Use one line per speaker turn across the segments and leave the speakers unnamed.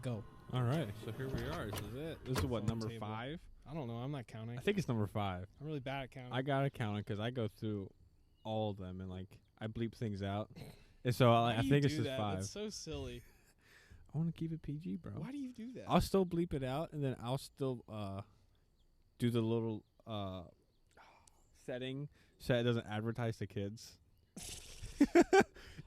Go.
All right, so here we are. This is it. This is what,
Phone
number
table.
5?
I don't know. I'm not counting.
I think it's number 5.
I'm really bad at counting.
I gotta count it because I go through all of them and like I bleep things out. And so
Why
I
do
think
you
it's
do
just
that?
5.
That's so silly.
I want to keep it PG, bro.
Why do you do that?
I'll still bleep it out, and then I'll still do the little setting so it doesn't advertise to kids.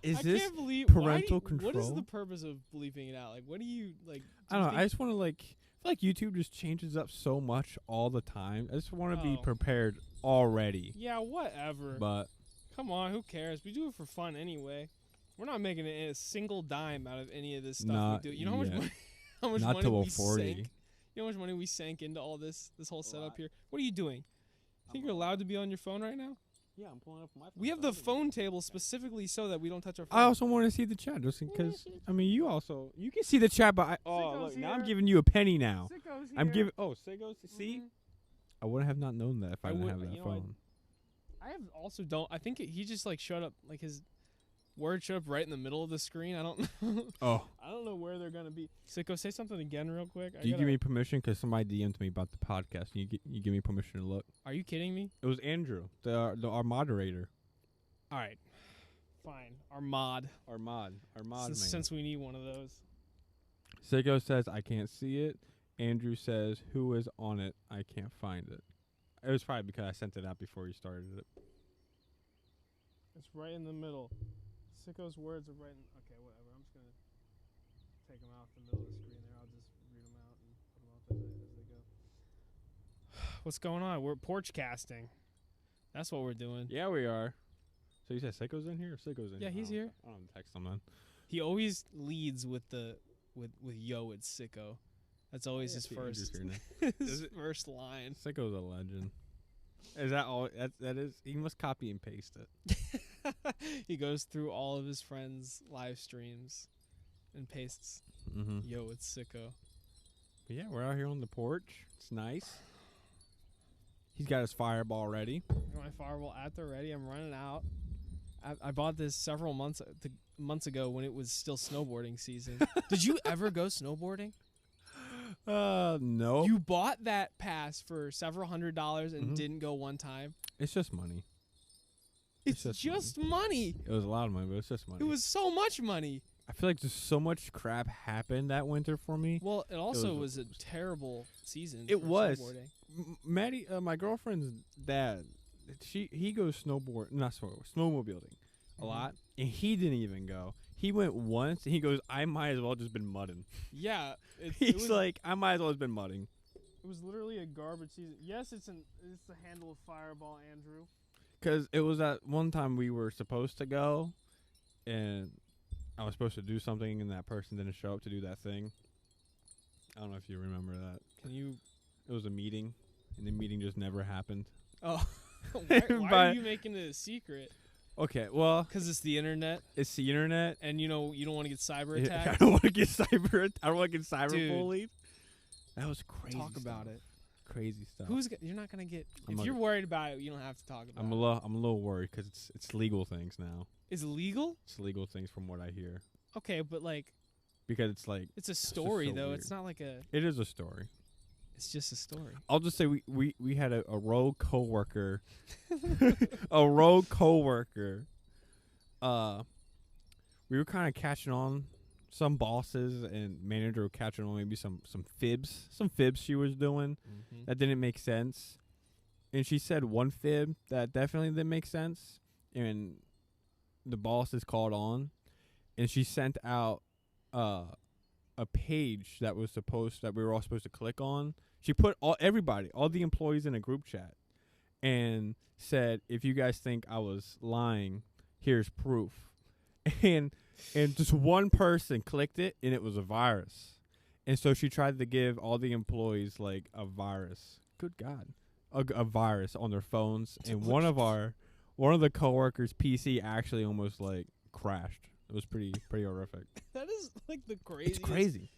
Is
I
this
can't believe
parental
What is
control?
the purpose of bleeping it out? Like, what do you like?
I don't know. I just want to I feel like YouTube just changes up so much all the time. I just want to be
Oh.
prepared already.
Yeah, whatever.
But
Come on, who cares? We do it for fun anyway. We're not making a single dime out of any of this stuff
Not
we do. You know how much
yet.
money? How much
not
money
till
we
we're 40.
sank? You know how much money we sank into all this whole setup
lot.
here? What are you doing? Think you're allowed to be on your phone right now?
Yeah, I'm pulling up my phone.
We have the phone table specifically so that we don't touch our phone.
I also want to see the chat just because. I mean, you can see the chat, but
Sicko's
look, now I'm
here.
giving you a penny now.
Sicko's
I'm
here.
giving. Oh, Sego's. See,
Mhm.
I wouldn't have not known that if I
I
didn't
would-
have that
you know, I-
phone.
I have also don't. I think he just like showed up. Like his word showed up right in the middle of the screen. I don't know.
Oh,
I don't know where they're gonna be. Sicko, say something again real quick.
do you give me permission? Because somebody DM'd me about the podcast. You give me permission to look.
Are you kidding me?
It was Andrew, our moderator,
All right, fine. Our mod.
our mod
Since we need one of those.
Sego says I can't see it. Andrew says who is on it? I can't find it. It was probably because I sent it out before you started it.
It's right in the middle. Sicko's words are right in. Okay, whatever. I'm just gonna take them off the middle of the screen there. I'll just read them out and put them up as they go. What's going on? We're porch casting. That's what we're doing.
Yeah, we are. So you said Seiko's in here or Seiko's in
Yeah,
here?
he's here.
I don't text him then.
He always leads with yo, it's Sicko. That's always his first his first line.
Sicko's a legend. Is that all? That is. He must copy and paste it.
He goes through all of his friends' live streams and pastes
Mm-hmm.
yo, it's Sicko.
But yeah, we're out here on the porch. It's nice. He's got his fireball ready.
Got my fireball at the ready. I'm running out. I bought this several months ago when it was still snowboarding season. Did you ever go snowboarding?
No.
You bought that pass for several $100s and
Mhm.
didn't go one time.
It's just money.
It's
just
just money.
It was a lot of money, but it's just money.
It was so much money.
I feel like just so much crap happened that winter for me.
Well, it also
was-
was a terrible season.
It
for
was.
snowboarding.
Maddie, my girlfriend's dad, he goes snowmobiling a
Mhm.
lot, and he didn't even go. He went once, and he goes, I might as well just been mudding.
Yeah, it
He's
was
like, I might as well have been mudding.
it was literally a garbage season. Yes, it's the handle of Fireball, Andrew.
Because it was that one time we were supposed to go, and I was supposed to do something, and that person didn't show up to do that thing. I don't know if you remember that.
Can you?
It was a meeting, and the meeting just never happened.
Oh, why are
But-
you making it a secret?
Okay, well,
Because it's the internet,
it's the internet.
and you don't want to get cyber
I
attacked.
don't want to get cyber. I don't want to get cyber
Dude.
bullied. That was crazy.
Talk about
stuff.
it.
Crazy stuff.
You're not gonna get.
I'm
If
not-
you're worried about it, you don't have to talk about
I'm
it.
a little worried because it's legal things now.
Is it legal?
It's legal things from what I hear
Okay, but like
because it's like
it's a story
so
though.
weird.
It's not like a.
it is a story.
It's just a story.
I'll just say we had a rogue coworker, a rogue coworker. We were kind of catching on. Some bosses and manager were catching on maybe some fibs she was doing
Mm-hmm.
that didn't make sense. And she said one fib that definitely didn't make sense. And the bosses called on, and she sent out a page that we were all supposed to click on. She put all the employees in a group chat and said, if you guys think I was lying, here's proof. And just one person clicked it, and it was a virus. And so she tried to give all the employees like a virus. Good God, a virus on their phones. And one of the coworkers' PC actually almost like crashed. It was pretty horrific.
That is like the craziest.
It's crazy.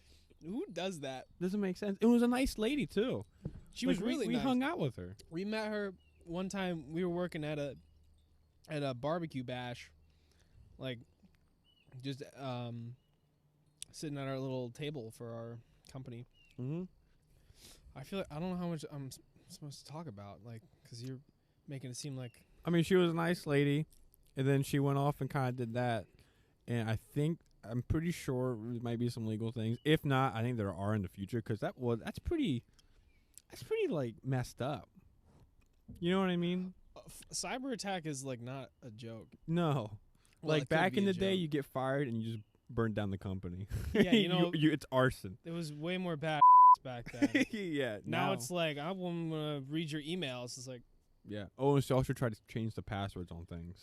Who does that?
Doesn't make sense. It was a nice lady too.
She
Like,
was really
we
nice.
hung out with her.
We met her one time. We were working at a barbecue bash, like just sitting at our little table for our company.
Mm-hmm.
I feel like I don't know how much I'm supposed to talk about, like, because you're making it seem like
I mean, she was a nice lady, and then she went off and kind of did that. And I'm pretty sure there might be some legal things. If not, I think there are in the future because that's pretty like messed up. You know what I mean?
cyber attack is like not a joke.
No,
Well,
like
it could
back
be
in
a
the day,
joke.
you get fired and you just burn down the company.
Yeah, you know,
it's arson.
it was way more bad back then.
Yeah.
Now it's like I'm gonna read your emails. It's like,
yeah. Oh, and she also tried to change the passwords on things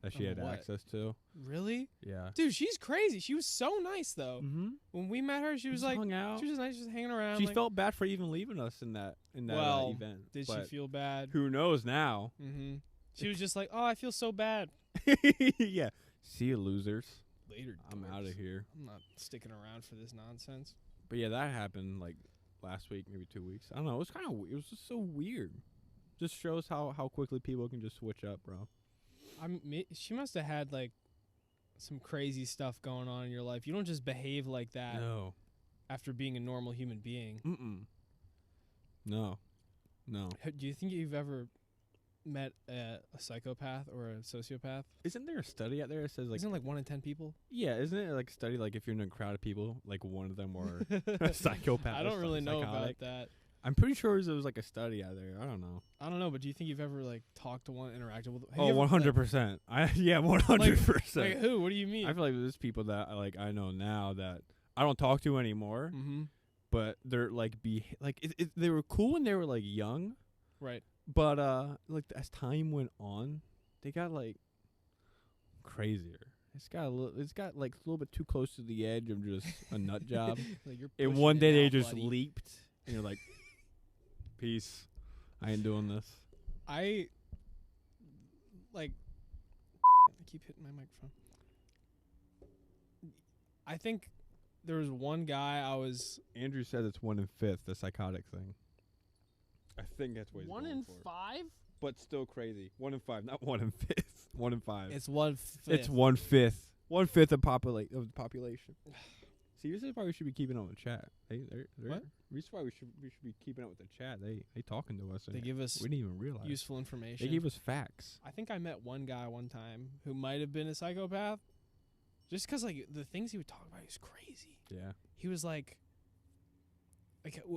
that she
On
had
what?
access to.
really,
Yeah.
dude? She's crazy. She was so nice though.
Mm-hmm.
When we met her, she was
Just
like,
hung out.
she was nice, just hanging around.
She
like,
felt bad for even leaving us in that
Well,
event.
Did she
but
feel bad?
who knows now?
Mm-hmm. She was just like, oh, I feel so bad.
Yeah. See you, losers.
Later,
I'm out
dorks.
of here.
I'm not sticking around for this nonsense.
But yeah, that happened like last week, maybe 2 weeks. I don't know. It was kind of it was just so weird. Just shows how quickly people can just switch up, bro.
She must have had like some crazy stuff going on in your life. You don't just behave like that
No.
after being a normal human being.
Mm-mm. No.
Do you think you've ever met a psychopath or a sociopath?
Isn't there a study out there that says like
Isn't it like 1 in 10 people?
yeah, isn't it like a study like if you're in a crowd of people, like one of them were a psychopath?
I
or
don't really know
psychotic?
about that.
I'm pretty sure there was like a study out there. I don't know.
I don't know, but do you think you've ever like talked to one, interacted with? Have
Oh,
you ever,
100%. Yeah, 100%.
Like who? What do you mean?
I feel like there's people that I know now that I don't talk to anymore,
Mm-hmm.
but they're like they were cool when they were like young,
Right.
but like as time went on, they got like crazier. It's got like a little bit too close to the edge of just a nut job.
Like you're
And
pushing
one
it
day they
now,
just
buddy.
leaped, and you're like, peace. I ain't doing this.
I keep hitting my microphone. I think there was one guy I was
Andrew says it's 1 in 5th, the psychotic thing. I think that's what he's
1
going
in
for.
5.
But still crazy. 1 in 5, not 1 in 5th. 1 in 5.
It's 1/5.
It's 1/5. 1/5 of the population. See, this is why we should be keeping up with the chat. They're
What?
This is why we should be keeping up with the chat. They talking to us.
They give us
we didn't even realize.
useful information.
They gave us facts.
I think I met one guy one time who might have been a psychopath, just because like the things he would talk about is crazy.
Yeah.
He was like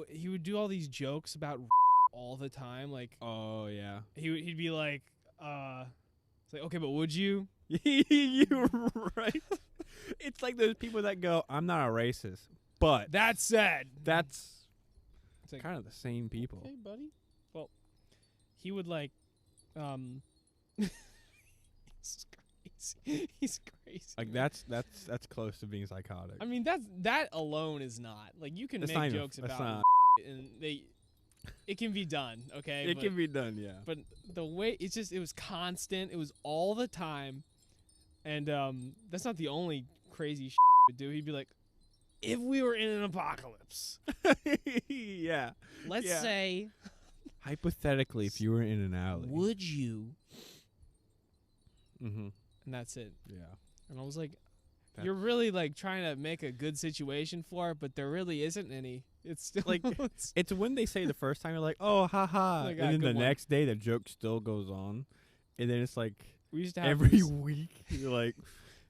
he would do all these jokes about all the time. Like
Oh yeah.
he'd be like, it's like, okay, but would you?
You're right. It's like those people that go, "I'm not a racist," but
That said,
that's
it's like,
kind of the same people.
okay, buddy. Well, he would like, he's crazy. He's crazy.
Like that's close to being psychotic.
I mean, that alone is not like you can
That's
make
not even-
jokes
that's
about
not-
and it can be done. Okay,
it can be done. Yeah.
But the way it was constant. It was all the time, and that's not the only crazy he would do. He'd be like, if we were in an apocalypse,
Yeah.
let's
Yeah.
say,
Hypothetically, if you were in an alley.
would you?
Mm-hmm.
And that's it.
Yeah.
And I was like,
That's-
you're really like trying to make a good situation for it, but there really isn't any. It's still
Like,
it's-
It's when they say the first time you're like, "Oh, haha,"
Like,
and then
good
the
one.
next day the joke still goes on, and then it's like
we used to have
every
this-
week you're like,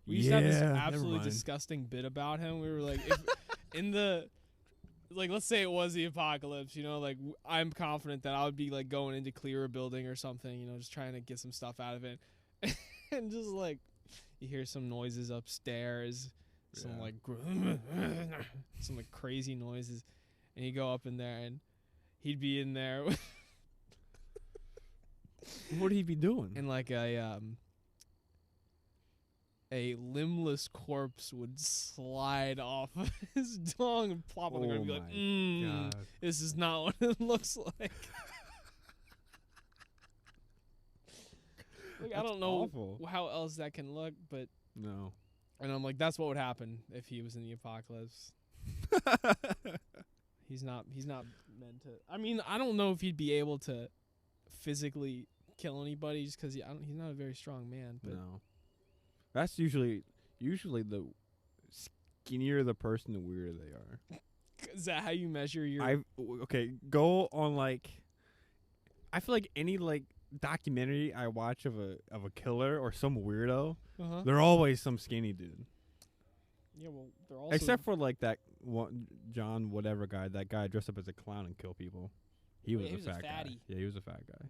We used to have this
"Yeah, never
absolutely
mind."
disgusting bit about him. We were like, if, in the, like, let's say it was the apocalypse, you know, like, I'm confident that I would be, like, going in to clear a building or something, you know, just trying to get some stuff out of it. And just, like, you hear some noises upstairs, some,
Yeah.
like, some, like, crazy noises. And you go up in there, and he'd be in there
What would he be doing?
and, like, a limbless corpse would slide off of his dong and plop on the ground and be like,
God.
this is not what it looks like. Like, I
That's
don't know
awful.
how else that can look, but
No.
and I'm like, that's what would happen if he was in the apocalypse. He's not meant to. I mean, I don't know if he'd be able to physically kill anybody just because he's not a very strong man. But
No. That's usually the skinnier the person, the weirder they are.
Is that how you measure your?
Okay, go on like. I feel like any like documentary I watch of a killer or some weirdo, they're always some skinny dude.
Yeah, well, they're also
Except for like that one John whatever guy, that guy dressed up as a clown and kill people. He was a fat guy.
fatty.
Yeah, he was a fat guy.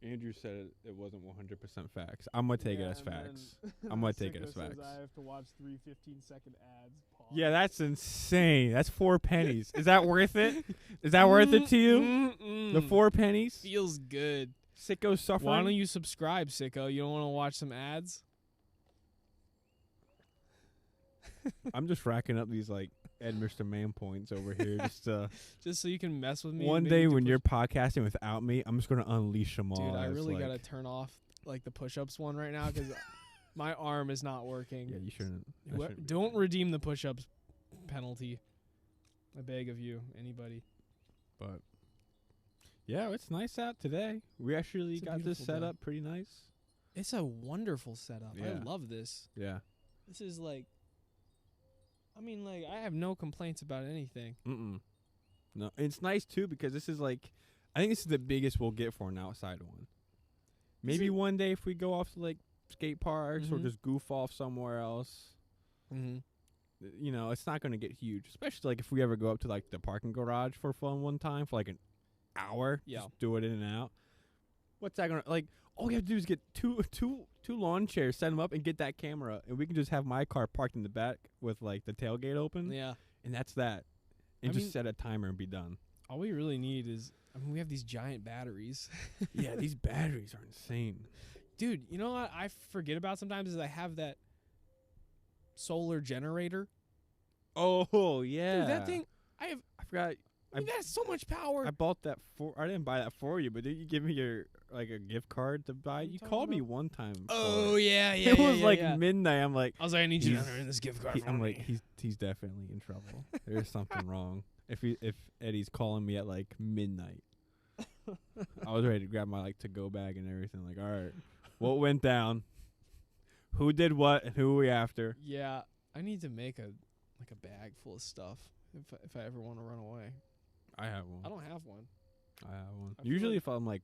Andrew said it wasn't 100% facts. I'm gonna take it as facts. I'm gonna take it as facts.
I have to watch 3 15-second ads. Pause.
Yeah, that's insane. That's 4 pennies. Is that worth it? Is that worth it to you? The 4 pennies?
Feels good.
Sicko suffering.
Why don't you subscribe, Sicko? You don't want to watch some ads?
I'm just racking up these like Ed Mr. Man points over here
just so you can mess with me.
One day when you're podcasting without me, I'm just gonna unleash them all.
Dude, I really
like,
gotta turn off like the push-ups one right now because my arm is not working.
Yeah, you shouldn't.
Don't redeem the push-ups penalty. I beg of you, anybody.
But yeah, it's nice out today. We actually got this set up pretty nice.
It's a wonderful setup.
Yeah.
I love this.
Yeah.
This is like, I mean, like, I have no complaints about anything.
No, it's nice too because this is like, I think this is the biggest we'll get for an outside one. Maybe one day if we go off to like skate parks or just goof off somewhere else. You know, it's not gonna get huge, especially like if we ever go up to like the parking garage for fun one time for like an hour.
Yeah,
just do it in and out. What's that gonna like? All we have to do is get two lawn chairs, set them up, and get that camera, and we can just have my car parked in the back with like the tailgate open.
Yeah,
and that's that. And just set a timer and be done.
All we really need is, I mean, we have these giant batteries.
Yeah, these batteries are insane,
dude. You know what I forget about sometimes is I have that solar generator.
Oh yeah,
dude, that thing. I
forgot.
I mean, that's so much power.
I bought that I didn't buy that for you, but did you give me your like a gift card to buy? You called me one time.
Oh yeah.
It was like midnight. I'm like,
I was like, I need you to enter in this gift card.
I'm like, he's definitely in trouble. There's something wrong. If Eddie's calling me at like midnight, I was ready to grab my like to go bag and everything. Like, all right, what went down? Who did what? And who are we after?
Yeah, I need to make a bag full of stuff if I ever want to run away.
I have one.
I don't have one.
I have one. Usually if I'm like,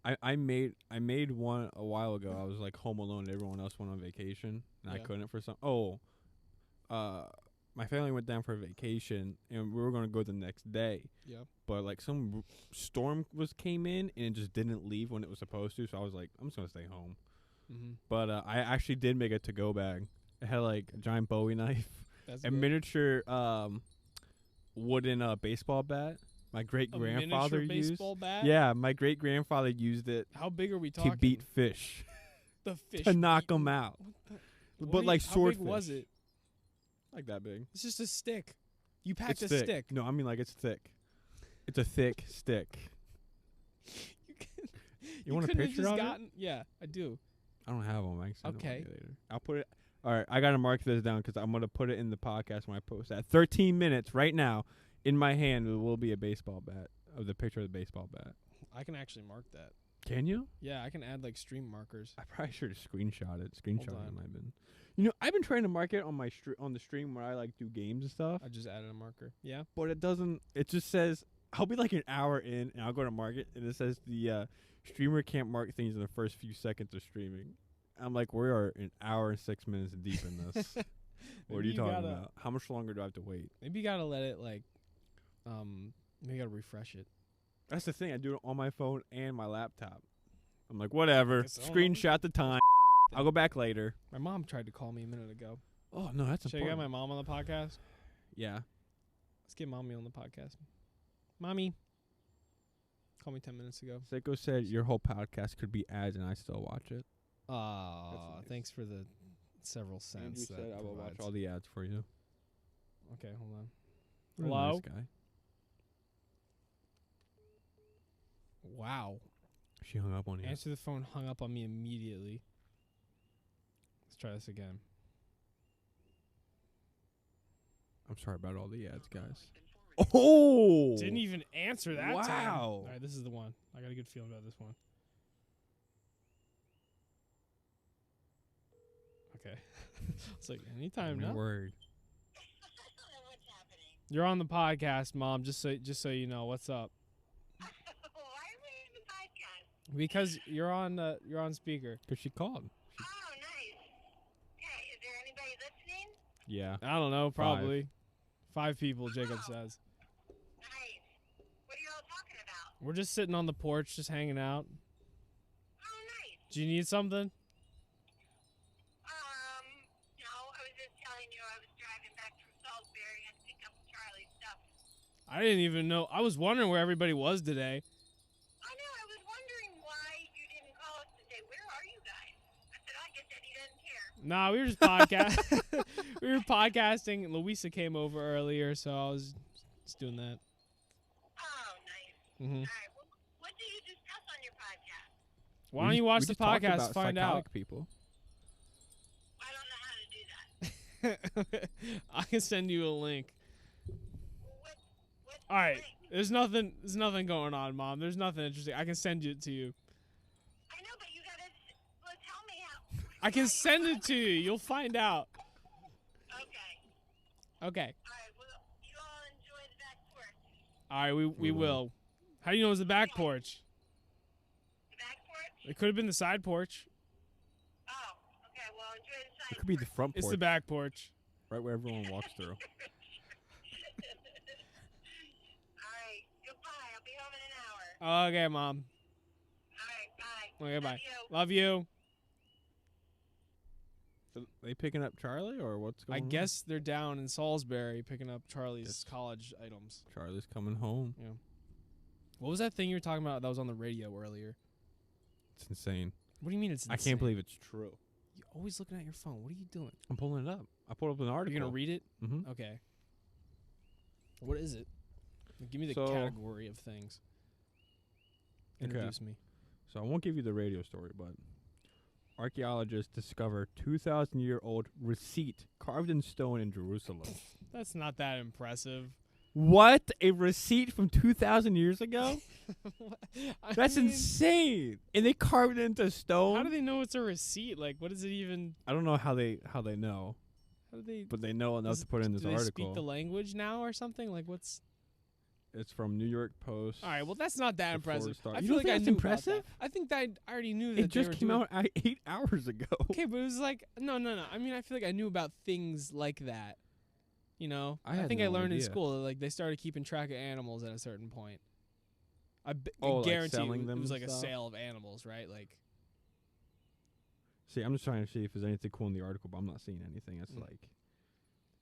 I made one a while ago. I was like home alone and everyone else went on vacation and I couldn't for some. My family went down for a vacation and we were going to go the next day. Yeah. But like some storm came in and it just didn't leave when it was supposed to. So I was like, I'm just going to stay home. But I actually did make a to-go bag. It had like a giant Bowie knife, a miniature wooden baseball bat. My great grandfather used. Baseball bat? Yeah, my great grandfather used it.
How big are we talking?
To beat fish.
The fish
to knock them out. But like swordfish.
How big was it?
Like that big.
It's just a stick. You packed a stick.
No, I mean like it's thick. It's a thick stick. You want a picture of it?
Yeah, I do.
I don't have one. I can send it later. I'll put it. All right, I gotta mark this down because I'm gonna put it in the podcast when I post that. 13 minutes right now, in my hand there will be a baseball bat of the picture of the baseball bat.
I can actually mark that.
Can you?
Yeah, I can add like stream markers.
I probably should have screenshot it. Screenshot it might have been. You know, I've been trying to mark it on my on the stream where I like do games and stuff.
I just added a marker. Yeah,
but it doesn't. It just says I'll be like an hour in and I'll go to mark it and it says the streamer can't mark things in the first few seconds of streaming. I'm like, we are an hour and 6 minutes deep in this. What are you talking about? How much longer do I have to wait?
Maybe you gotta let it like, maybe you gotta refresh it.
That's the thing. I do it on my phone and my laptop. I'm like, whatever. Screenshot the time. I'll go back later.
My mom tried to call me a minute ago.
Oh no, that's important.
Should I get my mom on the podcast?
Yeah.
Let's get mommy on the podcast. Mommy. Call me 10 minutes ago.
Sicko said your whole podcast could be ads and I still watch it.
Nice. Thanks for the several cents.
Andrew said I will watch all the ads for you.
Okay, hold on.
Hello? Nice guy.
Wow.
She hung up on you.
Answer the phone, hung up on me immediately. Let's try this again.
I'm sorry about all the ads, guys. Oh!
Didn't even answer that time.
Wow.
All right, this is the one. I got a good feeling about this one. Okay. It's like anytime
Every
now.
word.
What's happening?
You're on the podcast, Mom. Just so you know, what's up?
Why are we in the podcast?
Because you're on speaker.
'Cause she called.
Oh, nice. Okay, is there anybody listening?
Yeah.
I don't know, probably 5 people. Jacob
Oh.
says.
Nice. What are you all talking about?
We're just sitting on the porch, just hanging out.
Oh, nice.
Do you need something?
No, I was just telling you I was driving back from Salisbury and picked up Charlie's stuff.
I didn't even know. I was wondering where everybody was today.
I know, I was wondering why you didn't call us to say, where are you guys? I said, I guess Eddie doesn't care.
Nah, we were just podcast. We were podcasting. And Louisa came over earlier, so I was just doing that.
Oh, nice.
Hmm
All right, well, what do you discuss on your podcast?
Why don't you watch the
we just talked
podcast
about
to find out?
psychotic people.
I don't know how to do that.
I can send you a link.
What's
All right.
the link?
There's nothing going on, Mom. There's nothing interesting. I can send it to you.
I know, but you gotta tell me how.
I can send it to you. You'll find out.
Okay.
Okay.
All right. Well, you all enjoy the back porch.
All right, we
We will.
will. How do you know it was the back porch?
The back porch?
It could have been the side porch.
Oh, okay. Well, enjoy the side
It could be the
porch.
front
It's
porch,
the back porch.
right where everyone walks through.
All right. Goodbye. I'll be home in an hour.
Okay, Mom.
All right. Bye.
Okay,
Love
bye.
you.
Love you.
So they picking up Charlie, or what's going
I
on?
guess they're down in Salisbury picking up Charlie's college items.
Charlie's coming home.
What was that thing you were talking about that was on the radio earlier?
It's insane.
What do you mean it's
I
insane?
can't believe it's true.
You're always looking at your phone. What are you doing?
I'm pulling it up. I pulled up an
Are
article.
you going to read it?
Mm-hmm.
Okay. What is it? Give me the
So-
category of things.
Okay.
Introduce me.
So I won't give you the radio story, but archaeologists discover 2,000-year-old receipt carved in stone in Jerusalem.
That's not that impressive.
What? A receipt from 2,000 years ago?
I
That's
mean,
insane. And they carved it into stone?
How do they know it's a receipt? Like, what is it even?
I don't know how they know,
How do they?
but they know enough
Does-
to put it in this
do they
article.
speak the language now or something? Like, what's?
It's from New York Post.
All right, well, that's not that
Before we
impressive.
start-
I
You
feel
don't
like
think
I
that's
knew about
impressive?
that. I think that I already knew that
It just
they were
came
doing-
out 8 hours ago.
Okay, but it was like no. I mean, I feel like I knew about things like that. You know,
I had
think I
no
learned in
idea.
school that like they started keeping track of animals at a certain point. I
Oh, like
guarantee
selling
it
them
was
and
like a
stuff?
sale of animals, right? Like,
See, I'm just trying to see if there's anything cool in the article, but I'm not seeing anything. It's
Mm.
like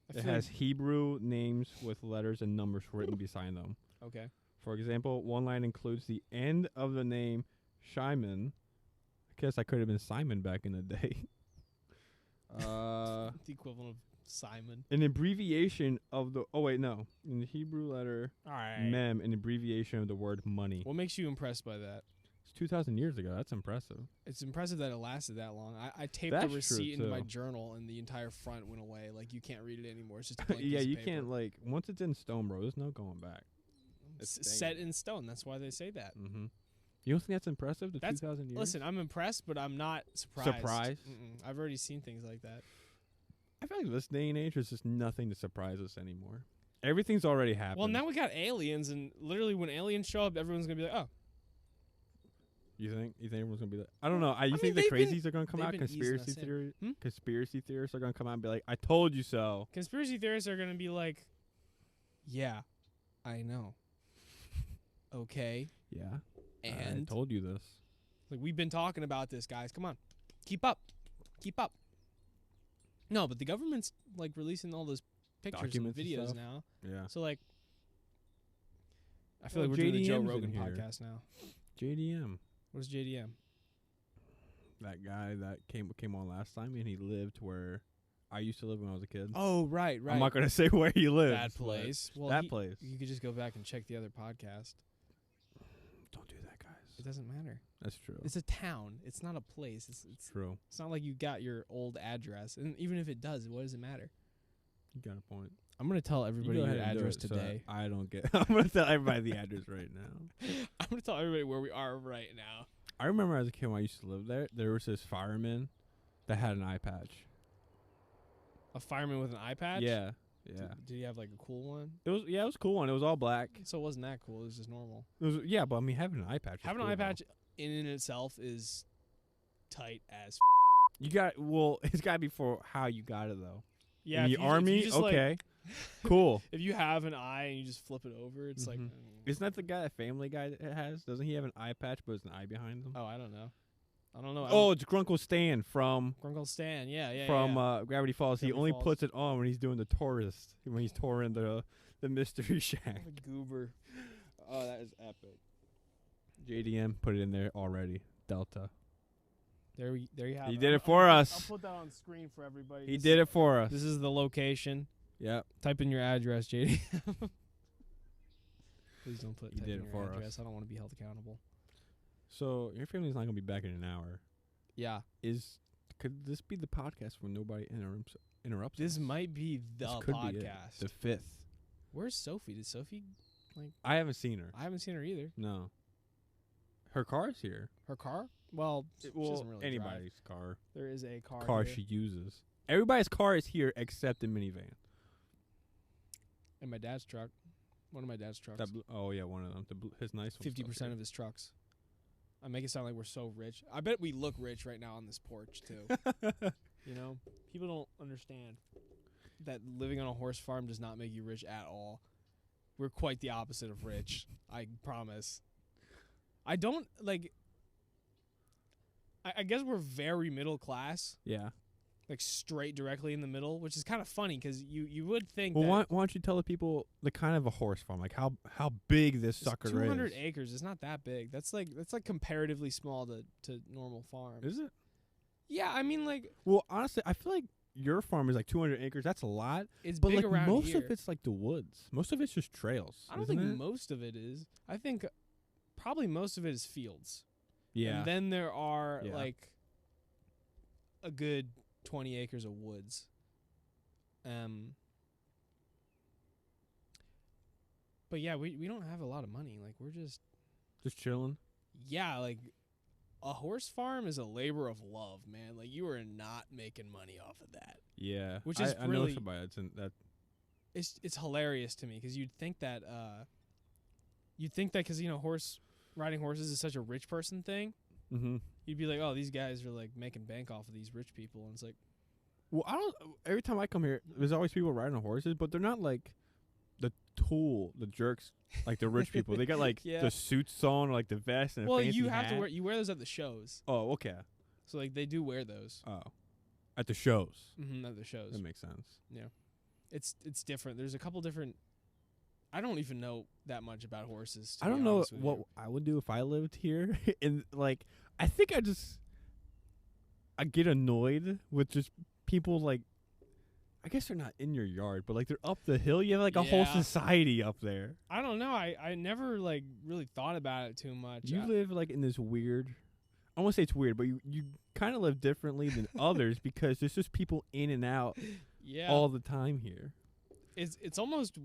I
it
feel
has Hebrew names with letters and numbers written beside them.
like, okay.
For example, one line includes the end of the name Shimon. I guess I could have been Simon back in the day.
The equivalent of Simon.
An abbreviation of the in the Hebrew letter
All right.
mem, an abbreviation of the word money.
What makes you impressed by that?
It's 2,000 years ago. That's impressive.
It's impressive that it lasted that long. I taped
That's
the
true,
receipt into my
too.
journal, and the entire front went away. Like you can't read it anymore. It's just a blank
Yeah,
piece of
you
paper.
can't like once it's in stone, bro. There's no going back. It's
Set
staying.
in stone. That's why they say that.
Mm-hmm. You don't think that's impressive? The
That's-
2,000 years.
Listen, I'm impressed, but I'm not surprised.
Surprised?
Mm-mm. I've already seen things like that.
I feel like this day and age there's just nothing to surprise us anymore. Everything's already happened.
Well, now we got aliens, and literally when aliens show up, everyone's gonna be like, "Oh,
You think everyone's gonna be like? I don't know. You
mean,
think the
they've been-
crazies are gonna come
they've
out?
been easing
Conspiracy
us in.
theory.
Hmm?
Conspiracy theorists are gonna come out and be like, "I told you so."
conspiracy theorists are gonna be like, yeah, I know. Okay,
Yeah.
and
I told you this.
like we've been talking about this, guys. Come on, keep up. No, but the government's like releasing all those pictures
Documents
and
and
videos
stuff.
now.
Yeah.
So like, I feel
Well,
like we're doing the Joe
JDM's in
Rogan
here.
podcast now.
JDM,
What is JDM?
that guy that came on last time, and he lived where I used to live when I was a kid.
Oh, right.
I'm not gonna say where he lives.
That
but
place. Well,
that place.
You could just go back and check the other podcast.
Don't do that, guys.
It doesn't matter.
That's true.
It's a town. It's not a place. It's
True.
It's not like you got your old address. And even if it does, what does it matter?
You got a point.
I'm gonna tell
You
everybody
go
your
ahead and do
address
it, so
today.
I don't get. I'm gonna tell everybody the address right now.
I'm gonna tell everybody where we are right now.
I remember as a kid when I used to live there, there was this fireman that had an eye patch.
A fireman with an eye patch?
Yeah, yeah.
Did he have like a cool one?
It was a cool one. It was all black.
So it wasn't that cool. It was just normal.
It was but I mean having an eye patch.
Having
is
an eye
cool, though.
patch in and itself is tight as.
You got it's got to be for how you got it though.
Yeah,
in
if
the
you- if
army,
you just, like-
okay, cool.
If you have an eye and you just flip it over, it's like.
Mhm. Isn't that the guy, that Family Guy that has? Doesn't he have an eye patch, but it's an eye behind him?
Oh, I don't know. I don't know.
Oh, it's Grunkle Stan from
Grunkle Stan. Yeah.
Gravity Falls. He
Gravity
only
Falls.
puts it on when he's doing the tourist, when he's touring the Mystery Shack.
The goober.
Oh, that is epic. JDM put it in there already. Delta.
There you have it.
He did it for us.
I'll put that on screen for everybody.
He did it for us.
This is the location.
Yep.
Type in your address, JD. Please don't put
He
type
did
in
it
your
for us.
address. I don't want to be held accountable.
So your family's not gonna be back in an hour.
Yeah.
Could this be the podcast where nobody interrupts?
This
us?
might be the
This could be it.
podcast.
The 5th.
Where's Sophie? Did Sophie?
I haven't seen her.
I haven't seen her either.
No. Her car's here.
Her car? Well, she doesn't really
anybody's
drive.
car.
There is a
Car
here.
she uses. Everybody's car is here except the minivan.
And my dad's truck. One of my dad's trucks.
Oh yeah, one of them. His nice one.
50% of his trucks. I make it sound like we're so rich. I bet we look rich right now on this porch too. You know, people don't understand that living on a horse farm does not make you rich at all. We're quite the opposite of rich. I promise. I don't like. I guess we're very middle class,
Yeah.
like straight directly in the middle, which is kind of funny because you would think
Well,
that
why don't you tell the people the kind of a horse farm, like how big this
it's
sucker
200
is?
acres. It's not that big. That's like comparatively small to normal farms.
Is it?
Yeah, I mean like
Well, honestly, I feel like your farm is like 200 acres. That's a lot.
it's
But
big
like
around
most
here.
of it's like the woods. Most of it's just trails.
I don't
isn't
think
it?
most of it is. I think probably most of it is fields.
Yeah.
And then there are
Yeah.
like a good 20 acres of woods. But yeah, we don't have a lot of money. Like we're just
chilling.
like a horse farm is a labor of love, man. Like you are not making money off of that.
Yeah.
Which is
I know
really-
somebody that's in that.
It's hilarious to me because you'd think that because riding horses is such a rich person thing.
Mm-hmm.
You'd be like, oh, these guys are like making bank off of these rich people, and it's like,
Well, I don't. Every time I come here, there's always people riding on horses, but they're not like the jerks, like the rich people. They got like
Yeah.
the suits on, or like the vest and a
well,
fancy
you have to
hat.
wear those at the shows,
Oh, okay.
so like they do wear those
Oh, at the shows.
at the shows.
That makes sense.
It's different. There's a couple different. I don't even know that much about horses. To
I
be
don't know
honest with
what
you.
I would do if I lived here, and like I think I get annoyed with just people like. I guess they're not in your yard, but like they're up the hill. You have like a whole
Yeah.
society up there.
I don't know. I never like really thought about it too much.
You live like in this weird. I won't say it's weird, but you kind of live differently than others because there's just people in and out
yeah.
all the time here.
It's almost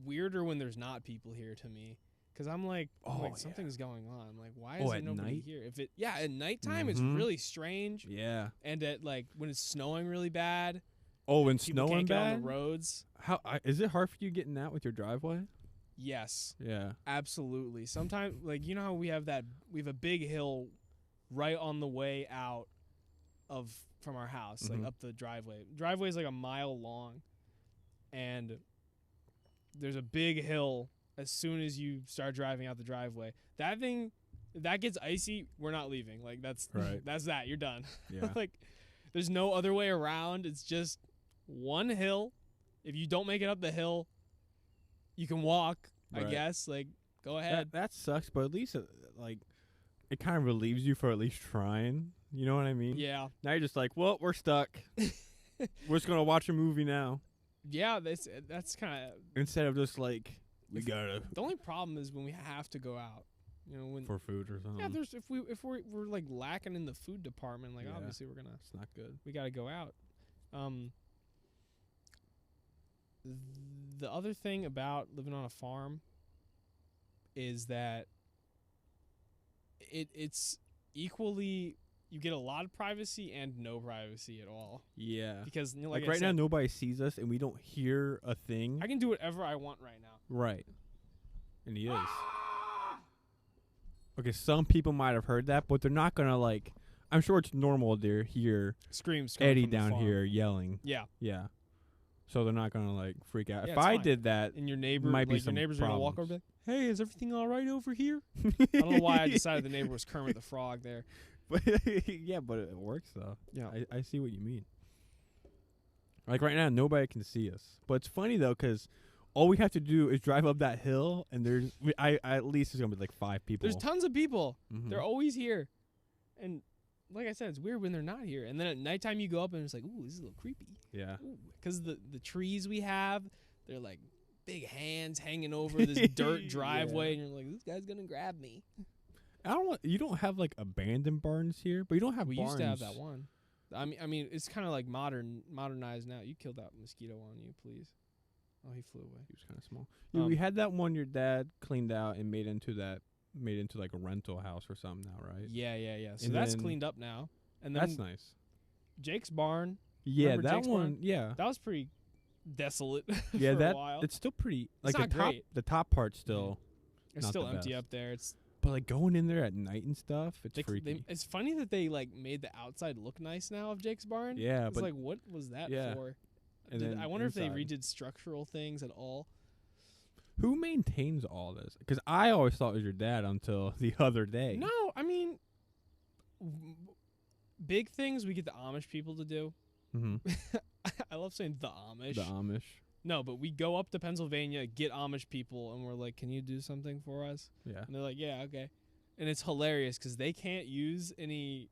weirder when there's not people here to me, because I'm like,
Oh, yeah.
something's going on. I'm like, why
Oh,
is there
at
nobody
night?
here? At nighttime it's
Mhm.
really strange,
Yeah.
and at like when it's snowing really bad,
Oh, and
people
snowing
can't get
bad.
on the roads.
How is it hard for you getting out with your driveway?
Yes,
Yeah.
absolutely. Sometimes, like you know how we have a big hill right on the way out from our house, like
Mhm.
up the driveway. Driveway is like a mile long, and there's a big hill as soon as you start driving out the driveway. That thing, if that gets icy, we're not leaving. Like that's
Right.
that's that. You're done.
Yeah.
Like there's no other way around. It's just one hill. If you don't make it up the hill, you can walk, I
Right.
guess. Like go ahead.
That sucks, but at least like it kind of relieves you for at least trying. You know what I mean?
Yeah.
Now you're just like, well, we're stuck. We're just gonna watch a movie now
Yeah, that's kind of
instead of just like we
If-
gotta
the only problem is when we have to go out. You know, when
for food or something.
yeah, there's if we're like lacking in the food department, like
Yeah.
obviously
It's not good.
we got to go out. The other thing about living on a farm is that it's equally you get a lot of privacy and no privacy at all.
Yeah.
Because you know,
Like
I
right now,
said,
nobody sees us, and we don't hear a thing.
I can do whatever I want right now.
Right. And he is. Okay, some people might have heard that, but they're not gonna like. I'm sure it's normal to hear
Screams coming
Eddie
from the
down
farm.
here yelling.
Yeah.
Yeah. So they're not gonna like freak out.
Yeah,
If
it's
I
fine.
did that,
And your neighbor,
might be
like your
some
neighbors are gonna walk over
problems.
and be like, "Hey, is everything all right over here?" I don't know why I decided the neighbor was Kermit the Frog there.
But yeah, but it works though.
Yeah.
I see what you mean. Like right now, nobody can see us. But it's funny though, 'cause all we have to do is drive up that hill, and I at least there's gonna be like 5 people.
There's tons of people.
Mhm.
They're always here, and like I said, it's weird when they're not here. And then at nighttime, you go up and it's like, ooh, this is a little creepy.
Yeah.
Because the trees we have, they're like big hands hanging over this dirt driveway, and you're like, this guy's gonna grab me.
You don't have like abandoned barns here, but you don't have
We
barns.
used to have that one. I mean, it's kind of like modernized now. You killed that mosquito on you, please. Oh, he flew away.
He was kind of small. Yeah,
Um,
we had that one your dad cleaned out and made into like a rental house or something now, right?
Yeah. So
And
that's
then-
cleaned up now. And then
That's nice.
Jake's barn,
Yeah,
remember
that
Jake's
one.
barn?
Yeah,
that was pretty desolate
yeah.
for
That
a while.
it's still pretty. Like
not
the top,
great.
the top part's still,
It's
not
still
the
empty
best.
up there. It's
but like going in there at night and stuff, it's freaky.
it's funny that they like made the outside look nice now of Jake's barn.
Yeah,
It's
but
like, what was that
yeah.
for?
And then
I wonder if
inside.
they redid structural things at all.
Who maintains all this? Because I always thought it was your dad until the other day.
No, I mean, big things we get the Amish people to do.
Mm-hmm.
I love saying the Amish.
The Amish.
No, but we go up to Pennsylvania, get Amish people, and we're like, "Can you do something for us?"
Yeah.
And they're like, "Yeah, okay." And it's hilarious because they can't use any.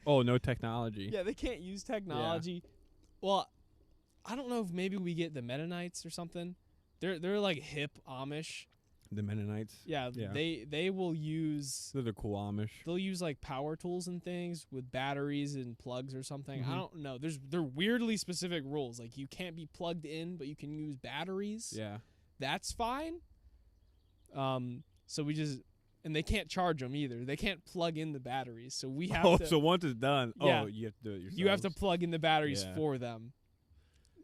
Oh, no technology.
Yeah, they can't use technology. Well, I don't know if maybe we get the Mennonites or something. They're like hip Amish.
The Mennonites.
Yeah,
Yeah.
they will use.
They're the cool Amish.
They'll use like power tools and things with batteries and plugs or something. I
Mhm.
don't know. They're weirdly specific rules. Like you can't be plugged in, but you can use batteries.
Yeah.
That's fine. So we just and they can't charge them either. They can't plug in the batteries. So we have
Oh,
to.
so once it's done,
Yeah.
you have to do it yourself.
you have to plug in the batteries
Yeah.
for them.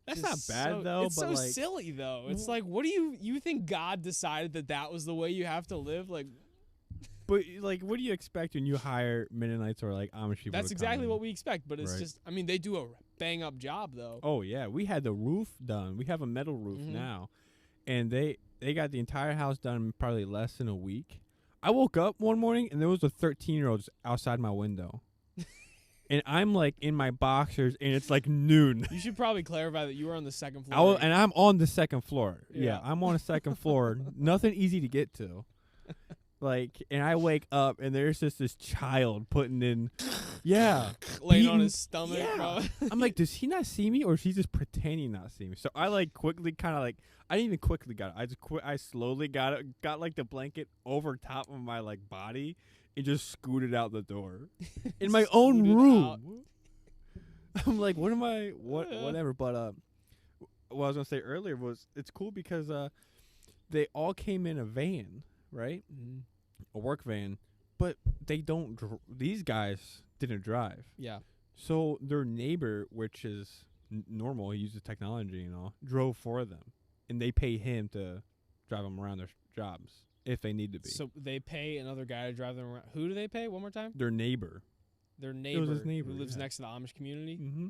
That's
Just
not bad
so-
though.
It's
but
so
like,
silly though. It's like, what do you think God decided that was the way you have to live? Like
but like, what do you expect when you hire Mennonites or like Amish people?
that's exactly what we expect. But it's
Right.
just, I mean, they do a bang up job though.
Oh yeah, we had the roof done. We have a metal roof
Mhm.
now, and they got the entire house done in probably less than a week. I woke up one morning and there was a 13-year-old outside my window, and I'm like in my boxers, and it's like noon.
You should probably clarify that you were on the second floor.
And I'm on the second floor. Yeah,
Yeah.
I'm on the second floor. Nothing easy to get to. Like, and I wake up and there's just this child putting in, yeah,
laying on
beating-
his stomach.
yeah.
Bro.
I'm like, does he not see me, or is he just pretending not to see me? So I like quickly, kind of like, I didn't even quickly got it. I slowly got it, got like the blanket over top of my like body, and just scooted out the door in my own
Scooted
room.
out.
I'm like, whatever. But what I was gonna say earlier was it's cool because they all came in a van, right?
Mhm.
A work van, but they don't. These guys didn't drive.
Yeah.
So their neighbor, which is normal, he uses technology and all, drove for them, and they pay him to drive them around their jobs if they need to be.
So they pay another guy to drive them around. Who do they pay? One more time.
Their neighbor.
Their
was
neighbor,
his neighbor,
who lives
yeah.
next to the Amish community.
Mm-hmm.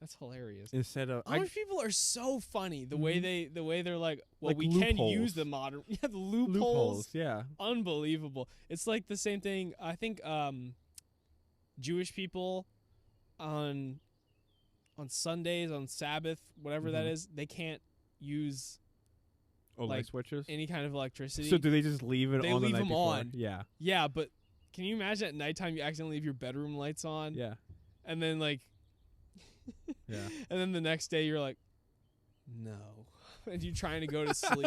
That's hilarious.
Instead of
Amish people are so funny. The way they're like, well,
Like
we can use
loopholes.
the modern, the loopholes.
loopholes, yeah.
Unbelievable. It's like the same thing. I think Jewish people on Sundays, on Sabbath, whatever that
Mhm.
is, they can't use
Oh, light
like,
switches.
any kind of electricity.
So do they just leave it
They
on the
leave
night
them
before?
on.
Yeah,
Yeah, but can you imagine at nighttime you accidentally leave your bedroom lights on,
yeah,
and then like,
yeah.
and then the next day you're like, no, and you're trying to go to sleep,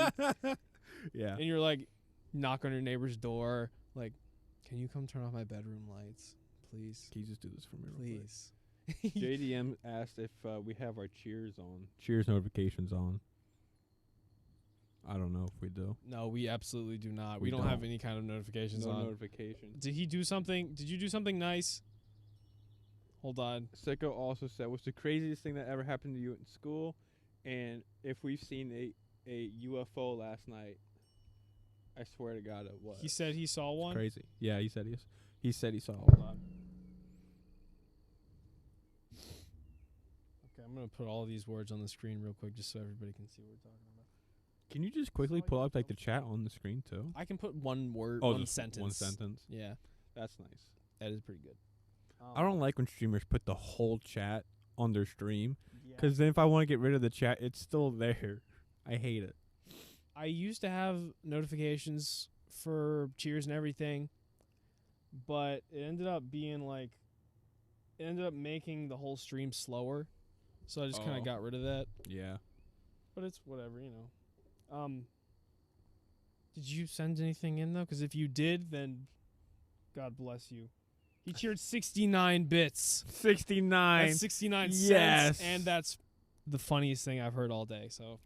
Yeah.
and you're like, knock on your neighbor's door, like, can you come turn off my bedroom lights, please,
Can you just do this for me, real quick?
please?
JDM asked if we have our Cheers on. Cheers notifications on. I don't know if we do.
No, we absolutely do not.
We
We don't have
don't.
any kind of notifications
No
on.
notification.
Did he do something? Did you do something nice? Hold on.
Sicko also said, "What's the craziest thing that ever happened to you in school?" And if we've seen a UFO last night, I swear to God it was.
He said he saw one.
Crazy. Yeah, he said he said he saw
Hold
one.
on. Okay, I'm gonna put all these words on the screen real quick, just so everybody can see what we're talking about.
Can you just quickly pull up like the chat on the screen too?
I can put one word,
Oh,
one
just
sentence.
one sentence.
Yeah,
That's nice.
that is pretty good.
I don't like when streamers put the whole chat on their stream,
Yeah.
because then if I want to get rid of the chat, it's still there. I hate it.
I used to have notifications for cheers and everything, but it ended up being like, it ended up making the whole stream slower, so I just kind
Oh.
of got rid of that.
Yeah.
But it's whatever, you know. Did you send anything in though? Because if you did, then God bless you. He cheered 69 bits.
69.
That's 69
Yes.
cents, and that's the funniest thing I've heard all day. So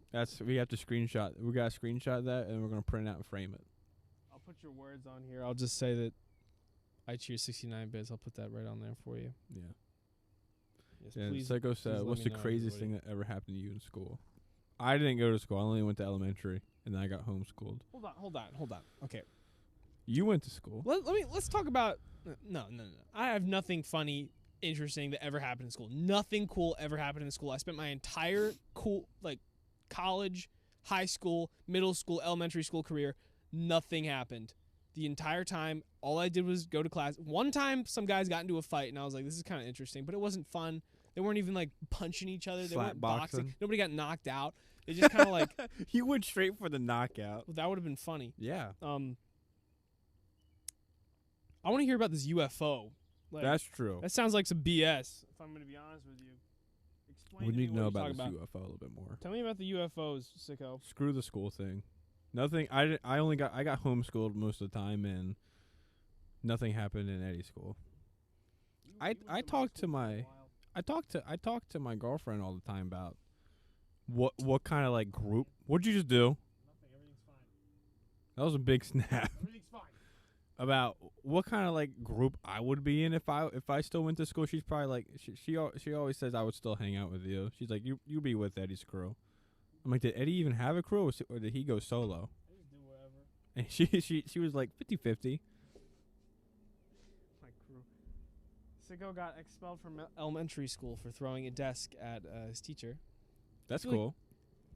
We have to screenshot. We got to screenshot that, and we're gonna print it out and frame it.
I'll put your words on here. I'll just say that I cheered 69 bits. I'll put that right on there for you.
Yeah.
Yes,
And
please.
Psycho
let
said, "What's
me
the
know,
craziest
everybody."
thing that ever happened to you in school?" I didn't go to school. I only went to elementary, and then I got homeschooled.
Hold on. Okay.
You went to school.
Let's talk about no. I have nothing funny, interesting that ever happened in school. Nothing cool ever happened in school. I spent my entire college, high school, middle school, elementary school career. Nothing happened. The entire time, all I did was go to class. One time, some guys got into a fight, and I was like, "This is kind of interesting," but it wasn't fun. They weren't even like punching each other. They weren't boxing.
Slapboxing.
Nobody got knocked out. They just kind of like,
You went straight for the knockout.
well, that would have been funny.
Yeah,
I want to hear about this UFO. Like,
that's true.
that sounds like some BS. If I'm going to be honest with you, explain
We
to me
need to know
what you're
about this
talking
UFO a little bit more.
Tell me about the UFOs, sicko.
Screw the school thing. Nothing. I got homeschooled most of the time, and nothing happened in any school. I talked to my I talk to my girlfriend all the time about what kind of like group. What'd you just do?
Nothing. Everything's fine.
That was a big snap.
Everything's fine.
About what kind of like group I would be in if I still went to school. She's probably like she always says I would still hang out with you. She's like you be with Eddie's crew. I'm like, did Eddie even have a crew, or did he go solo?
I just do whatever.
And she was like 50-50.
My crew. Sicko got expelled from elementary school for throwing a desk at his teacher.
That's
Really?
cool.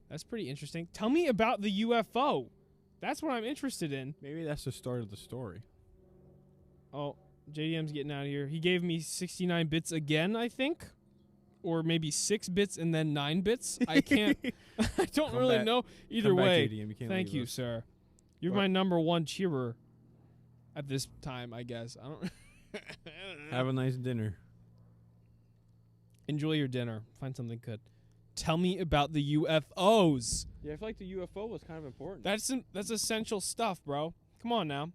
That's pretty interesting. Tell me about the UFO. That's what I'm interested in.
Maybe that's the start of the story.
Oh, JDM's getting out of here. He gave me 69 bits again, I think. Or maybe 6 bits and then 9 bits. I can't. I don't
Come
really
back.
know. Either
Come back,
way,
JDM. You can't
thank
leave
you,
us.
sir. You're
What?
my number one cheerer at this time, I guess. I don't.
Have a nice dinner.
Enjoy your dinner. Find something good. Tell me about the UFOs.
Yeah, I feel like the UFO was kind of important.
That's essential stuff, bro. Come on now.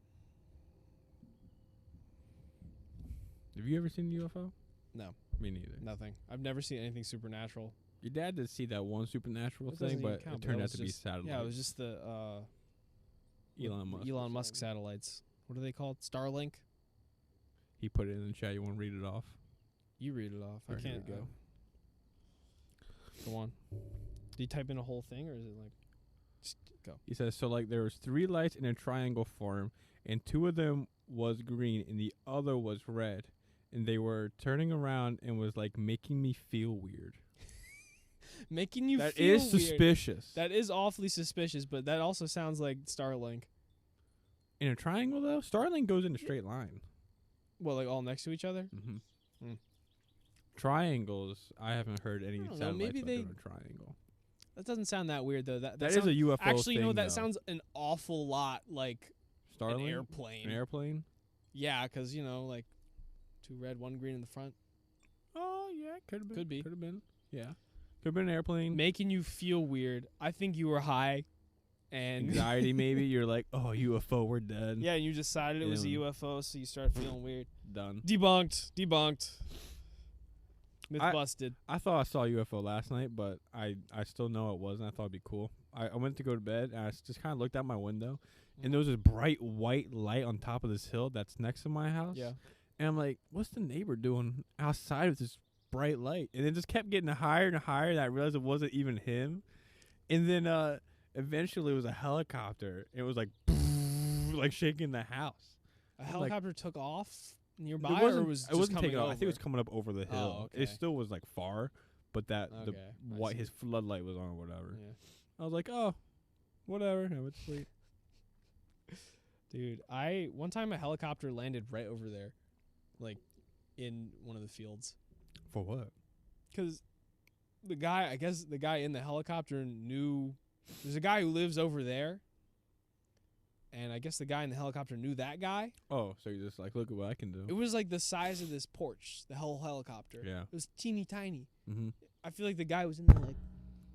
Have you ever seen a UFO?
No.
Me neither.
Nothing. I've never seen anything supernatural.
Your dad did see that one supernatural
That
thing,
doesn't even
but
count,
it
that
turned out
was
to be
just-
satellite.
Yeah, it was just the
Elon Musk.
Elon Musk satellites. What are they called? Starlink.
He put it in the chat. You want to read it off?
You read it off. I
Alright, here
can't
we go.
Go on. Do you type in a whole thing, or is it like? Just go.
He says, so like there was 3 lights in a triangle form, and 2 of them was green and the other was red. And they were turning around and was like making me feel weird.
Making you
That
feel
is
weird.
suspicious.
That is awfully suspicious, but that also sounds like Starlink.
In a triangle though, Starlink goes in a straight line.
Well, like all next to each other.
Mm-hmm.
Hmm.
Triangles, I haven't heard any
I don't know,
satellites
maybe
that
they-
go in a triangle.
That doesn't sound that weird though. That
That is
sounds,
a UFO
actually,
thing,
no, that
though.
sounds an awful lot like
Starlink?
an airplane.
An airplane?
Yeah, because like 2 red, 1 green in the front,
Oh, yeah, could have been.
Could be.
Could have been. Yeah. Could have been an airplane.
making you feel weird. I think you were high, and
Anxiety, maybe. You're like, oh, UFO, we're dead.
yeah, you decided it was a
Yeah.
UFO, so you started feeling weird.
Done.
Debunked. Myth
I-
busted.
I thought I saw a UFO last night, but I still know it wasn't. I thought it'd be cool. I went to go to bed, and I just kind of looked out my window, and there was this bright white light on top of this hill that's next to my house.
Yeah.
And I'm like, what's the neighbor doing outside with this bright light? And it just kept getting higher and higher, and I realized it wasn't even him. And then eventually it was a helicopter. It was like, like shaking the house.
A
I'm like-
helicopter took off nearby,
It wasn't,
or was
it wasn't
coming
taking off. I think it was
over?
coming up over the hill.
Oh, okay.
It still was like far, but that
Okay, I
what
see.
his floodlight was on or whatever.
Yeah.
I was like, oh, whatever. I went to sleep.
Dude, one time a helicopter landed right over there, like in one of the fields.
For what?
Because the guy in the helicopter knew. There's a guy who lives over there, and I guess the guy in the helicopter knew that guy.
Oh, so you're just like, look at what I can do.
It was like the size of this porch, the whole helicopter.
Yeah.
It was teeny tiny.
Mm-hmm.
I feel like the guy was in there like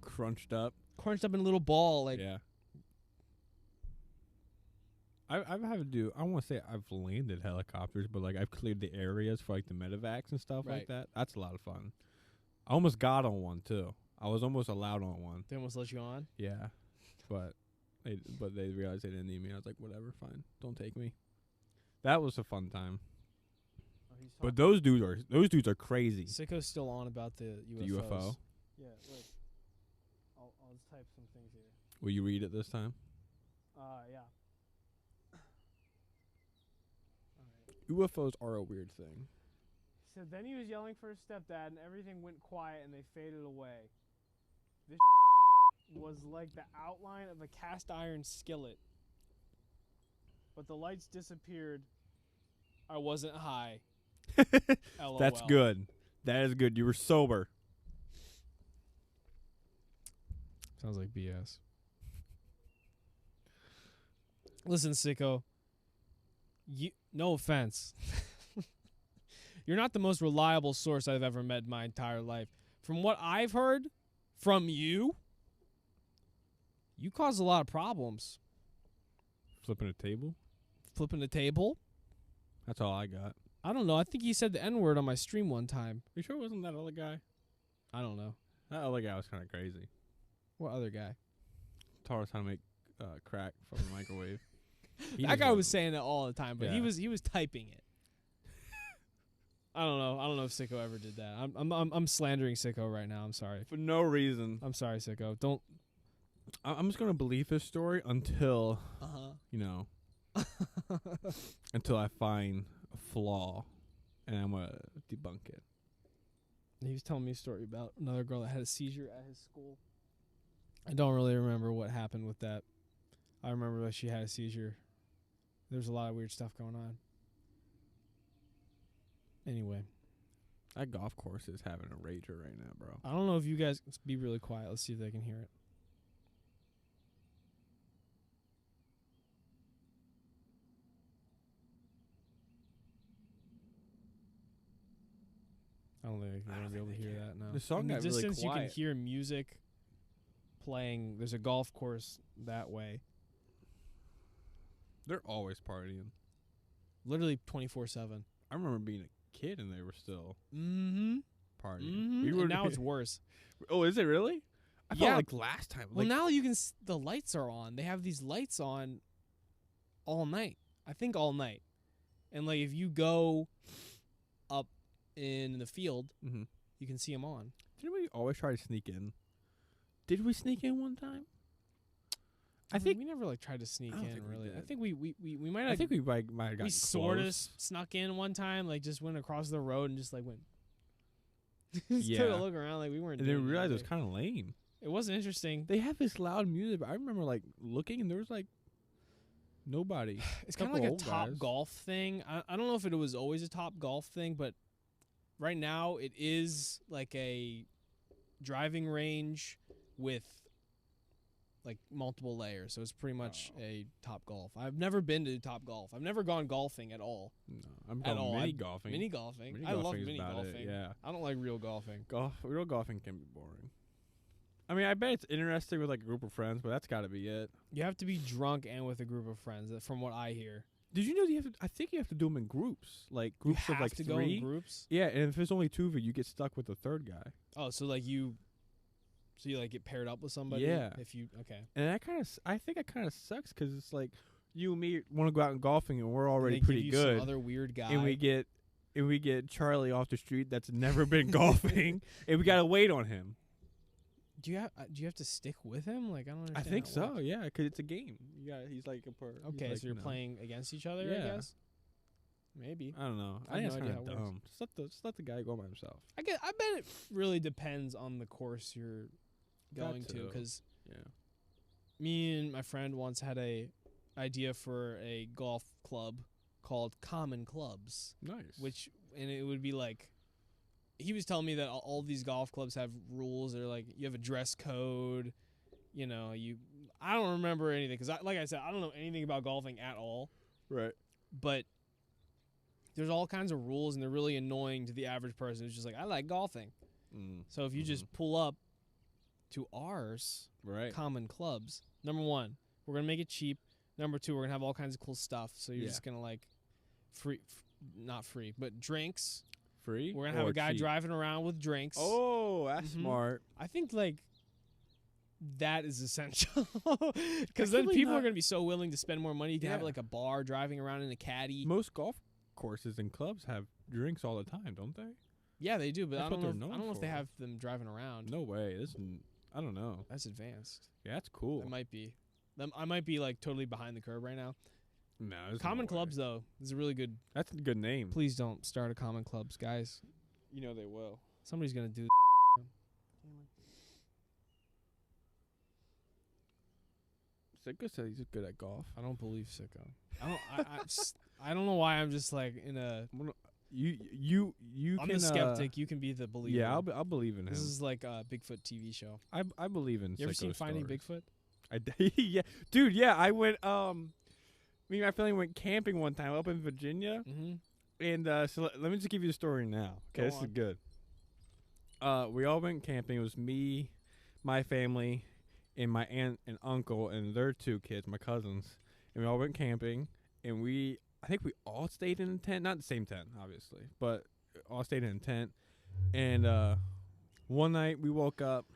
Crunched up.
crunched up in a little ball. Like,
Yeah. I've had to do. I want to say I've landed helicopters, but like I've cleared the areas for like the medevacs and stuff like
Right.
that. That's a lot of fun. I almost got on one too. I was almost allowed on one.
they almost let you on.
Yeah, but they realized they didn't need me. I was like, whatever, fine, don't take me. That was a fun time. But those dudes are crazy.
Sicko's still on about the UFOs.
The UFO.
Yeah, look. I'll just type some things here.
Will you read it this time?
Yeah.
UFOs are a weird thing.
He said, then he was yelling for his stepdad, and everything went quiet, and they faded away. This was like the outline of a cast iron skillet. But the lights disappeared. I wasn't high. LOL.
That's good. That is good. You were sober.
Sounds like BS. Listen, Sicko. No offense. You're not the most reliable source I've ever met in my entire life. From what I've heard from you, you cause a lot of problems.
Flipping a table.
Flipping the table.
That's all I got.
I don't know. I think he said the N-word on my stream one time.
You sure it wasn't that other guy?
I don't know.
That other guy was kind of crazy.
What other guy?
Taught us how to make crack from the microwave.
That guy was saying it all the time, but
Yeah.
he was typing it. I don't know. I don't know if Sicko ever did that. I'm slandering Sicko right now. I'm sorry.
for no reason.
I'm sorry, Sicko. Don't.
I'm just gonna believe his story until you know, until I find a flaw, and I'm gonna debunk it.
He was telling me a story about another girl that had a seizure at his school. I don't really remember what happened with that. I remember that she had a seizure. There's a lot of weird stuff going on. Anyway,
That golf course is having a rager right now, bro.
I don't know if you guys be really quiet. Let's see if they can hear it. I don't think they're gonna be able to hear that now.
The song
In the
got really
distance, you can
quiet.
hear music playing. There's a golf course that way,
They're always partying.
literally 24/7.
I remember being a kid and they were still
Mm-hmm.
partying. We were
And now it's worse.
Oh, is it really? I
Yeah.
felt like last time.
Well,
Like,
now you can. The lights are on. They have these lights on all night. I think all night. And like if you go up in the field,
mhm.
you can see them on.
Didn't we always try to sneak in? Did we sneak in one time? I think
we never like tried to sneak
I don't
in.
think we
Really, I
did.
think we might have.
I think we might have gotten
we sort of
close.
snuck in one time. Like just went across the road and just like went. Just took
Yeah.
a look around like we weren't.
And then
doing
we realized it was
anything.
kind of lame.
It wasn't interesting.
They have this loud music, but I remember like looking and there was like nobody.
It's kind of like
couple
a
old
top
guys.
golf thing. I don't know if it was always a top golf thing, but right now it is like a driving range with like multiple layers. So it's pretty much
Oh.
a top golf. I've never been to top golf. I've never gone golfing at all.
No, I'm
At
going
all.
mini golfing.
Mini golfing.
Mini
I love
golfing is
mini
about it,
golfing.
yeah.
I don't like real golfing.
Real golfing can be boring. I mean, I bet it's interesting with like a group of friends, but that's got to be it.
You have to be drunk and with a group of friends, from what I hear.
Did you know you have to? I think you have to do them in groups, like groups
you
of
have
like
to
3.
go in groups.
Yeah, and if there's only 2 of you, you get stuck with the third guy.
Oh, so like you like get paired up with somebody.
Yeah.
If you okay.
And that I think that kind of sucks because it's like you and me want to go out and golfing, and we're already
And they
pretty
give you
good,
Some other weird guy.
and we get and we get Charlie off the street that's never been golfing, and we gotta wait on him.
Do you have to stick with him? Like I don't
I
understand.
think
how it
so.
works.
Yeah, 'cause it's a game. He's like a
Okay,
like,
so you're
you know.
playing against each other. I
Yeah.
guess. Maybe.
I don't know.
I
I
have
think
no
it's
idea
kind
how
of
it works.
dumb. Just let the guy go by himself.
I bet it really depends on the course you're
Got
going to,
to.
because
Yeah.
me and my friend once had a idea for a golf club called Common Clubs,
Nice.
and it would be like, he was telling me that all these golf clubs have rules. They're like, you have a dress code, I don't remember anything, because like I said, I don't know anything about golfing at all,
Right.
but there's all kinds of rules, and they're really annoying to the average person who's just like, I like golfing. So if you just pull up to ours,
Right.
Common Clubs, number one, we're going to make it cheap. Number two, we're going to have all kinds of cool stuff. So you're
Yeah.
just going to like not free, but drinks.
Free.
We're going to have
or
a guy
cheap?
driving around with drinks.
Oh, that's
Mhm.
smart.
I think like that is essential, because
I
then
can't believe
people are
not-
going to be so willing to spend more money. You can have
Yeah.
like a bar driving around in a caddy.
Most golf courses and clubs have drinks all the time, don't they?
Yeah, they do, but
That's
I
what
don't know.
they're
I don't know if they
known for.
have them driving around.
No way. I don't know.
That's advanced.
Yeah, that's cool.
It might be. I might be like totally behind the curve right now.
No, there's
Common
no way.
Clubs though is a really good.
That's a good name.
Please don't start a Common Clubs, guys.
You know they will.
Somebody's gonna do.
Sicko said he's good at golf.
I don't believe Sicko. I don't know why I'm just like in a.
You
I'm
can
the skeptic. You can be the believer.
Yeah, I'll believe in him.
This is like a Bigfoot TV show.
I believe in.
You ever seen
Sicko
Finding
stories.
Bigfoot?
Yeah, dude. Yeah, I went. Me and my family went camping one time up in Virginia,
Mm-hmm.
and so let me just give you the story now.
Go
Okay, this
on.
is good. We all went camping. It was me, my family, and my aunt and uncle and their 2 kids, my cousins, and we all went camping. And I think we all stayed in a tent, not the same tent, obviously, but all stayed in a tent. And one night we woke up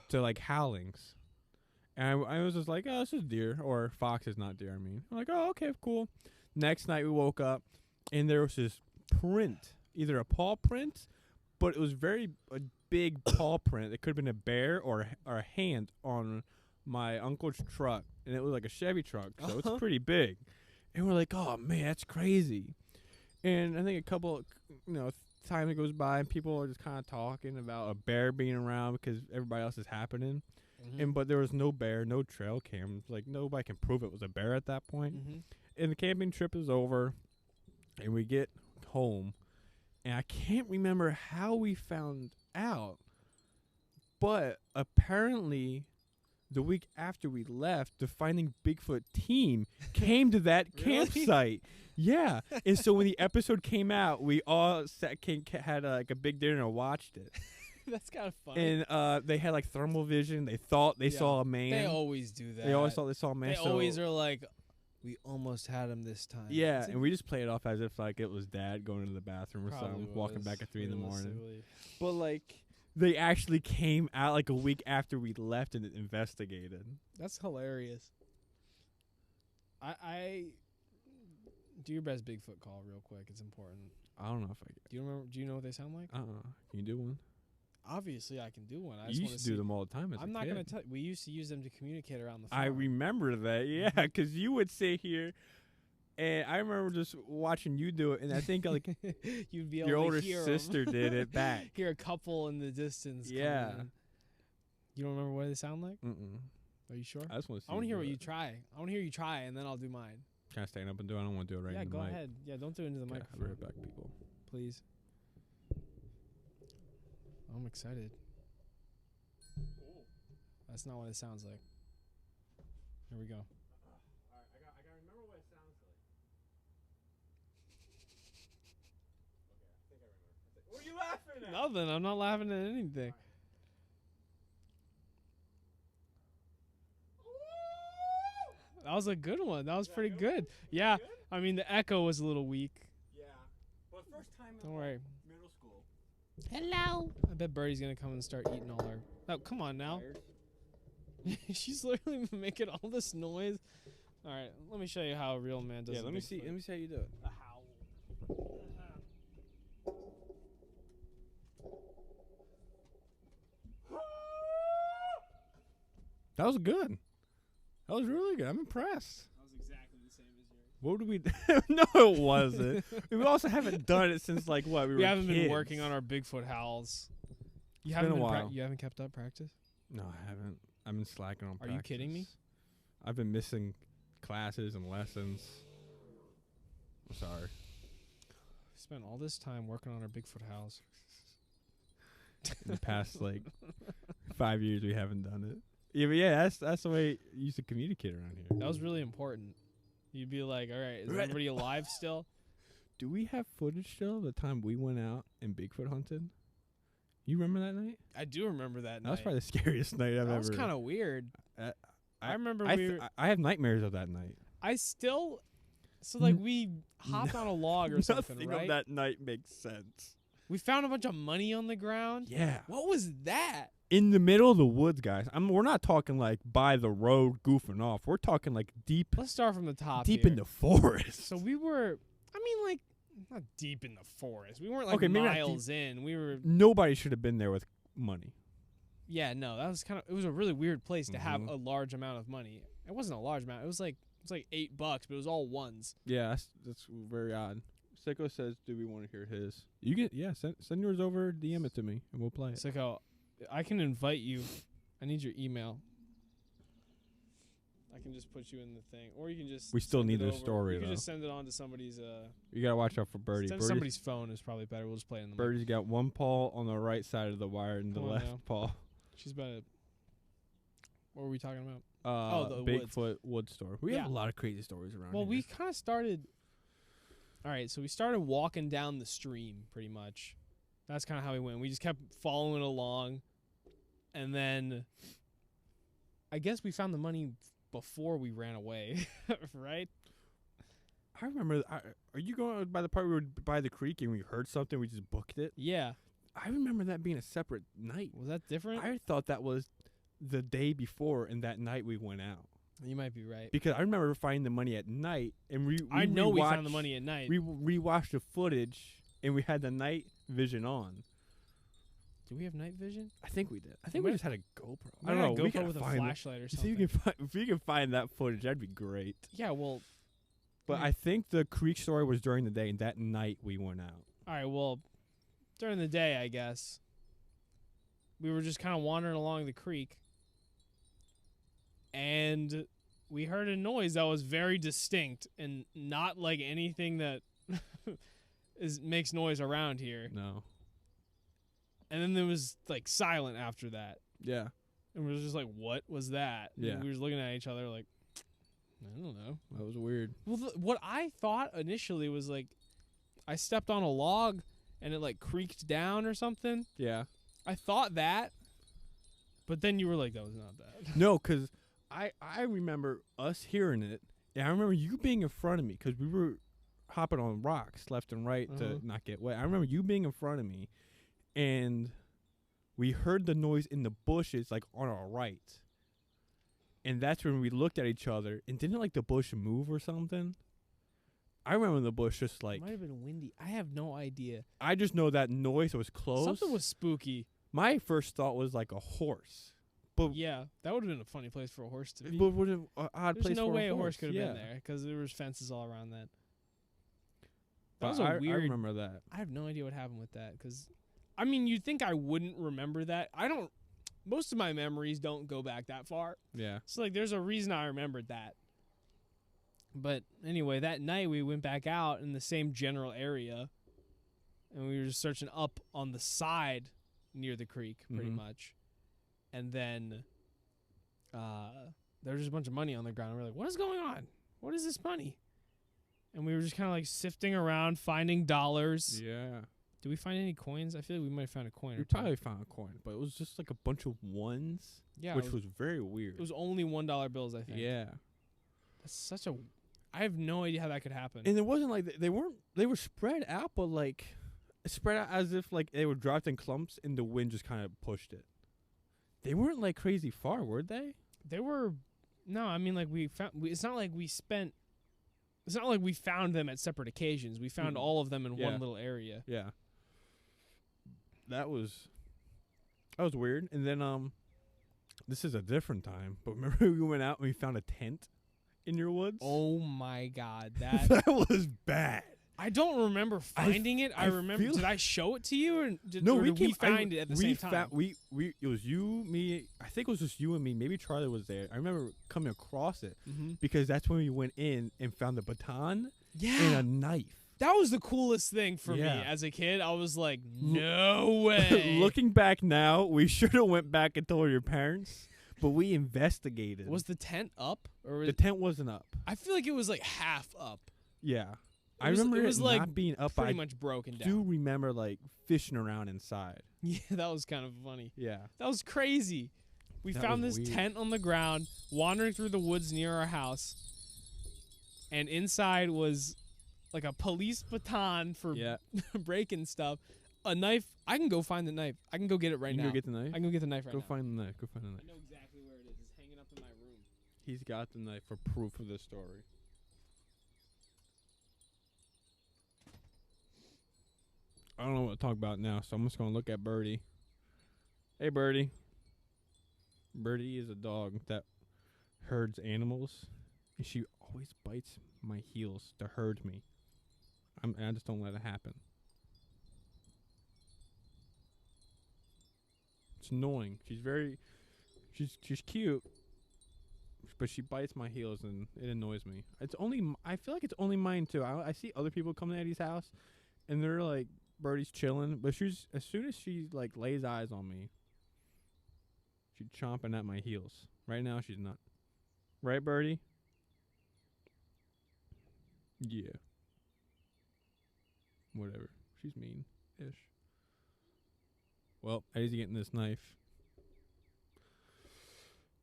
to like howlings. And I was just like, oh, this is deer, or foxes, not deer, I mean. I'm like, oh, okay, cool. Next night we woke up, and there was this print, either a paw print, but it was a big paw print. It could have been a bear or a hand on my uncle's truck, and it was like a Chevy truck, so it's pretty big. And we're like, oh, man, that's crazy. And I think a couple, time goes by, and people are just kind of talking about a bear being around because everybody else is happening.
Mm-hmm.
But there was no bear, no trail cams. Like, nobody can prove it was a bear at that point.
Mm-hmm.
And the camping trip is over, and we get home. And I can't remember how we found out, but apparently the week after we left, the Finding Bigfoot team came to that
Really?
campsite. Yeah. And so when the episode came out, we all had like a big dinner and watched it.
That's kind of funny.
And they had like thermal vision. They thought they
Yeah.
saw a man.
They always do that.
They always thought they saw a man.
They
so
always are like, we almost had him this time.
yeah,
It's
and we just play it off as if like it was dad going to the bathroom or
probably
something, walking
was,
back at 3 in the morning.
realistically.
But like they actually came out like a week after we left and investigated.
That's hilarious. I do your best Bigfoot call real quick. It's important.
I don't know if I
Do you remember? Do you know what they sound like?
Can you do one?
Obviously, I can do one. I
You
just
used
want
to
to
do them all the time as
I'm
a
not
kid.
gonna tell. We used to use them to communicate around the phone.
I remember that, yeah, because you would sit here, and I remember just watching you do it, and I think like
You'd be able
your
to
older
hear 'em.
sister did it back.
Hear a couple in the distance. coming
Yeah.
in. You don't remember what they sound like?
Mm-mm.
Are you sure?
I just want to see.
I want to hear what
do
you
it.
try. I want to hear you try, and then I'll do mine.
Can I stand up and do it? I don't want to do it right
yeah,
in the
go
mic.
ahead. Yeah, don't do it into the
Okay, I'll be
microphone,
right back, people.
please. I'm excited. That's not what it sounds like. Here we go.
Alright, I gotta remember what it sounds like. Okay, I think I remember. What are you laughing at?
Nothing. I'm not laughing at anything. That was a good one. That was pretty good. Yeah. I mean, the echo was a little weak.
Yeah. But first time
Don't worry.
middle school.
Hello. I bet Birdie's gonna come and start eating all her. Oh, come on now. She's literally making all this noise. All right, let me show you how a real man does.
Yeah,
a
let me see.
Bigfoot.
Let me see how you do it.
A howl.
That was good. That was really good. I'm impressed.
That was exactly the same as yours.
What did we? No, it wasn't. We also haven't done it since like what we were.
haven't been
kids.
working on our Bigfoot howls. You
It's
haven't
been a
been
while.
you haven't kept up practice?
No, I haven't. I've been slacking on.
Are you kidding me?
practice. I've been missing classes and lessons. I'm sorry.
We spent all this time working on our Bigfoot howls.
In the past like 5 years, we haven't done it. Yeah, but yeah, that's the way you used to communicate around here.
That was really important. You'd be like, all right, is
Right.
everybody alive still?
Do we have footage still of the time we went out and Bigfoot hunted? You remember that night?
I do remember that
That was
night.
probably the scariest night I've
That
ever.
was kind of weird. I remember
I have nightmares of that night.
I still... So, like, we hopped on a log or something,
Nothing
right?
of that night makes sense.
We found a bunch of money on the ground.
Yeah.
What was that?
In the middle of the woods, guys. We're not talking like by the road goofing off. We're talking like deep
Let's start from the top
in
here.
the forest.
So we were... I mean, like, not deep in the forest. We weren't, like,
Okay, maybe not
miles in. We were...
Nobody should have been there with money.
Yeah, no, that was kind of... It was a really weird place to have
Mhm.
a large amount of money. It wasn't a large amount. It was like $8, but it was all ones.
Yeah, that's very odd. Sicko says, "Do we want to hear his?" You get send yours over, DM it to me, and we'll play it.
Sicko, I can invite you. I need your email. I can just put you in the thing, or you can just.
We still
send
need
it
the
over.
story,
You can
though.
just send it on to somebody's.
You gotta watch out for Birdie.
Send to somebody's phone is probably better. We'll just play it in the. Mic.
Birdie's got one paw on the right side of the wire and the
Come on
left
now.
paw.
She's about to. What were we talking about? The
Bigfoot wood store. We have
Yeah.
a lot of crazy stories around
Well,
here.
we kind of started. All right, so we started walking down the stream pretty much. That's kind of how we went. We just kept following along, and then I guess we found the money before we ran away, right?
I remember. Are you going by the part we were by the creek and we heard something? We just booked it.
Yeah.
I remember that being a separate night.
Was that different?
I thought that was the day before, and that night we went out.
You might be right.
Because I remember finding the money at night, and we
I know we found the
rewatched-
money at night.
We rewatched the footage, and we had the night vision on.
Do we have night vision?
I think we did. I think
We
we just had a GoPro.
I
I don't know.
GoPro
We gotta
with a
find
flashlight or
See
something.
if you can find that footage, that'd be great.
Yeah, well,
But
Hmm.
I think the creek story was during the day, and that night we went out.
all right, well, during the day, I guess, we were just kind of wandering along the creek, and we heard a noise that was very distinct and not like anything that makes noise around here.
No.
And then there was like silent after that,
Yeah.
and we were just like, "What was that?" And
Yeah.
we were just looking at each other like, "I don't know."
That was weird.
Well, what I thought initially was like, I stepped on a log and it like creaked down or something.
Yeah.
I thought that, but then you were like, that was not that.
No, because I remember us hearing it, and I remember you being in front of me because we were hopping on rocks left and right
Uh-huh.
to not get wet. I remember you being in front of me, and we heard the noise in the bushes like on our right. And that's when we looked at each other, and didn't like the bush move or something? I remember the bush just
It
like,
might have been windy. I have no idea.
I just know that noise was close.
Something was spooky.
My first thought was like a horse. But
Yeah, that would have been a funny place for a horse to be.
But would have an odd
There's
place
no
for
way
a
a horse could have
yeah.
been there because there was fences all around that. That
But
was
I
weird.
remember that.
I have no idea what happened with that because, I mean, you'd think I wouldn't remember that. I don't. Most of my memories don't go back that far.
Yeah.
So like there's a reason I remembered that. But anyway, that night we went back out in the same general area and we were just searching up on the side near the creek pretty
Mhm.
much. And then there was just a bunch of money on the ground. We're like, what is going on? What is this money? And we were just kind of like sifting around, finding dollars.
Yeah.
Did we find any coins? I feel like we might have found a coin
We
or two.
probably found a coin, but it was just like a bunch of ones,
Yeah,
which
it
was very weird.
it was only $1 bills, I think.
Yeah.
That's such a... I have no idea how that could happen.
And it wasn't like they were spread out, but like spread out as if like they were dropped in clumps and the wind just kind of pushed it. They weren't like crazy far, were they?
They were... No, I mean, like, we found... it's not like we spent... It's not like we found them at separate occasions. We found
Mm.
all of them in
Yeah.
one little area.
Yeah. That was weird. And then This is a different time. But remember we went out and we found a tent in your woods?
Oh my God, that
that was bad.
I don't remember finding it. I remember.
feel-
Did I show it to you, or did,
No,
or
we
did we
came-
find it at the
we
same time?
We it was you, me. I think it was just you and me. Maybe Charlie was there. I remember coming across it
Mm-hmm.
because that's when we went in and found the baton
Yeah,
and a knife.
that was the coolest thing for me
Yeah.
as a kid. I was like, no way.
Looking back now, we should have went back and told your parents, but we investigated.
Was the tent up, or was
the tent wasn't up?
I feel like it was like half up.
Yeah,
It
I
was-
remember
it was
it
like
not being up.
Pretty
I
much broken down.
do remember like fishing around inside.
Yeah, that was kind of funny.
Yeah,
That was crazy. We
That
found
was
this
weird.
tent on the ground, wandering through the woods near our house, and inside was like a police baton for
yeah.
breaking stuff, a knife. I can go find the knife. I can go get it right
you
now.
can go get the knife.
I can go get the knife right
Go
now.
find the knife. Go find the knife.
I know exactly where it is. It's hanging up in my room.
He's got the knife for proof of this story. I don't know what to talk about now, so I'm just gonna look at Birdie. Hey, Birdie. Birdie is a dog that herds animals, and she always bites my heels to herd me. And I just don't let it happen. It's annoying. She's cute, but she bites my heels and it annoys me. It's only I feel like it's only mine too. I see other people come to Eddie's house, and they're like, Birdie's chilling, but she's as soon as she like lays eyes on me, she's chomping at my heels. Right now she's not. Right, Birdie? Yeah. Whatever. She's mean-ish. Well, Eddie's getting this knife.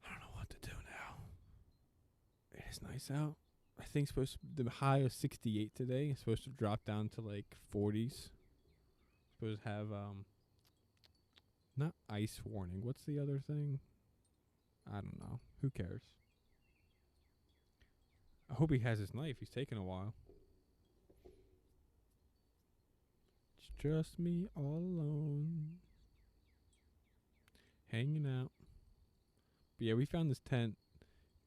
I don't know what to do now. It is nice out. I think the high was 68 today. It's supposed to drop down to like 40s. Supposed to have not ice warning. What's the other thing? I don't know. Who cares? I hope he has his knife. He's taking a while. It's just me all alone. Hanging out. But yeah, we found this tent,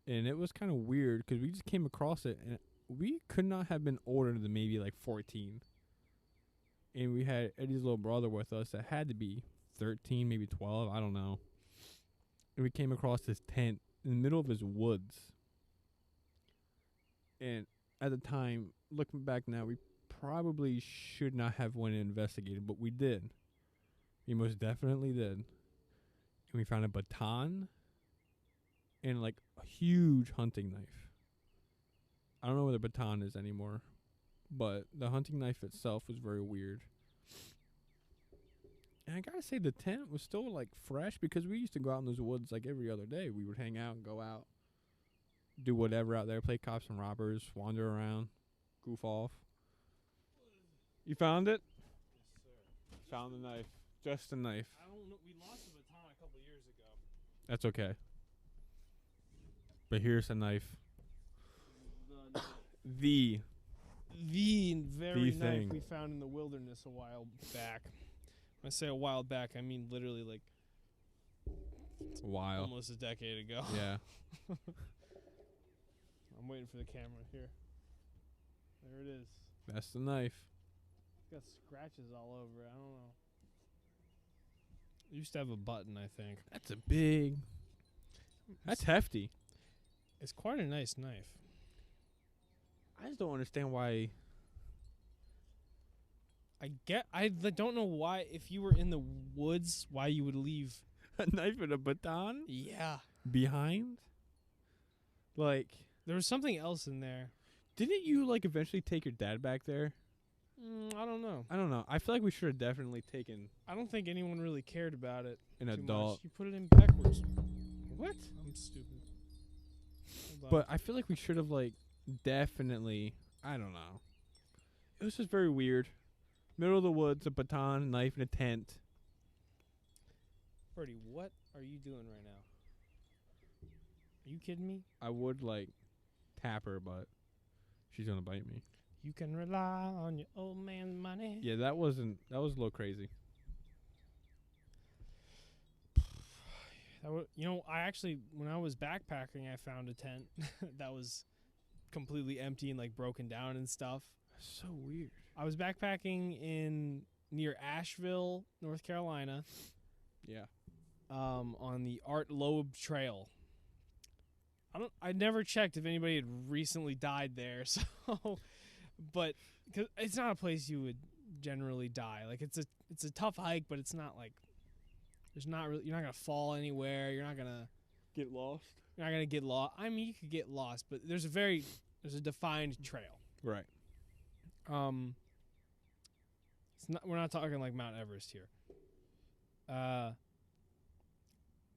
and it was kind of weird because we just came across it, and we could not have been older than maybe like 14. And we had Eddie's little brother with us that had to be 13, maybe 12, I don't know. And we came across this tent in the middle of his woods. And at the time, looking back now, we probably should not have went and investigated, but we did. We most definitely did. And we found a baton and like a huge hunting knife. I don't know where the baton is anymore, but the hunting knife itself was very weird. And I gotta say, the tent was still like fresh because we used to go out in those woods like every other day. We would hang out and go out, do whatever out there, play cops and robbers, wander around, goof off. You found it?
Yes, sir.
Found the knife. Just a knife.
I don't know. We lost the baton a couple years ago.
That's okay. But here's a knife. The
The very
The
knife
thing.
we found in the wilderness a while back. When I say a while back, I mean literally like
while.
almost a decade ago.
Yeah.
I'm waiting for the camera here. There it is.
That's the knife.
It's got scratches all over it. I don't know. It used to have a button, I think.
That's a big. That's hefty.
It's quite a nice knife.
I just don't understand why.
I don't know why, if you were in the woods, why you would leave.
A knife and a baton
Yeah.
behind. Like,
There was something else in there.
didn't you like eventually take your dad back there?
I don't know.
I don't know. I feel like we should have definitely taken
I don't think anyone really cared about it.
an
too
adult.
Much. You put it in backwards.
What?
I'm stupid. Hold on.
But I feel like we should have like definitely. I don't know. It was just very weird. Middle of the woods, a baton, knife, and a tent.
Birdie, what are you doing right now? Are you kidding me?
I would like tap her, but she's gonna bite me.
You can rely on your old man's money.
Yeah, that was a little crazy.
I actually, when I was backpacking, I found a tent that was completely empty and like broken down and stuff.
So weird.
I was backpacking near Asheville, North Carolina,
Yeah.
on the Art Loeb Trail. I never checked if anybody had recently died there, so, but cause it's not a place you would generally die. Like it's a tough hike, but it's not like you're not gonna fall anywhere. You're not gonna
Get lost.
get lost. I mean, you could get lost, but there's a defined trail.
Right.
We're not talking like Mount Everest here.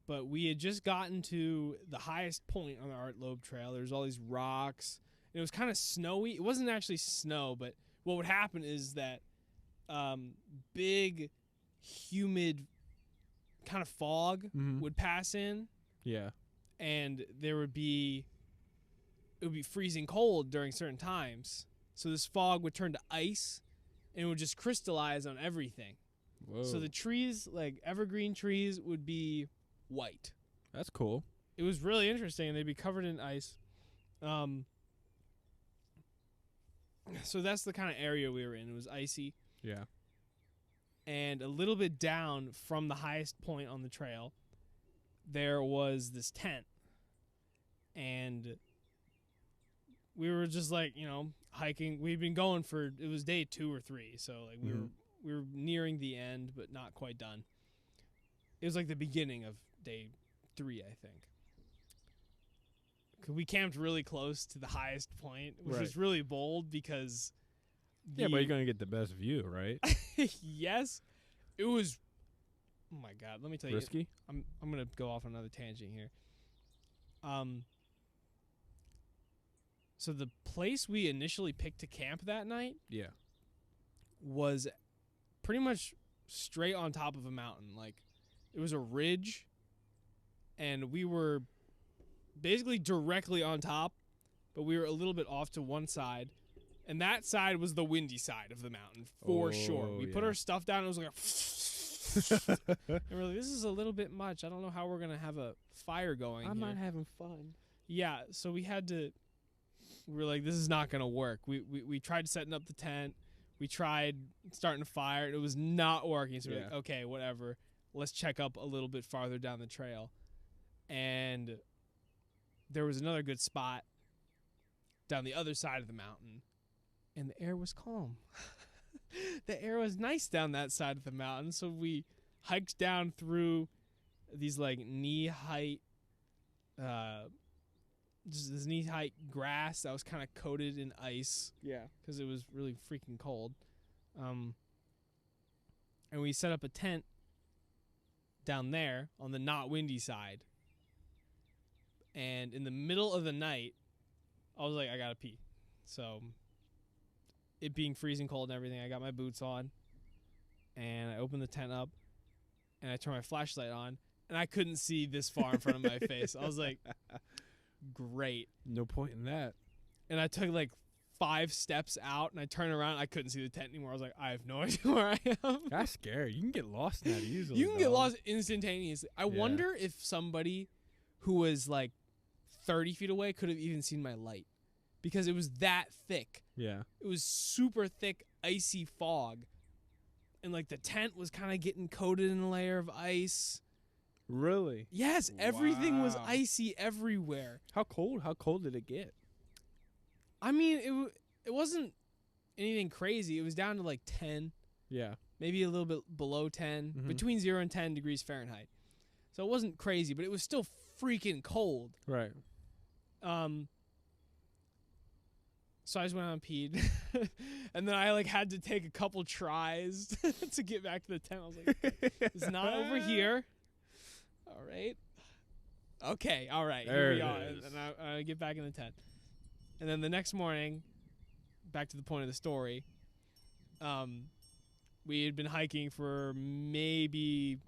But we had just gotten to the highest point on the Art Loeb Trail. There's all these rocks. And it was kind of snowy. It wasn't actually snow, but what would happen is that big, humid kind of fog would pass in,
Yeah.
and it would be freezing cold during certain times. So this fog would turn to ice, and it would just crystallize on everything.
Whoa.
So the trees, like evergreen trees, would be white.
That's cool.
It was really interesting. They'd be covered in ice. So that's the kind of area we were in. It was icy.
Yeah.
And a little bit down from the highest point on the trail, there was this tent. And we were just like, hiking. We'd been going it was day 2 or 3. So like we were nearing the end, but not quite done. It was like the beginning of day 3, I think. 'Cause we camped really close to the highest point, which was really bold because...
Yeah, but you're going to get the best view, right?
Yes. It was... Oh, my God. Let me tell
Risky?
you. I'm going to go off on another tangent here. So the place we initially picked to camp that night
Yeah.
was pretty much straight on top of a mountain. Like, it was a ridge, and we were basically directly on top, but we were a little bit off to one side, and that side was the windy side of the mountain for sure. We put
yeah.
our stuff down, and it was like and we're like, this is a little bit much. I don't know how we're gonna have a fire going.
I'm
here.
not having fun.
Yeah, so we were like, this is not gonna work. We tried setting up the tent. We tried starting a fire. It was not working. So we're like, okay, whatever. Let's check up a little bit farther down the trail. And there was another good spot down the other side of the mountain. And the air was calm. The air was nice down that side of the mountain. So we hiked down through these like knee-height, just this knee-height grass that was kind of coated in ice.
Yeah.
Because it was really freaking cold. And we set up a tent down there on the not windy side. And in the middle of the night, I was like, I gotta pee. So, it being freezing cold and everything, I got my boots on. And I opened the tent up. And I turned my flashlight on. And I couldn't see this far in front of my face. I was like, great.
No point in that.
And I took like 5 steps out, and I turned around. I couldn't see the tent anymore. I was like, I have no idea where I am.
That's scary. You can get lost in that easily.
You can get lost instantaneously. I wonder if somebody who was like 30 feet away could have even seen my light, because it was that thick.
Yeah.
It was super thick, icy fog. And like the tent was kind of getting coated in a layer of ice.
Really?
Yes, everything was
Wow.
icy everywhere.
How cold? How cold did it get?
I mean, it wasn't anything crazy. It was down to like 10,
Yeah.
maybe a little bit below 10, between 0 and 10 degrees Fahrenheit. So it wasn't crazy, but it was still freaking cold.
Right.
So I just went out and peed. And then I like had to take a couple tries to get back to the tent. I was like, it's not over here. All right. Okay, all right.
There
Here we
it
are.
is.
And I get back in the tent. And then the next morning, back to the point of the story, we had been hiking for maybe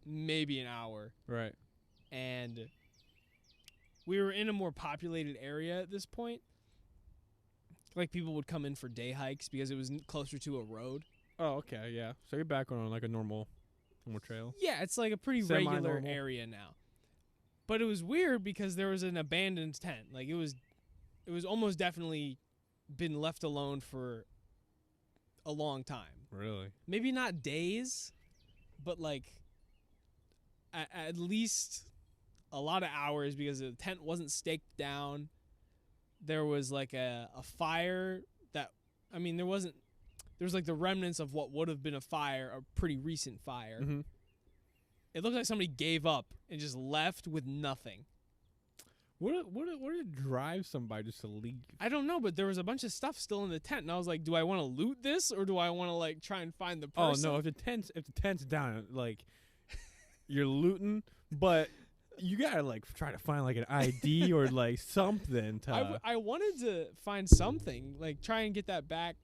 an hour.
Right.
And we were in a more populated area at this point. Like, people would come in for day hikes because it was closer to a road.
Oh, okay. Yeah. So you're back on like a normal trail.
Yeah, it's like a pretty regular
Semi-normal.
area now. But it was weird because there was an abandoned tent. Like it was almost definitely been left alone for a long time.
Really?
Maybe not days, but like at least a lot of hours because the tent wasn't staked down. There was like a fire that, I mean, there was like the remnants of what would have been a fire, a pretty recent fire.
Mm-hmm.
It looked like somebody gave up and just left with nothing.
What did drive somebody just to leave?
I don't know, but there was a bunch of stuff still in the tent, and I was like, do I want to loot this or do I want to like try and find the person?
Oh no, if the tent's down, like you're looting, but you gotta like try to find like an ID or like something to.
I wanted to find something, like try and get that back,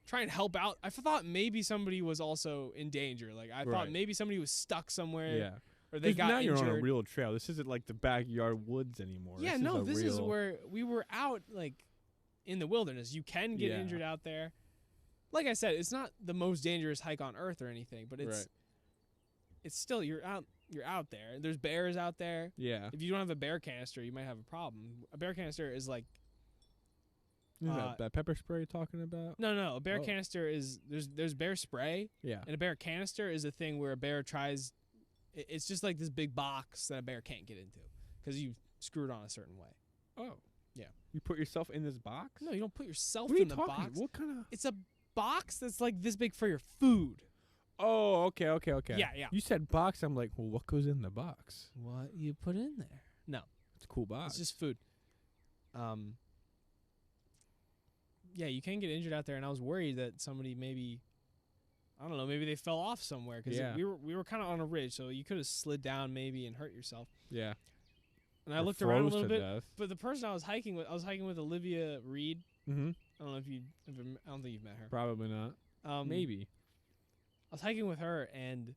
try and help out. I thought maybe somebody was also in danger. Like I thought
Right.
maybe somebody was stuck somewhere.
Yeah.
Or they
'Cause
got
now
injured.
you're on a real trail. This isn't like the backyard woods anymore.
Yeah, this is where we were out like in the wilderness. You can get
Yeah.
injured out there. Like I said, it's not the most dangerous hike on earth or anything, but it's
Right.
it's still you're out there. There's bears out there.
Yeah.
If you don't have a bear canister, you might have a problem. A bear canister is like
that pepper spray you're talking about?
no, a bear
Oh.
canister is there's bear spray,
Yeah.
and a bear canister is a thing where a bear tries. It's just like this big box that a bear can't get into because you screw it on a certain way.
Oh.
Yeah.
You put yourself in this box?
No, you don't put yourself
What are you
in the
talking?
box.
What kind of?
It's a box that's like this big for your food.
Oh, okay.
Yeah.
You said box. I'm like, well, what goes in the box?
What you put in there? No,
It's a cool box.
it's just food. Yeah, you can get injured out there, and I was worried that somebody maybe, I don't know, maybe they fell off somewhere because
Yeah.
we were kind of on a ridge, so you could have slid down maybe and hurt yourself.
yeah.
And I
Or
looked around a
froze
little
to
bit,
death.
but the person I was hiking with Olivia Reed.
Mm-hmm.
I don't know if you, I don't think you've met her.
Probably not.
I
Maybe.
was hiking with her, and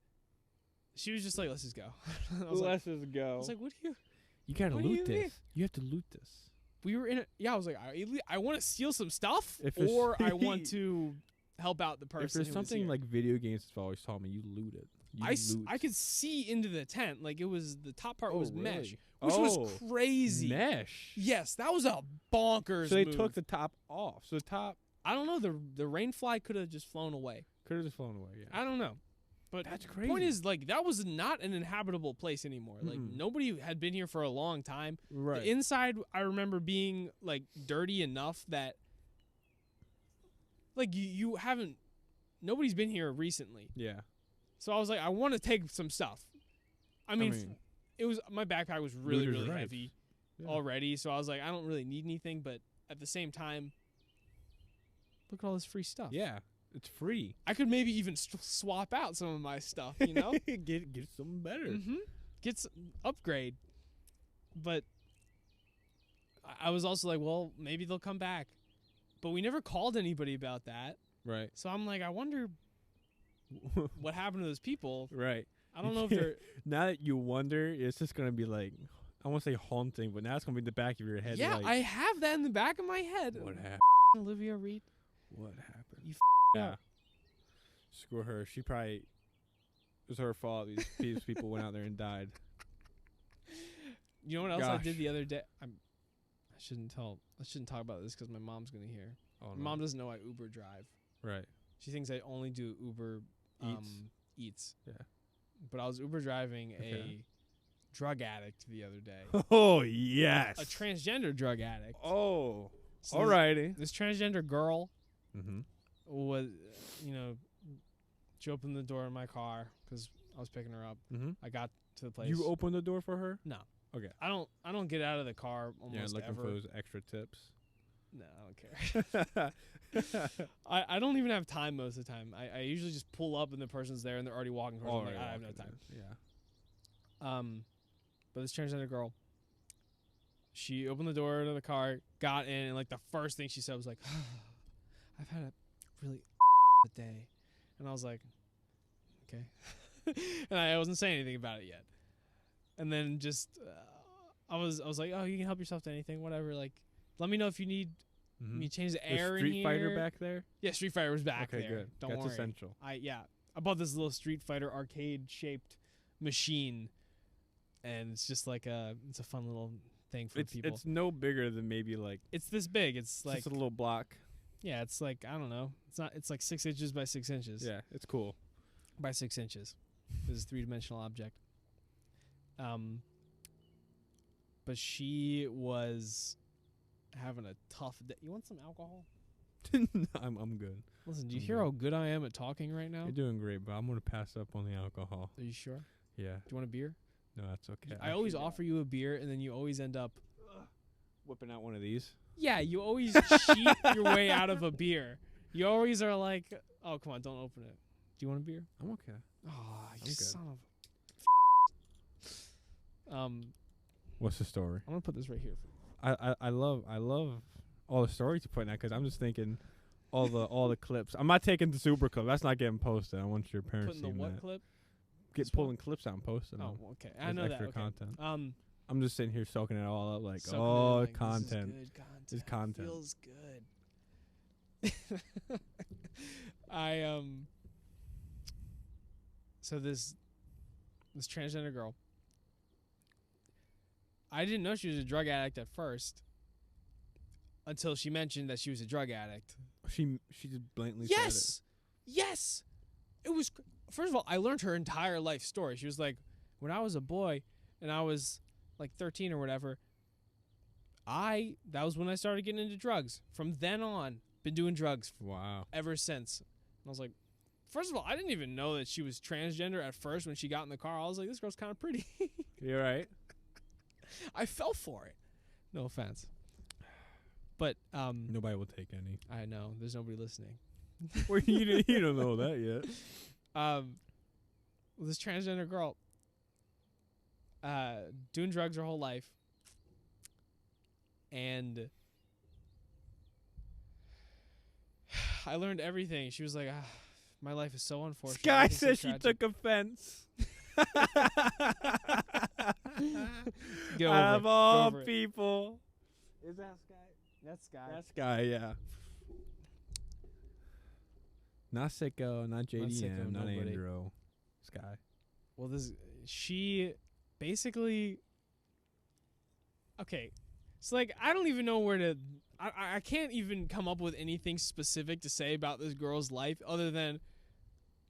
she was just like, "Let's just go." I was like,
Let's just go.
"What do you?"
You gotta
what do
loot
you
this.
mean?
You have to loot this.
We were in it. Yeah, I was like, I want to steal some stuff,
If there's-
or I want to help out the person.
If there's
who was
something
here.
like video games have always taught me, you loot it. You
I could see into the tent, like it was the top part
Oh,
was mesh,
really?
which was
Oh,
crazy.
mesh.
Yes, that was a bonkers.
So they
move.
took the top off. So the top
I don't know. The rainfly could have just flown away.
could have just flown away. Yeah.
I don't know. But
That's
the point
crazy.
is, like, that was not an inhabitable place anymore. Like,
Mm-mm.
nobody had been here for a long time.
Right.
The inside, I remember being, like, dirty enough that, like, you haven't, nobody's been here recently.
yeah.
So I was like, I want to take some stuff. I mean, it was, my backpack was really,
Looter's
really
rights.
heavy
Yeah.
already. So I was like, I don't really need anything. But at the same time, look at all this free stuff.
Yeah. It's free.
I could maybe even swap out some of my stuff, you know?
get something better.
Mm-hmm. Get some upgrade. But I was also like, well, maybe they'll come back. But we never called anybody about that.
Right.
So I'm like, I wonder what happened to those people.
Right.
I don't know if they're...
Now that you wonder, it's just gonna be like, I won't say haunting, but now it's gonna be in the back of your head.
Yeah,
like,
I have that in the back of my head.
What happened?
Olivia Reed.
What happened?
You
yeah.
up.
Screw her. She probably it was her fault. These people went out there and died.
You know what else I did
Gosh.
the other day? I shouldn't talk about this because my mom's going to hear.
Oh
My mom doesn't know I Uber drive.
Right.
She thinks I only do Uber eats.
Yeah.
But I was Uber driving
Okay.
a drug addict the other day.
Oh yes.
A transgender drug addict.
Oh.
So
Alrighty.
This transgender girl
Mm-hmm.
was, she opened the door in my car because I was picking her up.
Mm-hmm.
I got to the place.
You opened the door for her?
No.
Okay.
I don't get out of the car almost
looking
ever.
for those extra tips.
No, I don't care. I don't even have time most of the time. I usually just pull up and the person's there and they're already walking towards me. I'm like, I have no time.
Yeah.
But this transgender girl, she opened the door to the car, got in, and like the first thing she said was like, I've had a really day. And I was like, okay. And I wasn't saying anything about it yet. And then just, I was like, oh, you can help yourself to anything, whatever. Like, let me know if you need me to change the air
Was
in
Street Fighter
here.
back there?
Yeah, Street Fighter was back
Okay,
there.
good.
Don't
That's
worry.
essential.
I bought this little Street Fighter arcade shaped machine, and it's just like it's a fun little thing for people.
It's no bigger than maybe like
It's this big. It's like
just a little block.
yeah, it's like I don't know. It's not. It's like 6 inches by 6 inches.
Yeah, it's cool.
By 6 inches. This is a 3-dimensional object. But she was having a tough day. You want some alcohol?
I'm good.
Listen, do you
I'm
hear
good.
how good I am at talking right now?
You're doing great, but I'm gonna pass up on the alcohol.
Are you sure? Do
Yeah,
you want a beer?
no, that's okay.
I always offer you a beer, and then you always end up.
whipping out one of these.
Yeah, you always cheat your way out of a beer. You always are like, oh, come on, don't open it. Do you want a beer?
I'm okay.
Oh, you
good.
son of.
What's the story?
I'm gonna put this right here for you.
I love all the stories you put in that because I'm just thinking all the clips. I'm not taking the super clip. That's not getting posted. I want your parents
Putting the
seeing
what
that.
clip?
Get
This one?
pulling clips out and posting
Oh,
them.
okay.
as
I know that.
extra
Okay.
content.
Um,
I'm just sitting here soaking it all up like,
soaking it in,
oh,
like,
content.
This is good content.
This content.
Feels good. I So this transgender girl. I didn't know she was a drug addict at first. Until she mentioned that she was a drug addict.
She just blatantly said it.
Yes. It was. First of all, I learned her entire life story. She was like, when I was a boy and I was like 13 or whatever, that was when I started getting into drugs. From then on, been doing drugs
Wow.
ever since. And I was like, first of all, I didn't even know that she was transgender at first when she got in the car. I was like, this girl's kind of pretty.
You're right.
I fell for it. No offense. But
Nobody will take any.
I know there's nobody listening.
Well, you don't know that yet.
This transgender girl doing drugs her whole life, and I learned everything. She was like, my life is so unfortunate.
Sky
Everything's so
says she
tragic."
took offense.
Get over
Out
it.
of
Get
all
over it.
people.
Is that Sky? That's Sky.
That's Sky, yeah. Not Sicko, not JDM,
Sicko,
not
nobody.
Andrew. Sky.
Well, she basically. Okay, so like I don't even know where to. I can't even come up with anything specific to say about this girl's life other than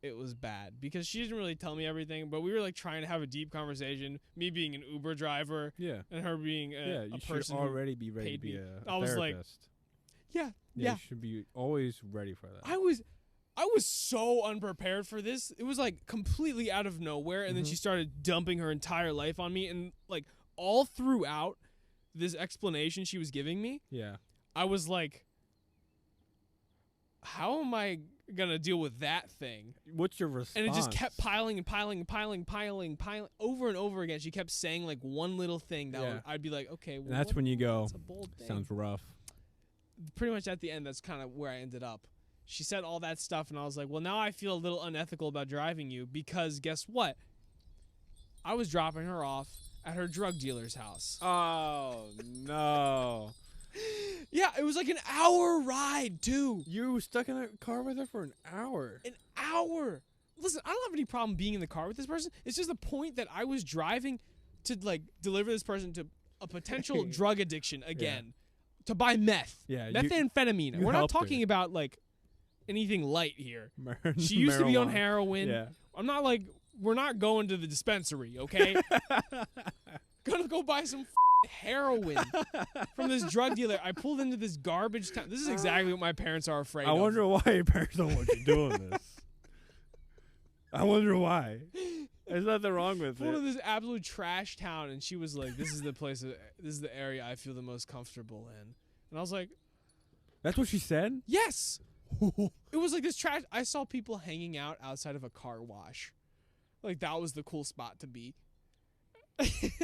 it was bad because she didn't really tell me everything. But we were like trying to have a deep conversation. Me being an Uber driver
Yeah.
and her being
Yeah,
a
you should
person. who-
already be ready to
paid
be
me.
a
I was like,
therapist.
yeah.
You should be always ready for that.
I was so unprepared for this. It was like completely out of nowhere, and then she started dumping her entire life on me, and like all throughout this explanation she was giving me,
Yeah.
I was like, how am I gonna deal with that thing?
What's your response?
And it just kept piling and piling and piling, over and over again. She kept saying like one little thing that
Yeah.
I'd be like, okay, well,
And that's when you go,
what's a bold thing?
sounds rough.
Pretty much at the end, that's kind of where I ended up. She said all that stuff, and I was like, well, now I feel a little unethical about driving you because guess what? I was dropping her off at her drug dealer's house.
Oh, no.
Yeah, it was like an hour ride, too.
You were stuck in a car with her for an hour.
An hour. Listen, I don't have any problem being in the car with this person. It's just the point that I was driving to, like, deliver this person to a potential drug addiction again. To buy meth.
Yeah,
Methamphetamine.
you
We're not
helped her.
talking about, like, anything light here. She used to be on
Marijuana.
heroin.
Yeah.
I'm not like, we're not going to the dispensary, okay? Gonna go buy some heroin from this drug dealer. I pulled into this garbage town. This is exactly what my parents are afraid
I
of.
wonder why your parents don't want you doing this. I wonder why. There's nothing wrong with
Pulled into
it.
this absolute trash town, and she was like, this is the place, this is the area I feel the most comfortable in. And I was like,
That's what she said?
yes! It was like this trash. I saw people hanging out outside of a car wash. Like, that was the cool spot to be.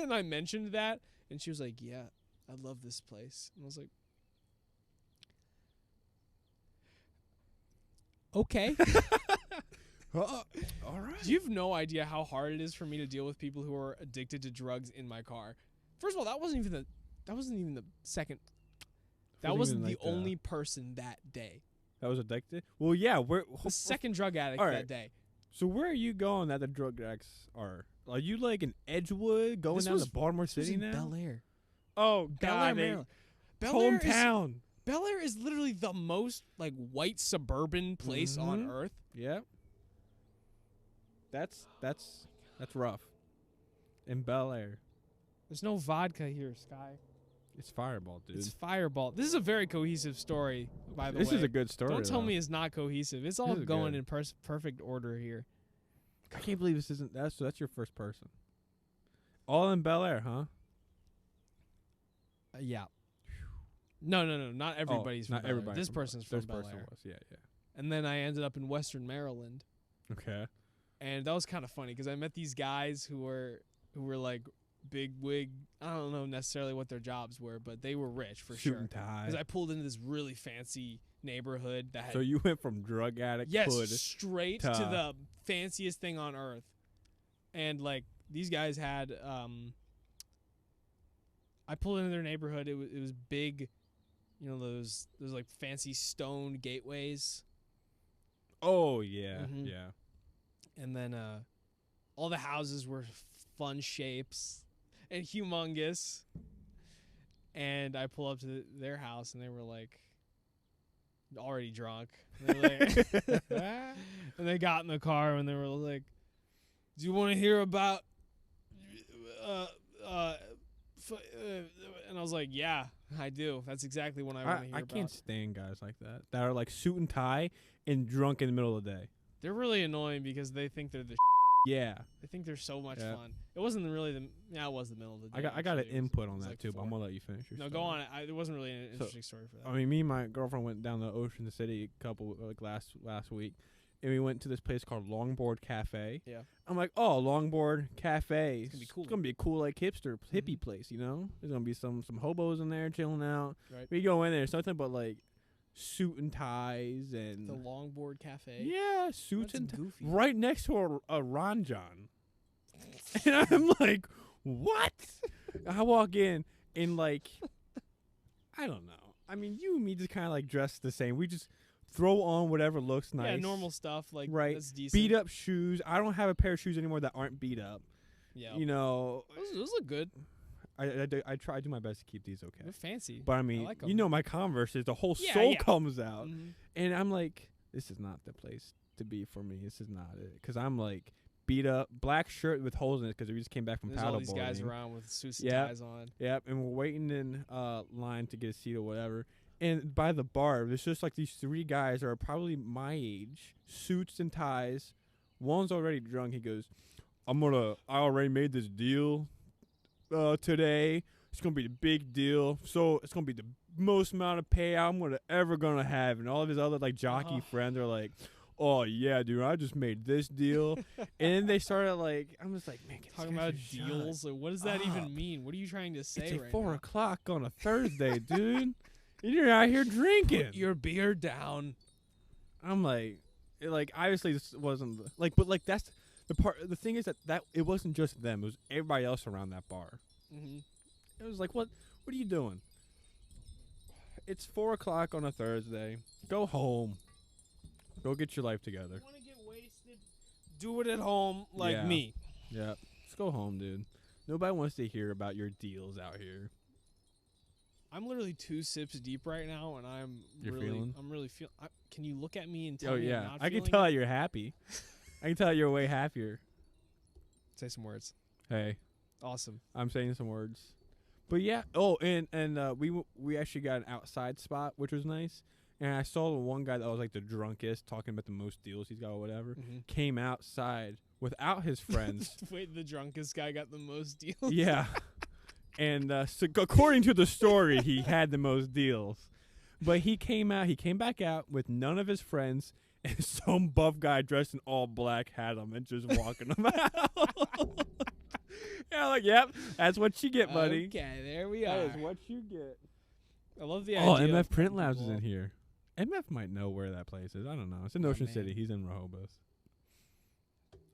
And I mentioned that, and she was like, yeah, I love this place. And I was like, okay.
All right.
You have no idea how hard it is for me to deal with people who are addicted to drugs in my car. First of all, that wasn't even the second. That wasn't the only person that day.
That was addicted? Well, yeah.
The second drug addict
all
that
right.
day.
So where are you going that the drug addicts are? Are you like in Edgewood going
This
down
was-
to Baltimore
This was
City
in
now?
Bel Air.
Oh
Bel Air,
God,
Maryland. Bel Air is
hometown.
Bel Air is literally the most like white suburban place on
Mhm.
earth.
Yep. That's rough. In Bel Air,
There's no vodka here, Sky.
it's Fireball, dude.
It's Fireball. This is a very cohesive story, by the
This
way.
is a good story.
Don't tell
though.
me it's not cohesive. It's all
This is
going
good.
in perfect order here.
I can't believe this isn't. That's your first person. All in Bel Air, huh?
Yeah. No. Not everybody's from
not
Bel Air.
everybody.
This
from
person's from
This
Bel
person
Air.
was. Yeah,
And then I ended up in Western Maryland.
yeah. Okay.
And that was kind of funny because I met these guys who were like big wig. I don't know necessarily what their jobs were, but they were rich for
Suit
sure.
and tie.
Because I pulled into this really fancy neighborhood that had
So you went from drug addict hood.
straight
to-
to the fanciest thing on earth. And like these guys had I pulled into their neighborhood. It was big, you know, those like fancy stone gateways.
Oh yeah,
Mhm.
yeah.
And then all the houses were fun shapes and humongous. And I pull up to their house, and they were like already drunk. They were like- and they got in the car, and they were like, "Do you want to hear about?" And I was like, "Yeah, I do. That's exactly what I want to hear
I
about."
can't stand guys like that are like suit and tie and drunk in the middle of the day.
They're really annoying because they think they're the.
Yeah,
They think they're so much
Yeah.
fun. It wasn't really the. Yeah, it was the middle of the day.
I got an
actually. It was-
input
it
on
was
that
like
too, but I'm
4.
gonna let you finish your
No,
story.
go on. It wasn't really an interesting story for that.
I mean, me and my girlfriend went down to Ocean City last week, and we went to this place called Longboard Cafe.
Yeah.
I'm like, oh, Longboard Cafe.
It's gonna be cool.
It's gonna be a cool like hipster hippie
Mhm.
place, you know. There's gonna be some hobos in there chilling out.
Right.
We go in there, it's nothing but like suit and ties and
The Longboard Cafe.
yeah, suits
That's
and
goofy.
right next to a Ron John. And I'm like, what? I walk in and like, I don't know. I mean, you and me just kind of like dress the same. We just throw on whatever looks nice.
Yeah, normal stuff like
Right.
that's decent.
Beat up shoes. I don't have a pair of shoes anymore that aren't beat up.
Yeah.
You know,
Those look good.
I try to do my best to keep these okay.
They're fancy.
But I mean,
like
you
'em.
know, my Converse the whole
Yeah,
soul
yeah.
comes out,
Mhm.
and I'm like, this is not the place to be for me. This is not it, because I'm like beat up, black shirt with holes in it, because we just came back from
There's all these guys
paddleboarding.
around with suits and
Yeah.
ties on.
Yep, and we're waiting in line to get a seat or whatever. And by the bar, there's just like these 3 guys that are probably my age, suits and ties. One's already drunk. He goes, I already made this deal today. It's going to be the big deal. So it's going to be the most amount of payout I'm ever going to have. And all of his other like jockey friends are like, oh, yeah, dude, I just made this deal. And then they started like, I'm just like, man, get
Talking
these guys
about
to shut
deals. Like, what does that
up.
even mean? What are you trying to say
It's like
right
4
now?
o'clock on a Thursday, dude. And you're out here drinking.
Put your beer down.
I'm like obviously this wasn't like, but like that's the part. The thing is that it wasn't just them. It was everybody else around that bar.
Mm-hmm.
It was like, what are you doing? It's 4 o'clock on a Thursday. Go home. Go get your life together.
Want to get wasted? Do it at home like
Yeah.
me.
Yeah, just go home, dude. Nobody wants to hear about your deals out here.
I'm literally 2 sips deep right now, and I'm
You're
really,
feeling?
I'm really feeling. Can you look at me and tell
Oh
me I'm
yeah,
not
I can
feeling
tell
it?
you're happy. I can tell you're way happier.
Say some words.
Hey.
Awesome.
I'm saying some words, but yeah. Oh, and we actually got an outside spot, which was nice. And I saw the one guy that was like the drunkest, talking about the most deals he's got or whatever.
Mm-hmm.
Came outside without his friends.
Wait, the drunkest guy got the most deals.
Yeah, and so according to the story, he had the most deals. But he came back out with none of his friends, and some buff guy dressed in all black had him and just walking him out. Yeah, like, yep, that's what you get, buddy.
Okay, there we
That
are.
is what you get.
I love the
Oh,
idea.
MF
of
Print
putting
Labs is
people
in
up.
here. MF might know where that place is. I don't know. It's in
Oh,
Ocean
man.
City. He's in Rehoboth.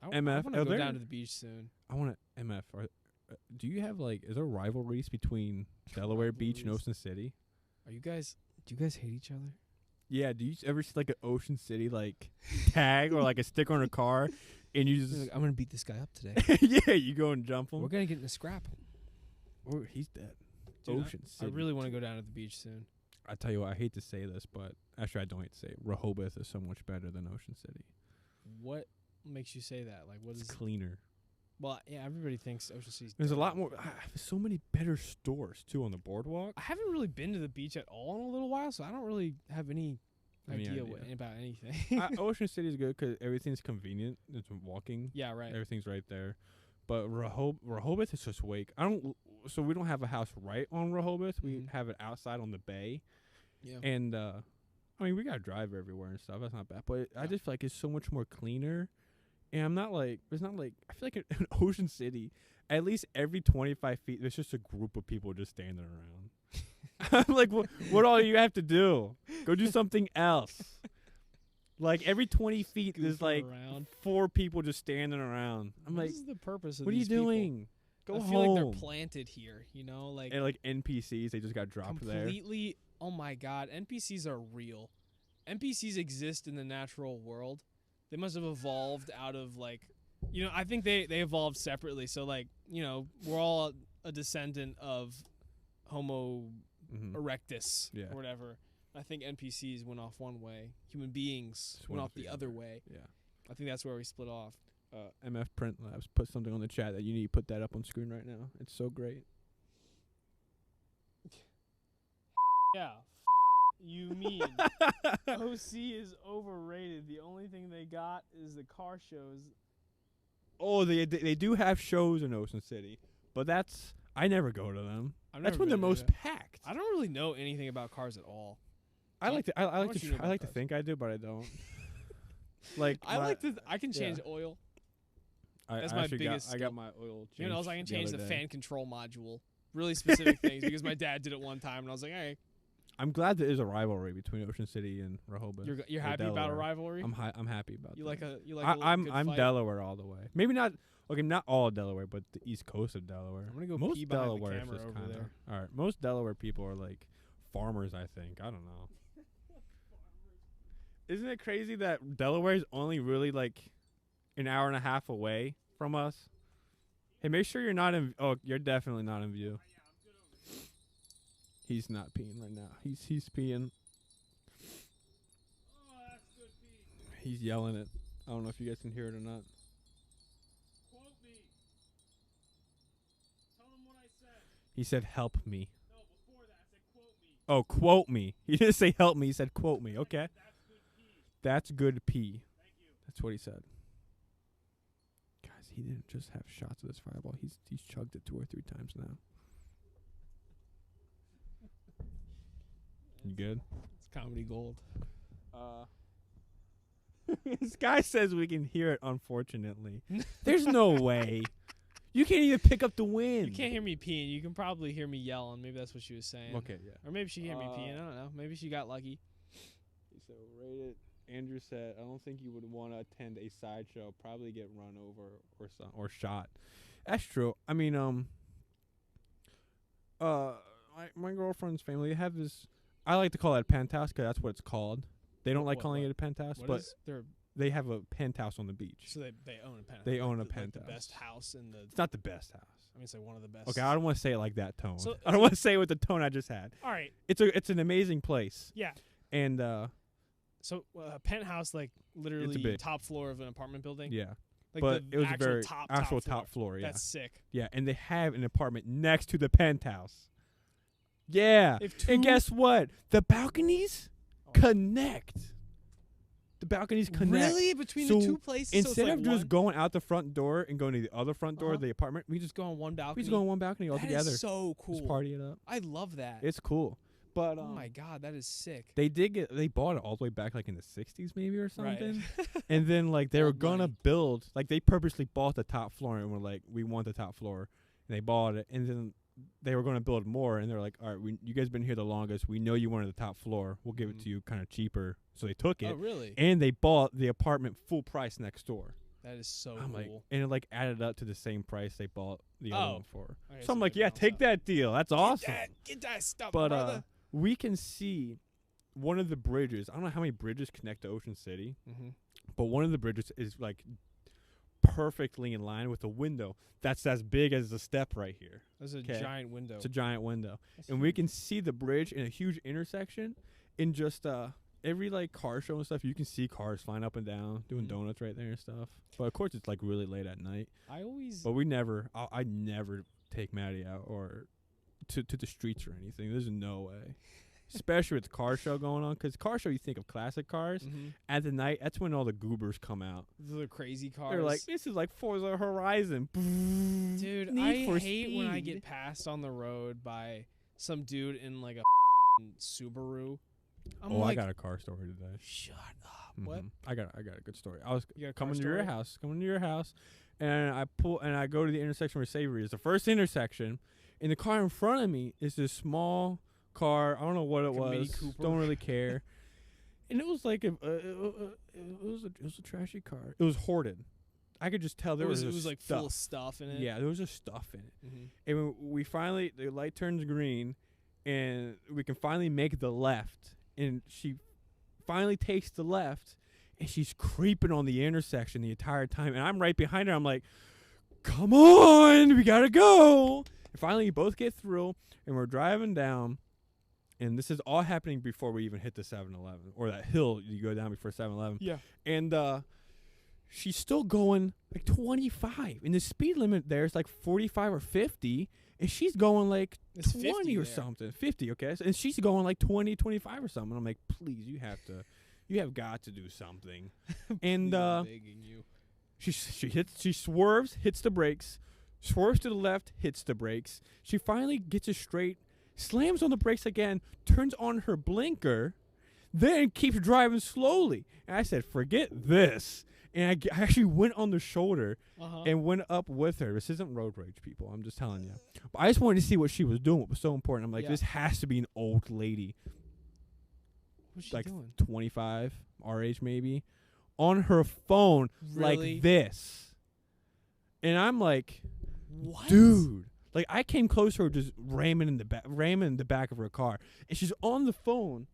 I
MF,
want to
oh,
go
there-
down to the beach soon.
I want to MF. Do you have like? Is there rivalries between Delaware Beach and
Rivalries.
Ocean City?
Do you guys hate each other?
Yeah. Do you ever see like an Ocean City like tag or like a sticker on a car? and you
He's
just
like, I'm gonna beat this guy up today.
yeah, you go and jump him.
We're gonna get in a scrap.
Or he's dead.
Dude,
Ocean
I
City.
really want to go down to the beach soon.
I tell you what, I hate to say this, but actually I don't hate to say it. Rehoboth is so much better than Ocean City.
What makes you say that? Like, what
It's
is?
cleaner.
Well, yeah, everybody thinks Ocean City's.
There's a lot
dirty.
more. So many better stores too on the boardwalk.
I haven't really been to the beach at all in a little while, so I don't really have any idea. About anything.
Ocean City is good because everything's convenient. It's walking.
Yeah, right.
Everything's right there. But Rehoboth is just wake. So we don't have a house right on Rehoboth. We
Mhm.
have it outside on the bay.
Yeah.
And I mean, we gotta drive everywhere and stuff. That's not bad. But I
Yeah.
just feel like it's so much more cleaner. And I'm not like it's not like I feel like in Ocean City, at least every 25 feet, there's just a group of people just standing around. I'm like, what all you have to do? Go do something else. Like every 20 feet, there's
Goofing
like
around.
4 people just standing around. I'm
What
like,
is the purpose of
what are you
these people?
doing? Go
I
home.
feel like they're planted here. You know, like
And like NPCs, they just got dropped there.
completely. Oh my God, NPCs are real. NPCs exist in the natural world. They must have evolved out of like, you know, I think they evolved separately. So like, you know, we're all a descendant of Homo
Mhm.
erectus
Yeah.
or whatever. I think NPCs went off one way. Human beings
Just
went off the other way.
Yeah.
I think that's where we split off.
MF Print Labs put something on the chat that you need to put that up on screen right now. It's so great.
Yeah. You mean OC is overrated. The only thing they got is the car shows.
Oh, they do have shows in Ocean City, but I never go to them.
I've
That's
never
when they're
been to
most
that.
packed.
I don't really know anything about cars at all.
I like to I like
much
to
do you know
try, I like to
about
think I do, but I don't. Like
I can change
yeah.
oil.
I
that's my
actually
biggest
I
skill.
got my oil changed.
You know, I can change the
other day.
fan control module. Really specific things because my dad did it one time and I was like, hey,
I'm glad there is a rivalry between Ocean City and Rehoboth.
you're
or
happy about a
Delaware.
rivalry?
I'm happy about
You
that.
like a
I'm
good fight?
Delaware all the way. Maybe not not all Delaware, but the east coast of Delaware.
I'm gonna go
most
pee behind the
Delaware is
camera
just
over
kinda,
there.
all right. Most Delaware people are like farmers, I think. I don't know. Isn't it crazy that Delaware is only really like an hour and a half away from us? Hey, make sure you're not in. Oh, you're definitely not in view. He's not peeing right now. He's peeing. He's yelling it. I don't know if you guys can hear it or not.
Quote me. Tell them what I said.
He said, "Help me."
No, before that, I said quote me.
Oh, quote me. He didn't say help me. He said quote me. Okay.
That's good pee.
That's good pee. That's what he said. Guys, he didn't just have shots of this fireball. He's chugged it 2 or 3 times now. You good?
It's comedy gold.
This guy says we can hear it, unfortunately. There's no way. You can't even pick up the wind.
You can't hear me peeing. You can probably hear me yelling. Maybe that's what she was saying.
Okay, yeah.
Or maybe she hear me peeing. I don't know. Maybe she got lucky.
He said, rated. Andrew said, I don't think you would want to attend a sideshow. Probably get run over or shot. That's true. I mean, my girlfriend's family, they have this, I like to call it a penthouse because that's what it's called. They don't like
What-
calling
what-
it a penthouse,
What
but
is their
they have a penthouse on the beach.
so they own a penthouse.
They own a
Like the
penthouse.
best house in the.
It's not the best house.
I mean, it's like one of the best.
Okay, I don't want to say it like that tone.
So-
I don't want to say it with the tone I just had.
All right.
It's an amazing place.
Yeah.
And
So a penthouse, like literally
big.
top floor of an apartment building.
yeah.
Like
But
the
it was
actual
very
top,
actual
floor.
top floor, yeah.
That's sick.
Yeah, and they have an apartment next to the penthouse. Yeah.
If two,
And guess what? The balconies
Oh.
connect. The balconies connect.
really between
So
the two places.
Instead
so it's
of
like
just
one,
going out the front door and going to the other front door of
Uh-huh.
the apartment, we just
go on one balcony.
go on one balcony all
That
together.
is so cool.
Just party it up.
I love that.
It's cool. But
oh my god, that is sick.
they bought it all the way back like in the 60s maybe or something.
Right.
And then like they were
Old
gonna
money.
build, like they purposely bought the top floor and were like, we want the top floor, and they bought it, and then they were gonna build more, and they're like, all right, you guys been here the longest, we know you wanted the top floor, we'll give it
Mhm.
to you kind of cheaper, so they took it,
Oh really?
and they bought the apartment full price next door.
That is so
I'm
cool.
like, and it like added up to the same price they bought the other
Oh.
one for.
Okay,
So I'm
so
like,
they
yeah,
balance
take
out.
that deal, that's awesome.
Get that stuff,
But
brother.
we can see one of the bridges. I don't know how many bridges connect to Ocean City,
Mm-hmm.
but one of the bridges is like perfectly in line with a window that's as big as the step right here.
That's a
'Kay.
giant window.
It's a giant window.
That's
And we
huge.
can see the bridge in a huge intersection. In just every like car show and stuff, you can see cars flying up and down, doing
Mhm.
donuts right there and stuff. But of course, it's like really late at night.
I always.
But we never, I never take Maddie out or to the streets or anything. There's no way. Especially with the car show going on, because car show you think of classic cars.
Mhm.
At the night, that's when all the goobers come out.
The crazy cars.
They're like, this is like Forza Horizon.
dude,
Need
I
for
hate when I
Speed.
get passed on the road by some dude in like a Subaru. I'm
Oh,
like,
I got a car story today.
shut up. What?
Mhm. I got a good story. I was
You got a car
coming to your
story?
house, and I go to the intersection where Savory is, the first intersection, and the car in front of me is this small car. I don't know what it
Like a Mini
was.
Cooper?
Don't really care. And it was like it was a trashy car. It was hoarded. I could just tell there
It was
just
like
stuff.
full of stuff in it.
Yeah, there was just stuff in it.
Mm-hmm.
And when we finally, the light turns green, and we can finally make the left, and she finally takes the left, and she's creeping on the intersection the entire time, and I'm right behind her. I'm like, come on, we gotta go. And finally, we both get through, and we're driving down, and this is all happening before we even hit the 7-Eleven, or that hill you go down before 7-Eleven.
Yeah.
And she's still going like 25, and the speed limit there is like 45 or 50, and she's going like
It's
20
50
or
there.
something. 50, okay? And she's going like 20, 25 or something. I'm like, please, you have got to do something. And
Please, I'm begging you.
she swerves, hits the brakes, swerves to the left, hits the brakes. She finally gets it straight, slams on the brakes again, turns on her blinker, then keeps driving slowly. And I said, forget this. And I actually went on the shoulder
Uh-huh.
and went up with her. This isn't road rage, people. I'm just telling you. But I just wanted to see what she was doing. What was so important. I'm like,
Yeah.
this has to be an old lady,
What's she
like
doing?
25, our age maybe, on her phone
Really?
like this. And I'm like,
What?
dude. Like, I came close to her just ramming in the back of her car. And she's on the phone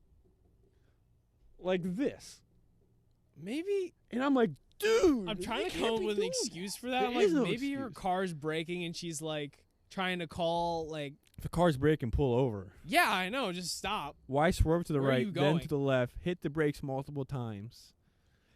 like this.
Maybe
And I'm like, dude.
I'm trying
you
to
can't
come up
be
with an
doing
excuse for that.
There
I'm like,
is no
maybe her
excuse.
car's breaking and she's like trying to call like,
If the car's breaking, pull over.
yeah, I know, just stop.
Why swerve to the
Where are
right,
you
then
going?
to the left, hit the brakes multiple times?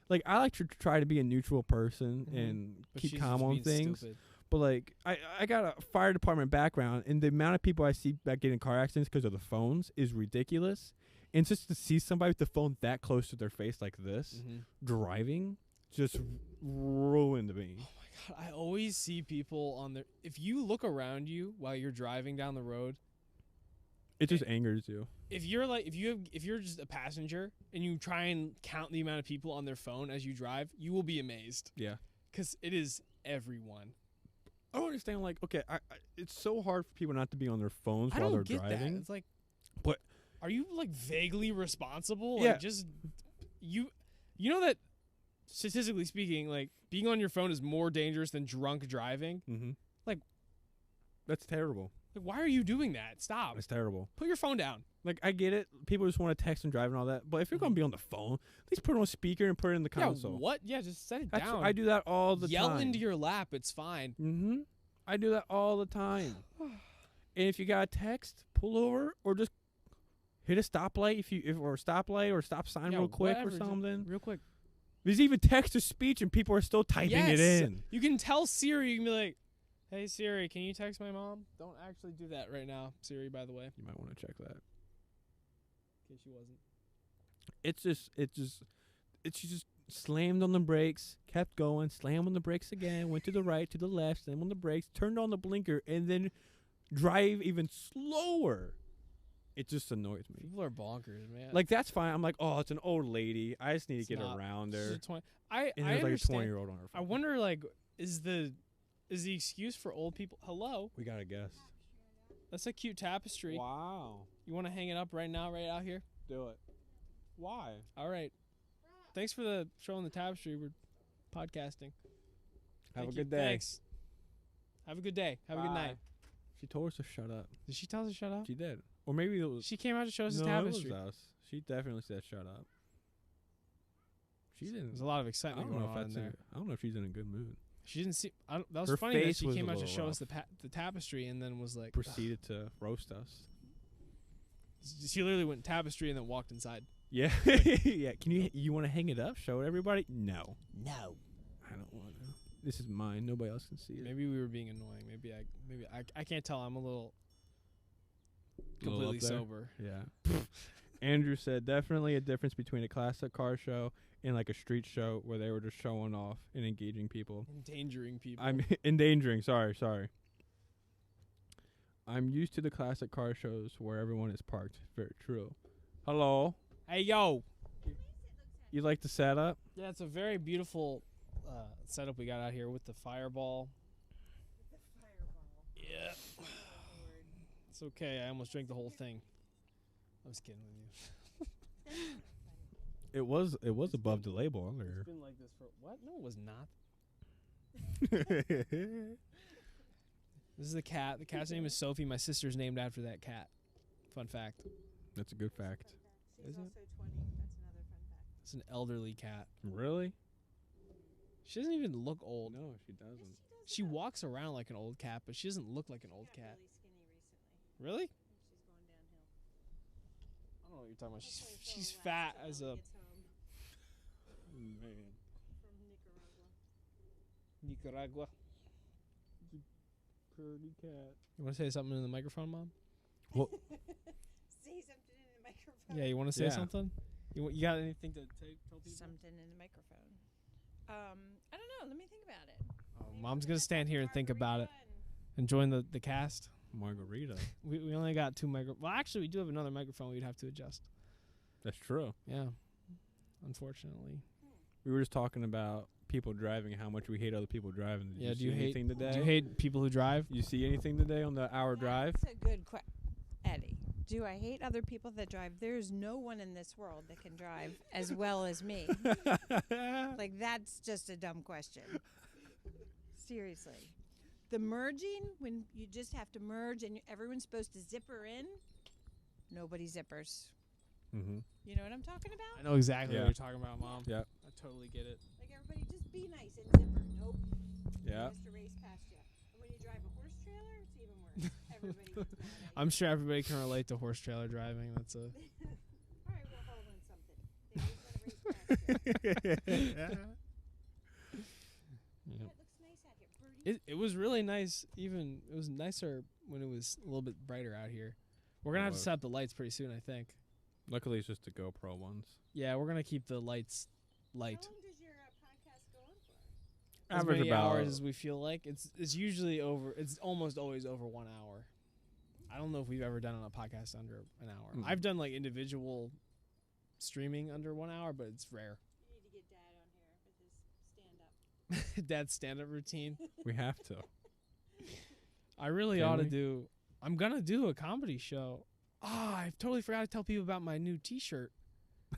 Like, I like to try to be a neutral person
Mhm.
and
But
keep
she's
calm
just
on
being
things.
stupid.
But, like, I got a fire department background, and the amount of people I see that get in car accidents because of the phones is ridiculous. And just to see somebody with the phone that close to their face like this,
Mhm.
driving, just ruined me.
Oh my god, I always see people on their. If you look around you while you're driving down the road,
It just angers you.
if you're just a passenger and you try and count the amount of people on their phone as you drive, you will be amazed
Yeah.
because it is everyone.
I don't understand, like, okay, it's so hard for people not to be on their phones
I
while
don't
they're
get
driving.
that. It's like,
But-
are you like vaguely responsible?
Yeah.
Like just you know that statistically speaking, like being on your phone is more dangerous than drunk driving.
Mm-hmm.
Like-
That's terrible.
Like, why are you doing that? Stop.
That's terrible.
Put your phone down.
Like, I get it. People just want to text and drive and all that. But if you're going to be on the phone, at least put it on speaker and put it in the console.
Yeah, what? Yeah, just set it
That's,
down.
I do that all the
Yell
time.
into your lap. It's fine.
Mm-hmm. I do that all the time. And if you got a text, pull over or just hit a stoplight or a stoplight or stop sign
Yeah,
real quick
whatever,
or
just
something.
Real quick.
There's even text to speech and people are still typing it
Yes.
in.
You can tell Siri, you can be like, hey Siri, can you text my mom? Don't actually do that right now, Siri, by the way.
You might want to check that.
In case she wasn't.
She just slammed on the brakes, kept going, slammed on the brakes again, went to the right, to the left, slammed on the brakes, turned on the blinker, and then drive even slower. It just annoys me.
People are bonkers, man.
Like, that's fine. I'm like, oh, it's an old lady. I just need
It's
to get
not.
around
She's
her.
a 20 I
And
I
there's like a
understand.
20-year-old on her
I
phone.
wonder, like, is the excuse for old people? Hello,
We got a guess.
that's a cute tapestry.
Wow.
You want to hang it up right now, right out here?
Do it. Why?
All right. Thanks for showing the tapestry. We're podcasting.
Have
Thank
a
you.
good day.
Thanks. Have a good day. Have a good night.
She told us to shut up.
Did she tell us to shut up?
She did. Or maybe it was.
She came out to show us
no,
the
it was
tapestry.
us. She definitely said shut up. She didn't.
There's a lot of
I
excitement
don't
going
know if
on
that's
in there.
I don't know if she's in a good mood.
She didn't see. That was
Her
funny that
face
she
was
came
a
out to
little
show us
rough.
the tapestry and then was like,
Proceeded to roast us.
she literally went tapestry and then walked inside.
Yeah, yeah. Can you want to hang it up? Show it everybody? No,
No.
I don't want to. This is mine. Nobody else can see it.
Maybe we were being annoying. Maybe I can't tell. I'm a little
Little up
completely
there?
sober.
Yeah. Andrew said definitely a difference between a classic car show and like a street show where they were just showing off and engaging people.
Endangering people.
I'm endangering. Sorry. I'm used to the classic car shows where everyone is parked. Very true. Hello.
Hey yo.
You like the setup?
Yeah, it's a very beautiful setup we got out here with the fireball. Yeah. It's okay. I almost drank the whole thing. I was kidding with you.
It was above the label
It's
earlier.
been like this for what? No, it was not. This is the cat. The cat's name is Sophie. My sister's named after that cat. Fun fact.
That's a good fact.
Is it?
Also 20. That's another fun fact.
It's an elderly cat.
Really?
She doesn't even look old.
No, she doesn't.
She walks around like an old cat, but she doesn't look like an old cat.
Really
Really?
skinny recently. She's going downhill.
I don't know what you're talking about.
I'll tell you
She's
so
fat
when
as
he
a
gets home
Man.
from Nicaragua.
Nicaragua.
Pretty cat.
You want to say something in the microphone, Mom?
Say something in the microphone.
Yeah, you want to say
Yeah.
something? You got anything to tell people?
Something in the microphone. I don't know. Let me think about it.
Oh,
Maybe
Mom's
we're
gonna stand here and think about it
margarita
and join the cast.
Margarita.
We only got 2 Well, actually, we do have another microphone we'd have to adjust.
That's true.
Yeah, unfortunately.
We were just talking about people driving, how much we hate other people driving. Did
Yeah,
you
do
see
you hate-
anything today?
Do you hate people who drive?
You see anything today on the hour drive?
That's a good question, Eddie. Do I hate other people that drive? There's no one in this world that can drive as well as me. Like, that's just a dumb question. Seriously. The merging, when you just have to merge and everyone's supposed to zipper in, nobody zippers.
Mm-hmm.
You know what I'm talking
I
about?
know exactly
Yeah.
what you're talking about, Mom.
Yeah.
I totally get it.
Like, everybody just be nice and zipper. Nope.
Yeah.
Just to race past you. And when you drive a horse trailer, it's even worse. Everybody gets mad at you.
I'm sure everybody can relate to horse trailer driving. That's a
All right, we're holding something. They just want to race past you.
yeah.
Yeah, it looks nice out here. Birdie.
it was really nice. Even it was nicer when it was a little bit brighter out here. We're gonna
It
have to
was.
set up the lights pretty soon, I think.
Luckily, it's just the GoPro ones.
Yeah, we're gonna keep the lights light.
How long does your podcast go on for?
As
Average
many
about-
hours as we feel like. It's usually over. It's almost always over 1 hour. I don't know if we've ever done on a podcast under an hour.
Mm.
I've done like individual streaming under 1 hour, but it's rare.
You need to get Dad on here with his stand-up.
Dad's stand-up routine.
We have to.
I really
Can
ought to
we?
do. I'm gonna do a comedy show. Oh, I totally forgot to tell people about my new T-shirt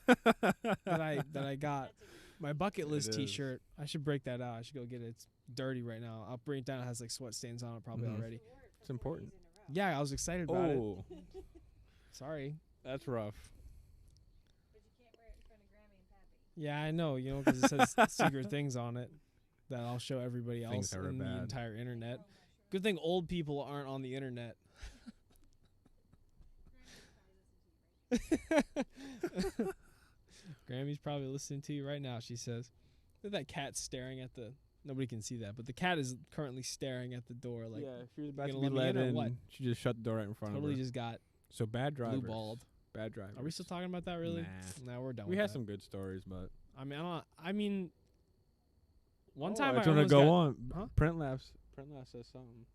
that I got. My bucket list
It is.
T-shirt. I should break that out. I should go get it. It's dirty right now. I'll bring it down. It has like sweat stains on it probably
Mhm.
already.
It's important.
Yeah, I was excited about it.
Oh,
Sorry.
that's rough.
But you can't wear it in front of Grammy and Pappy.
Yeah, I know. You know, because it says secret things on it that I'll show everybody
Things
else
that are
in the
bad.
entire internet. Good thing old people aren't on the internet. Grammy's probably listening to you right now, she says. Look at that cat staring at the... Nobody can see that, but the cat is currently staring at the door like
yeah, she was about
you
to
gonna
be
let me
let
in or what?
in. She just shut the door right in front
totally
of her.
just got
So bad drivers.
blue-balled.
Bad drivers.
Are we still talking about that really?
Nah.
No, we're done
We
with
had
that.
some good stories, but
I mean, one time
I
I
want to
almost
go
got-
on.
Huh?
Print laughs says something.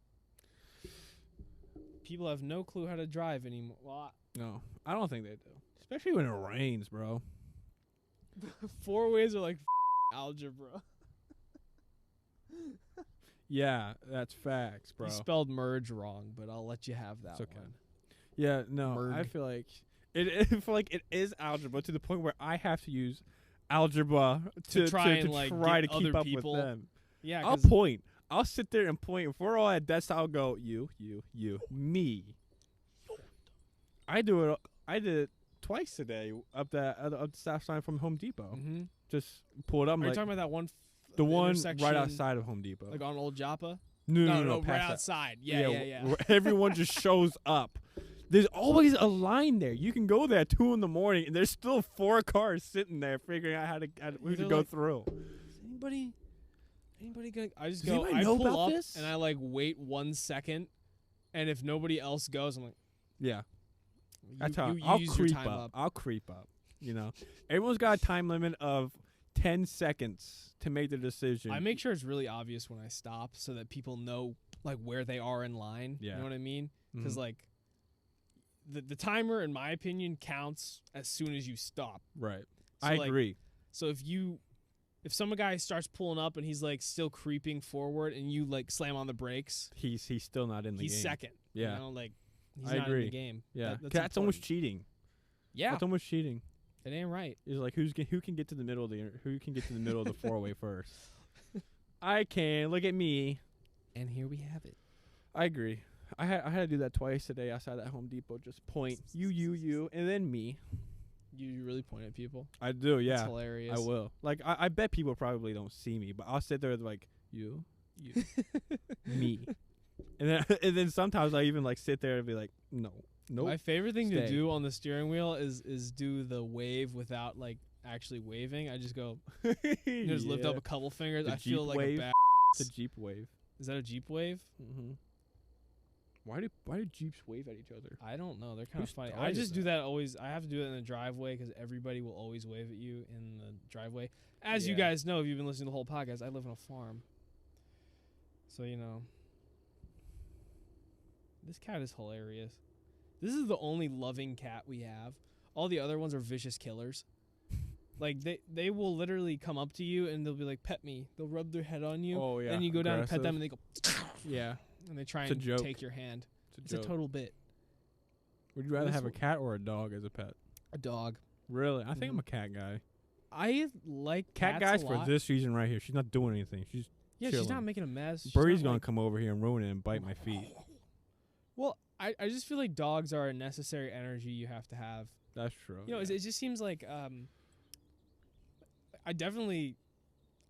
People have no clue how to drive anymore. Well,
No, I don't think they do. Especially when it rains, bro.
4 ways are like algebra.
Yeah, that's facts, bro.
You spelled merge wrong, but I'll let you have that
It's okay.
one.
Yeah, no, I
Merg.
feel like it feel like it is algebra to the point where I have to use algebra
To try and,
to
like,
try to
get
keep
other
up
people-
with them.
Yeah,
I'll
'cause
point. I'll sit there and point. If we're all at desk, I'll go you, me. I do it. I did it twice today up the stop sign from Home Depot.
Mhm.
Just pull it up. I'm
Are you
like,
talking about that one
The one right
intersection,
outside of Home Depot.
like on Old Joppa.
No,
right
past that.
outside. Yeah.
where everyone just shows up. There's always a line there. You can go there at 2 a.m. and there's still 4 cars sitting there figuring out who to
They're
go
like,
through.
Is anybody gonna? I just
Does
go.
anybody
I
know
pull
about
up
this?
and I like wait 1 second, and if nobody else goes, I'm like,
Yeah, that's
you,
how
you
I'll
use your
creep
time
up. I'll creep up. You know, everyone's got a time limit of 10 seconds to make the decision.
I make sure it's really obvious when I stop, so that people know like where they are in line.
Yeah.
You know what I mean? Because
Mhm.
like the timer, in my opinion, counts as soon as you stop.
Right.
So,
I
like,
agree.
So if some guy starts pulling up and he's like still creeping forward, and you like slam on the brakes,
He's still not in the
he's
game.
second.
Yeah.
You know, like he's
I
not
agree.
in the game.
Yeah,
That's
almost
important.
cheating.
Yeah,
That's almost cheating.
it ain't right.
Is like who can get to the middle of the 4-way first. I can. Look at me.
And here we have it.
I agree. I had to do that twice today outside that Home Depot. Just point you, and then me.
You really point at people.
I do.
That's
Yeah,
hilarious.
I will. Like I bet people probably don't see me, but I'll sit there like you, me, and then sometimes I even like sit there and be like, no, nope.
My favorite thing to
Stay.
do on the steering wheel is do the wave without like actually waving. I just go, just lift up a couple fingers.
The
I feel
Jeep
like
wave.
a bad.
the Jeep wave.
Is that a Jeep wave?
Mm-hmm. Why do Jeeps wave at each other?
I don't know. They're kind
Who
of funny. I
started
just do
that?
that always. I have to do it in the driveway because everybody will always wave at you in the driveway. As you
Yeah.
guys know, if you've been listening to the whole podcast, I live on a farm. So, you know. This cat is hilarious. This is the only loving cat we have. All the other ones are vicious killers. Like, they will literally come up to you and they'll be like, pet me. They'll rub their head on you.
Oh yeah.
And you go down and pet them and they go,
Yeah.
and they try
It's a
and
joke.
take your hand. It's
It's
a total bit.
Would you rather
This
have a
w-
cat or a dog as a pet?
A dog.
Really? I think I'm
Mhm.
a cat guy.
I like
Cat
cats
guys
a
for
lot.
this reason right here. She's not doing anything. She's
Yeah, she's not
chilling.
making a mess. She's
Birdie's
not,
gonna
like-
come over here and ruin it and bite my feet.
Well, I just feel like dogs are a necessary energy you have to have.
That's true.
You know, it just seems like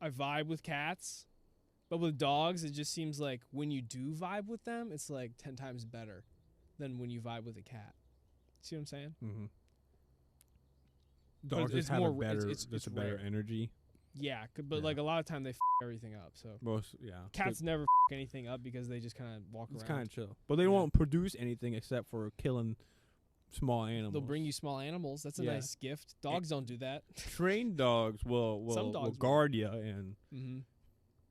I vibe with cats, but with dogs, it just seems like when you do vibe with them, it's like 10 times better than when you vibe with a cat. See what I'm saying?
Mm-hmm.
But
Dogs
it's
just have
more
a
ra-
better,
it's
just a better
rare.
energy.
Yeah, but
Yeah.
like a lot of time they everything up. So
Most, yeah.
cats never anything up because they just kind of walk
It's
around.
kind of chill, but they
Yeah.
won't produce anything except for killing small animals.
They'll bring you small animals. That's a
Yeah.
nice gift. Dogs don't do that.
trained dogs will
Some dogs will.
guard you, and
Mm-hmm.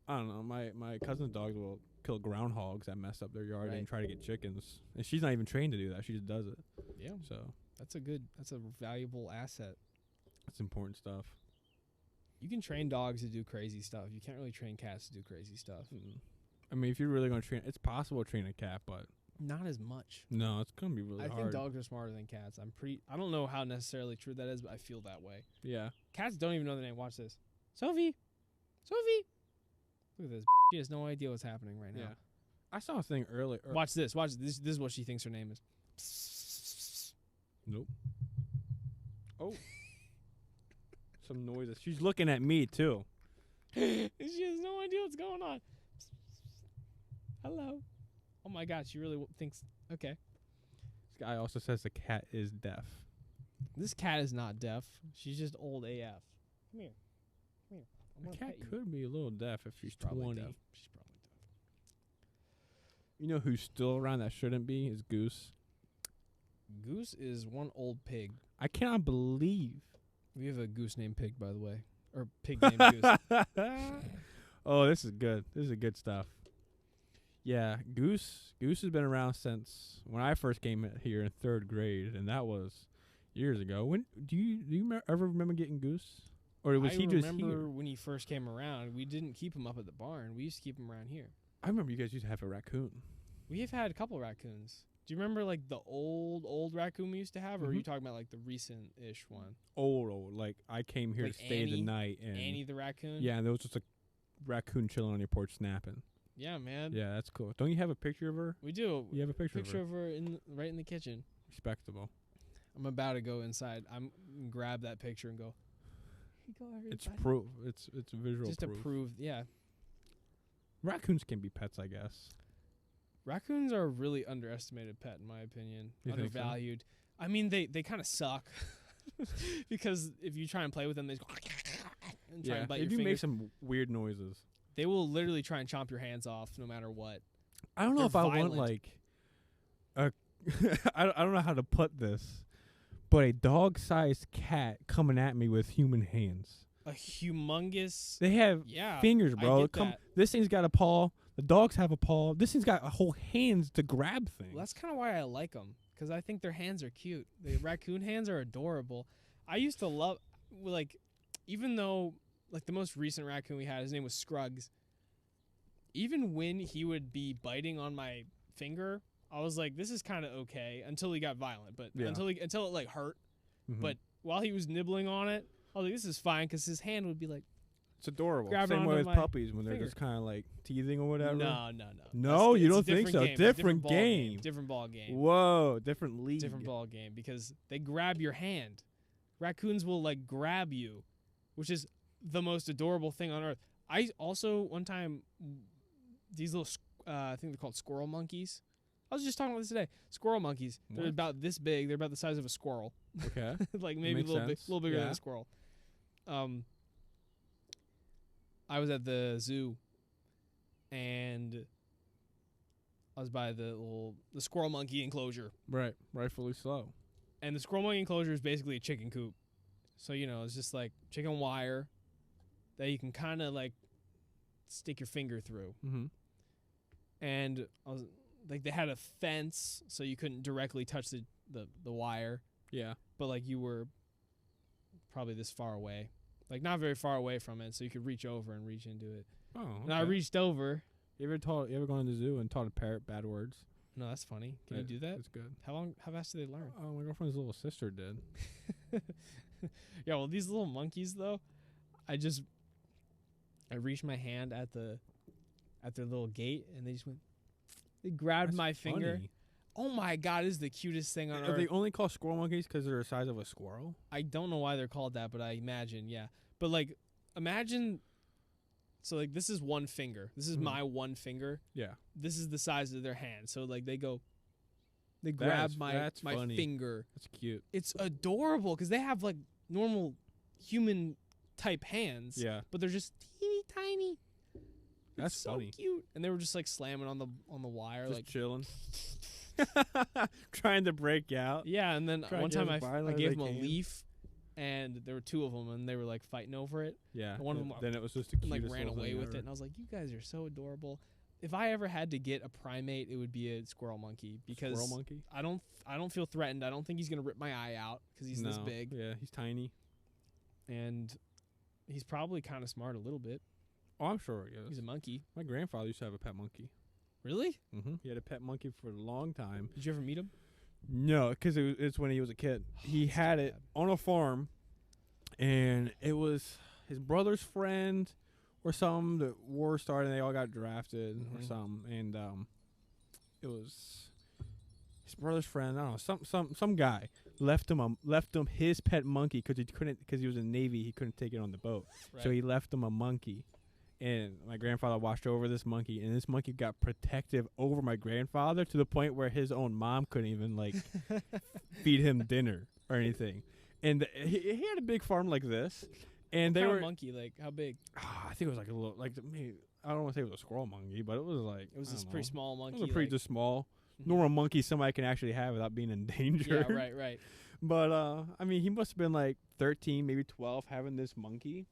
I don't know. My cousin's dogs will kill groundhogs that mess up their yard
Right.
and try to get chickens, and she's not even trained to do that. She just does it.
Yeah,
So
that's a valuable asset.
it's important stuff.
You can train dogs to do crazy stuff. You can't really train cats to do crazy stuff.
I mean, if you're really gonna train, it's possible to train a cat, but
Not as much.
no, it's gonna be really
I
hard.
think dogs are smarter than cats. I don't know how necessarily true that is, but I feel that way.
Yeah.
Cats don't even know their name. Watch this. Sophie. Sophie. Look at this. She has no idea what's happening right now.
Yeah. I saw a thing earlier.
Watch this. Watch this. This is what she thinks her name is.
Nope. Oh. Some noises. She's looking at me too.
She has no idea what's going on. Hello. Oh my God, she really thinks. Okay.
This guy also says the cat is deaf.
This cat is not deaf. She's just old AF. Come here. Come here. I'm
The
gonna
cat
pet you.
could be a little deaf if she's
probably
20.
deaf. She's probably deaf.
You know who's still around that shouldn't be is Goose.
Goose is one old pig.
I cannot believe.
We have a goose named Pig, by the way. Or pig named Goose.
Oh, this is good. This is good stuff. Yeah, Goose has been around since when I first came here in 3rd grade, and that was years ago. When do you ever remember getting Goose, or was
I
he just
remember
here?
when he first came around, we didn't keep him up at the barn. We used to keep him around here.
I remember you guys used to have a raccoon.
We have had a couple raccoons. Do you remember like the old raccoon we used to have, or are you
Mhm.
talking about like the recent-ish one?
Old. Like I came here
Like
to stay the
Annie?
night, and
Annie the raccoon?
yeah, and there was just a raccoon chilling on your porch snapping.
Yeah, man.
Yeah, that's cool. Don't you have a picture of her?
We do.
You have a picture
Picture
of her.
of her right in the kitchen.
Respectable.
I'm about to go inside. I'm grab that picture and go, you go, everybody.
It's proof. It's visual
Just
proof.
to prove, yeah.
Raccoons can be pets, I guess.
Raccoons are a really underestimated pet, in my opinion.
You think so?
Undervalued. I mean, they kind of suck because if you try and play with them, they just and try and bite
they
your
do
fingers.
make some weird noises.
They will literally try and chomp your hands off no matter what.
I don't know
They're
if I want
violent.
like a I don't know how to put this, but a dog-sized cat coming at me with human hands.
A humongous.
They have
Yeah.
fingers,
I
bro.
get
Come,
that.
this thing's got a paw. The dogs have a paw. This thing's got a whole hands to grab things.
Well, that's kind of why I like them, because I think their hands are cute. The raccoon hands are adorable. I used to love, like, even though, like, the most recent raccoon we had, his name was Scruggs. Even when he would be biting on my finger, I was like, this is kind of okay, until he got violent. But
Yeah.
until it, like, hurt.
Mhm.
But while he was nibbling on it, I was like, this is fine, because his hand would be like,
it's adorable.
grabbing
Same way
onto
with
my
puppies when they're
finger.
just kind of like teething or whatever.
no.
No, you
It's a
don't think so?
game. It's a
Different
ball
game.
Different ball game.
Whoa, different league.
Different ball game, because they grab your hand. Raccoons will like grab you, which is the most adorable thing on earth. I also one time these little I think they're called squirrel monkeys. I was just talking about this today. Squirrel monkeys. They're
What?
about this big. They're about the size of a squirrel.
Okay.
Like maybe a
makes
little
sense.
bigger than
Yeah.
a squirrel. I was at the zoo, and I was by the squirrel monkey enclosure.
Right. Rightfully so.
And the squirrel monkey enclosure is basically a chicken coop. So, it's just like chicken wire that you can kind of like stick your finger through.
Mm-hmm.
And I was like, they had a fence so you couldn't directly touch the wire,
Yeah.
but like you were probably this far away. Like not very far away from it, so you could reach over and reach into it.
Oh. Okay.
And I reached over.
You ever gone to the zoo and taught a parrot bad words?
No, that's funny. Can you do that?
That's good.
How fast do they learn?
Oh, my girlfriend's little sister did.
Yeah, well, these little monkeys though, I reached my hand at their little gate, and they grabbed
That's
my finger.
funny.
Oh my god, this is the cutest thing on
Are
earth.
they only called squirrel monkeys because they're the size of a squirrel?
I don't know why they're called that, but I imagine, yeah. But like, imagine. So like, this is one finger. This is
Mhm.
my one finger.
Yeah.
This is the size of their hand. So like, they
That's-
grab my
that's
my
funny.
finger.
That's cute.
It's adorable because they have like normal human type hands.
Yeah.
But they're just teeny tiny.
That's
It's so
funny.
cute. And they were just like slamming on the wire,
Just
like
chilling. Trying to break out.
yeah. And then
Try
one
to
time
get
I
as violent as
gave
they
them a
can.
leaf, and there were two of them, and they were like fighting over it,
Yeah.
And one of them
then it was just the
and like
cutest
ran
little
away
thing
with
ever.
it. And I was like, you guys are so adorable. If I ever had to get a primate, it would be a squirrel monkey because
Squirrel monkey?
I don't feel threatened. I don't think he's gonna rip my eye out because he's this
No.
big,
Yeah, he's tiny.
and he's probably kind of smart a little bit.
Oh, I'm sure he is.
He's a monkey.
My grandfather used to have a pet monkey.
Really?
Mm-hmm. He had a pet monkey for a long time.
Did you ever meet him?
No, because it's when he was a kid. He
That's
had
too
it
bad.
on a farm, and it was his brother's friend or something. The war started, and they all got drafted or
Mhm.
something. And it was his brother's friend. I don't know, some guy left him his pet monkey because he was in the Navy. He couldn't take it on the boat, so he left him a monkey. And my grandfather watched over this monkey, and this monkey got protective over my grandfather to the point where his own mom couldn't even like feed him dinner or anything. And he had a big farm like this, and
What
they
kind
were
of monkey, like how big?
I think it was like a little maybe, I don't want to say it was a squirrel monkey, but it was like
It was
I
this
don't
pretty
know.
small
It
monkey.
was a pretty
like-
just small,
Mhm.
normal monkey somebody can actually have without being in danger.
Yeah, right.
But I mean, he must have been like 13, maybe 12, having this monkey.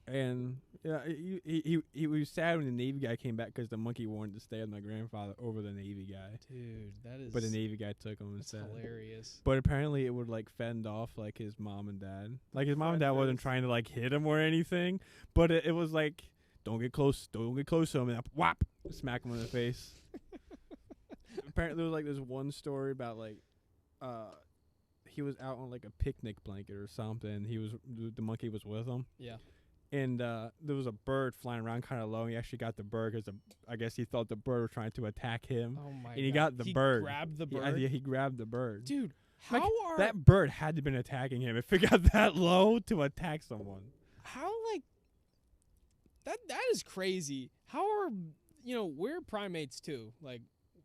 And yeah, he was sad when the Navy guy came back because the monkey wanted to stay with my grandfather over the Navy guy.
Dude, that is.
But the Navy guy took him
that's
instead.
hilarious.
But apparently, it would like fend off like his mom and dad. Like his mom and dad wasn't
Frienders.
trying to like hit him or anything, but it was like, don't get close to him, and whop, smack him in the face. Apparently, there was like this one story about like, he was out on like a picnic blanket or something. The monkey was with him.
Yeah.
And there was a bird flying around kind of low. And he actually got the bird because I guess he thought the bird was trying to attack him.
Oh my.
And he
God.
got the bird.
Grabbed the
Yeah,
bird.
he grabbed the bird.
Dude,
Like,
How are
that bird had to have been attacking him if it got that low to attack someone.
how like that is crazy. How are we're primates too. Like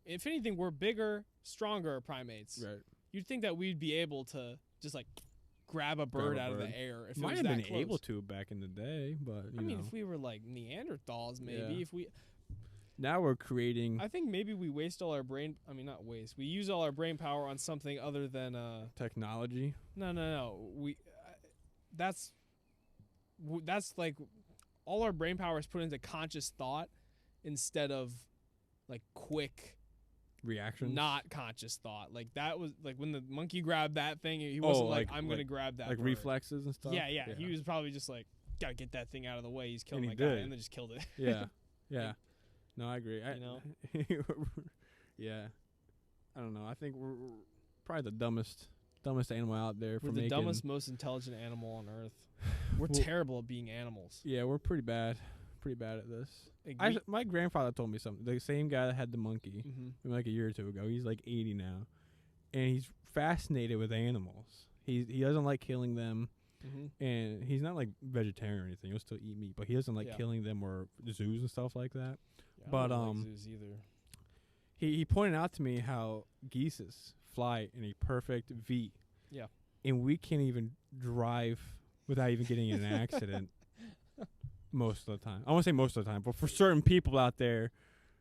if anything, we're bigger, stronger primates.
Right.
You'd think that we'd be able to just like grab a bird out of the air if it
Might
was
have
that
been
close.
able to back in the day, but
I mean, if we were like Neanderthals, maybe
Yeah.
if we.
now we're creating
I think maybe we waste all our brain. I mean, not waste. We use all our brain power on something other than
technology.
No. That's like all our brain power is put into conscious thought instead of like quick,
Reactions.
not conscious thought. Like that was like when the monkey grabbed that thing. He wasn't like I'm gonna grab that.
like
bird.
reflexes and stuff.
Yeah. He was probably just like gotta get that thing out of the way. He's killing
And
my
he
guy,
did.
and then just killed it.
Yeah. Yeah. No, I agree. Yeah. I don't know. I think we're probably the dumbest animal out there for
We're the
making.
dumbest, most intelligent animal on earth. We're
Well-
terrible at being animals.
Yeah, we're pretty bad. Pretty bad at this.
Like,
My grandfather told me something. The same guy that had the monkey, like a year or two ago. He's like 80 now, and he's fascinated with animals. He doesn't like killing them, and he's not like vegetarian or anything. He'll still eat meat, but he doesn't like
Yeah.
killing them or zoos and stuff like that.
Yeah, I
But,
don't like
um,
zoos either.
He pointed out to me how geese fly in a perfect V.
Yeah.
And we can't even drive without even getting in an accident most of the time. I won't say most of the time, but for certain people out there,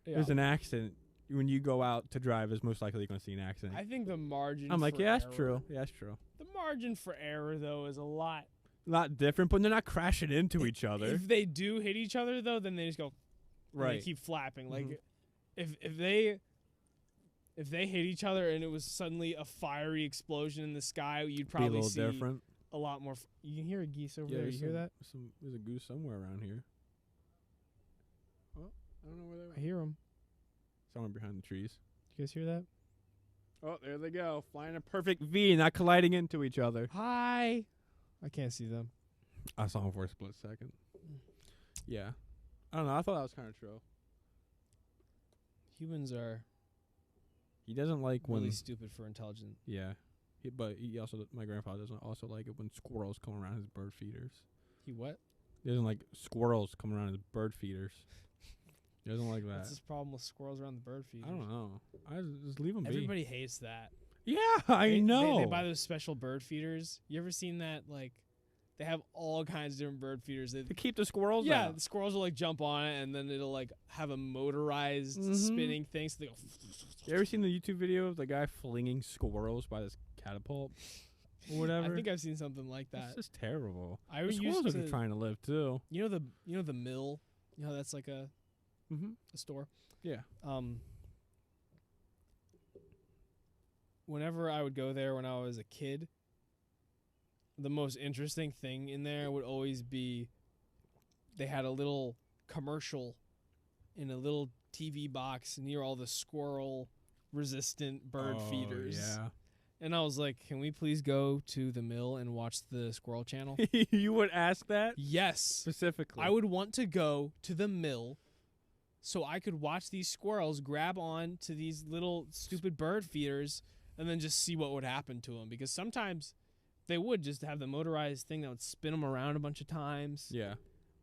there's an accident. When you go out to drive, is most likely you're going to see an accident.
I think the margin.
I'm like,
for
yeah, that's
error-
true. Yeah, that's true.
The margin for error, though, is a lot.
A lot different, but they're not crashing into each other.
If they do hit each other, though, then they just go. and
Right.
They keep flapping.
Mhm.
Like, if they hit each other and it was suddenly a fiery explosion in the sky, you'd
Be a
probably
little
see
different.
a lot more. You can hear a geese over
Yeah,
there. You
there's
hear that?
There's a goose somewhere around here. Oh, I don't know where
I
they're
hear them.
Somewhere behind the trees.
You guys hear that?
Oh, there they go. Flying a perfect V, not colliding into each other.
Hi. I can't see them.
I saw him for a split second. Yeah. I don't know. I thought that was kind of true.
Humans are
He doesn't like
really
when.
stupid for intelligent.
Yeah. But he also, my grandfather doesn't also like it when squirrels come around his bird feeders.
He what?
He doesn't like squirrels come around his bird feeders. He doesn't like that.
What's this problem with squirrels around the bird feeders?
I don't know. I just leave them be.
Everybody hates that.
Yeah, I
They-
know.
They buy those special bird feeders. You ever seen that? Like, they have all kinds of different bird feeders. They,
to keep the squirrels
yeah,
out.
the squirrels will like jump on it, and then it'll like have a motorized
Mhm.
spinning thing. So they go.
You ever seen the YouTube video of the guy flinging squirrels by this catapult or whatever?
I think I've seen something like that.
It's just terrible.
I
The
used
squirrels are
to,
trying to live too.
you know the mill. You know that's like a store.
Yeah.
Whenever I would go there when I was a kid, the most interesting thing in there would always be they had a little commercial in a little TV box near all the squirrel resistant bird feeders.
Yeah.
And I was like, can we please go to the mill and watch the squirrel channel?
You would ask that
Yes.
specifically.
I would want to go to the mill so I could watch these squirrels grab on to these little stupid bird feeders and then just see what would happen to them. Because sometimes they would just have the motorized thing that would spin them around a bunch of times.
Yeah.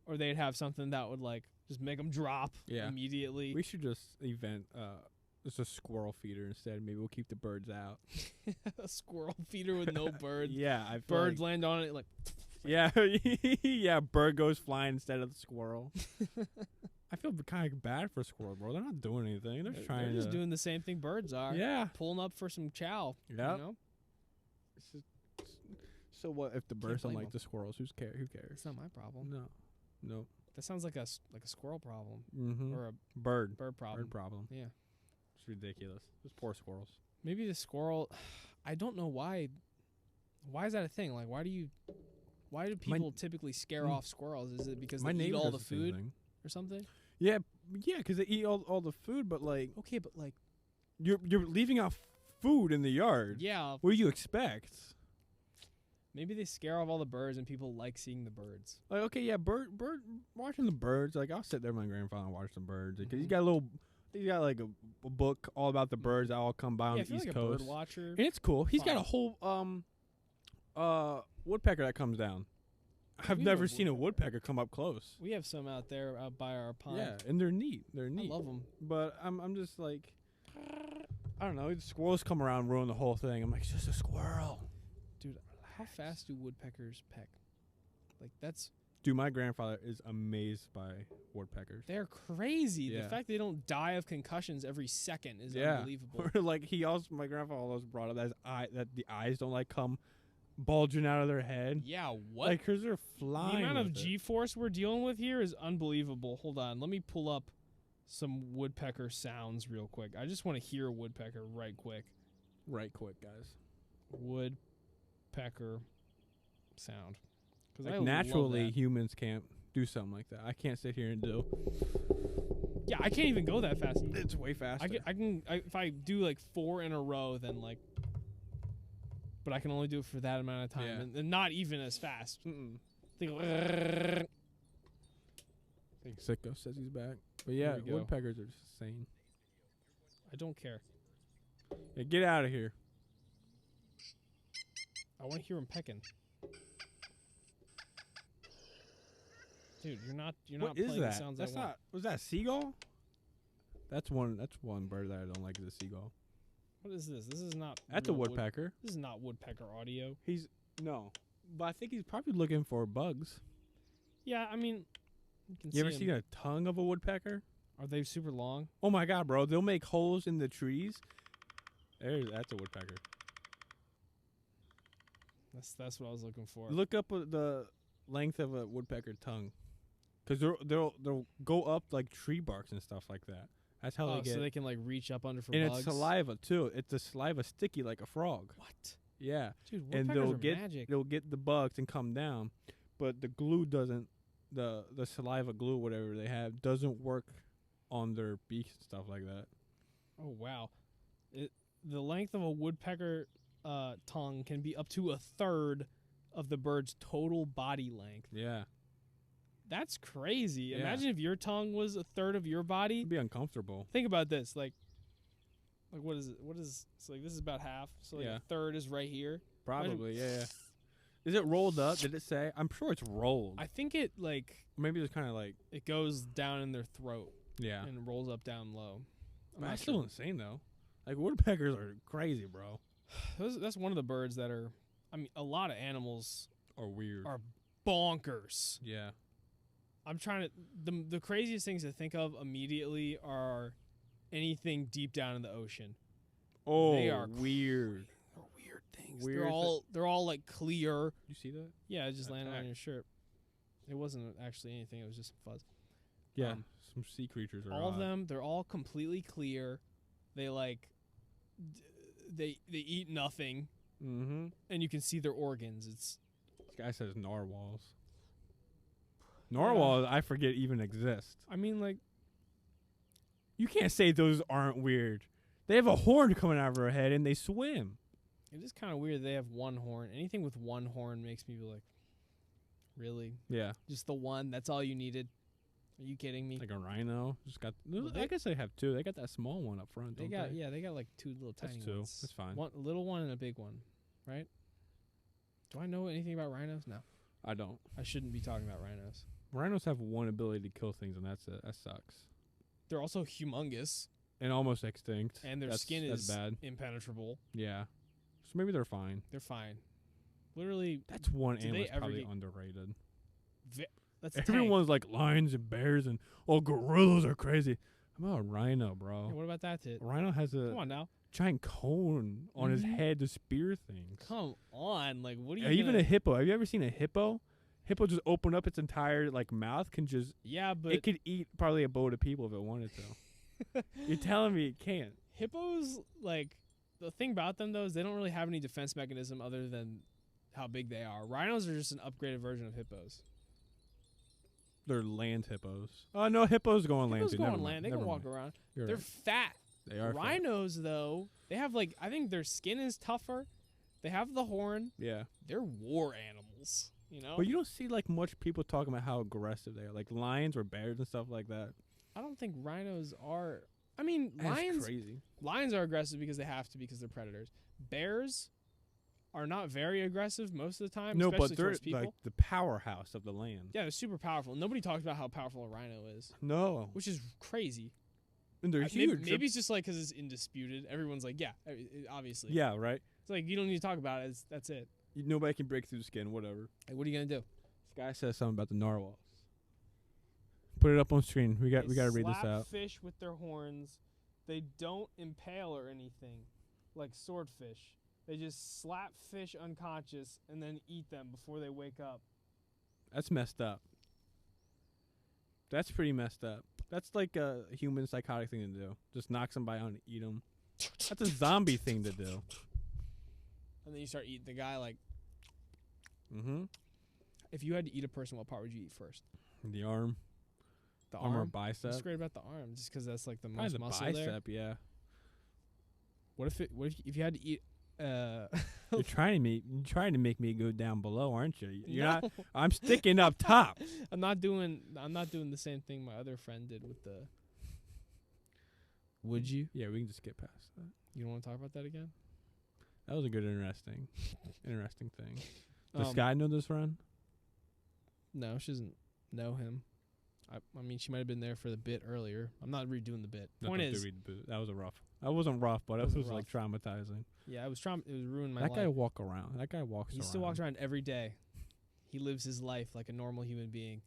Or they'd have something that would like just make them drop
Yeah.
immediately.
We should just invent just a squirrel feeder instead. Maybe we'll keep the birds out.
A squirrel feeder with no birds.
Yeah, I feel
Birds
like,
land on it like
yeah, yeah. Bird goes flying instead of the squirrel. I feel kind of bad for squirrel, bro. They're not doing anything. They're just
they're
trying
just
to.
doing the same thing birds are.
Yeah.
Pulling up for some chow.
Yeah.
You know?
So what if the birds don't
blame
like the squirrels? Who cares?
It's not my problem.
No. No.
That sounds like a squirrel problem
Mm-hmm.
or a
Bird.
bird problem.
Bird problem.
Yeah.
It's ridiculous. Those poor squirrels.
Maybe the squirrel. I don't know why. Why is that a thing? Like, why do people typically scare off squirrels? Is it because
My
they eat
neighbor
all
does
the
same
food
thing.
or something?
Yeah, yeah, because they eat all the food, but like
Okay, but like,
you're leaving out food in the yard.
yeah,
What do you expect?
maybe they scare off all the birds and people like seeing the birds.
Like, okay, yeah, bird, watching the birds. Like, I'll sit there with my grandfather and watch the birds because he's
Mhm.
got a He's got like a book all about the birds that all come by on
Yeah,
the
if you're
East
like a
Coast.
bird watcher,
And it's cool. He's got a
Fine.
whole woodpecker that comes down. I've
We
never
love
seen a
woodpecker.
woodpecker come up close.
we have some out there out by our pond.
Yeah, and they're neat. They're
I
neat.
love them.
But I'm just like, I don't know. The squirrels come around and ruin the whole thing. I'm like, it's just a squirrel.
Dude, how fast do woodpeckers peck? Like that's
Dude, my grandfather is amazed by woodpeckers.
they're crazy.
Yeah.
The fact they don't die of concussions every second is
Yeah.
unbelievable.
Like my grandfather always brought up that the eyes don't like come bulging out of their head.
Yeah, what?
Like, 'cause they're
the
flying.
amount of
with it.
G-force we're dealing with here is unbelievable. Hold on, let me pull up some woodpecker sounds real quick. I just want to hear a woodpecker right quick.
Right quick, guys.
Woodpecker sound. 'Cause I
Like
love
naturally,
that.
humans can't do something like that. I can't sit here and do.
Yeah, I can't even go that fast.
It's way faster.
If I do like 4 in a row, then like, but I can only do it for that amount of time,
Yeah.
and not even as fast.
Mm-mm.
Think,
I think Sicko says he's back. But yeah,
we go.
woodpeckers are just insane.
I don't care.
Yeah, get out of here.
I want to hear him pecking. Dude, you're not
What is
playing
that?
the sounds
That's
I want.
not. Was that a seagull? That's one bird that I don't like is a seagull.
What is this? This is not.
That's a
real
woodpecker.
This is not woodpecker audio.
He's no, but I think he's probably looking for bugs.
Yeah, I mean, you can
You ever
see
seen
'em.
a tongue of a woodpecker?
Are they super long?
Oh my god, bro! They'll make holes in the trees. That's a woodpecker.
That's what I was looking for.
Look up the length of a woodpecker tongue, because they'll go up like tree barks and stuff like that. That's how
Oh,
they get.
so they can like reach up under for
and
bugs.
it's saliva too. It's the saliva sticky like a frog.
What?
Yeah,
Dude,
and
woodpeckers
they'll
are
get
magic.
they'll get the bugs and come down, but the glue doesn't. The saliva glue, whatever they have, doesn't work on their beaks and stuff like that.
Oh wow, the length of a woodpecker tongue can be up to a third of the bird's total body length.
Yeah,
That's crazy.
Yeah.
Imagine if your tongue was a third of your body.
it'd be uncomfortable.
Think about this, like what is it? What is so like this is about half. So like
Yeah.
a third is right here.
Probably, yeah. Is it rolled up? Did it say? I'm sure it's rolled.
I think it like
Maybe it's kind of like
it goes down in their throat
yeah.
and rolls up down low. I'm
But
not
that's still
sure.
insane though. Like woodpeckers are crazy, bro.
That's one of the birds that are. I mean, a lot of animals
Or weird.
are bonkers.
Yeah.
I'm trying to. The craziest things to think of immediately are anything deep down in the ocean.
Oh,
They are
weird.
They're weird things.
Weird
They're all like clear.
You see that?
Yeah, it just landed on
Attack.
your shirt. It wasn't actually anything. It was just some fuzz.
Yeah.
Um,
Some sea creatures are
All of
odd.
them, they're all completely clear. They like. They eat nothing,
Mm-hmm.
and you can see their organs. It's
This guy says narwhals. Narwhals, I forget even exist.
I mean like
You can't say those aren't weird. They have a horn coming out of their head and they swim.
it is kind of weird. They have one horn. Anything with one horn makes me be like, really,
Yeah.
just the one? That's all you needed? Are you kidding me?
Like a rhino. Just got.
Well,
I guess they have two. They got that small one up front.
They
don't
got
they?
yeah, they got like two little
That's
tiny
two.
ones.
That's fine.
One a little one and a big one, right? Do I know anything about rhinos? No,
I don't.
I shouldn't be talking about rhinos.
Rhinos have one ability to kill things, and that's it. That sucks.
They're also humongous,
And almost extinct.
and their
That's-
skin
that's
is
bad.
impenetrable.
Yeah. So maybe they're fine.
They're fine. Literally,
That's one
Do they
animal that's
ever
probably
get-
underrated.
that's a tank.
Everyone's like lions and bears and gorillas are crazy. How about a rhino, bro?
Yeah, what about that tit?
A rhino has
Come
a
on now,
giant cone on his
Mhm.
head to spear things.
come on. Like, what are you?
Even
gonna,
a hippo. Have you ever seen a hippo? Hippo just open up its entire like mouth, can just
yeah, but
it could eat probably a boat of people if it wanted to. You're telling me it can't?
hippos, like, the thing about them though is they don't really have any defense mechanism other than how big they are. Rhinos are just an upgraded version of hippos.
They're land hippos. Oh no, hippos go on land.
Hippos
too.
go
Never
on
mind.
land. They
Never
can walk
mind.
around.
You're
They're
right.
fat.
They are fat.
Rhinos though, they have like I think their skin is tougher. They have the horn.
Yeah,
They're war animals. You know.
but you don't see like much people talking about how aggressive they are, like lions or bears and stuff like that.
I don't think rhinos are I mean,
That's crazy.
lions are aggressive because they have to because they're predators. Bears are not very aggressive most of the time,
No,
especially
but they're
towards people.
like the powerhouse of the land.
Yeah, they're super powerful. Nobody talks about how powerful a rhino is,
No,
which is crazy.
and they're
Maybe,
huge.
maybe it's just like because it's indisputed. Everyone's like, yeah, obviously.
Yeah, right.
It's like you don't need to talk about it. That's it.
Nobody can break through the skin. Whatever.
Like, what are you gonna do?
This guy says something about the narwhals. Put it up on screen. We got to read this
slap
out.
fish with their horns. They don't impale or anything, like swordfish. They just slap fish unconscious and then eat them before they wake up.
That's messed up. That's pretty messed up. That's like a human psychotic thing to do. Just knock somebody out and eat them. That's a zombie thing to do.
And then you start eating the guy. Like,
Mm-hmm.
if you had to eat a person, what part would you eat first?
The arm.
The
Arm or
arm.
bicep.
What's great about the arm? Just because that's like the
Probably
most
the
muscle
bicep,
there.
yeah.
What if you had to eat?
You're trying to make me go down below, aren't you? You're
No.
not. I'm sticking up top.
I'm not doing the same thing my other friend did with the. Would you?
Yeah, we can just get past that.
You don't want to talk about that again?
That was a good, interesting thing. Does
Um,
Sky know this friend?
No, she doesn't know him. I mean, she might have been there for the bit earlier. I'm not redoing the bit.
No,
Point
don't
is,
read the boot. That was a rough. That wasn't rough, but it
Wasn't
was like traumatizing.
yeah, it was it was ruined my
That
life.
guy walk around. That guy walks
He
around.
still walks around every day. He lives his life like a normal human being,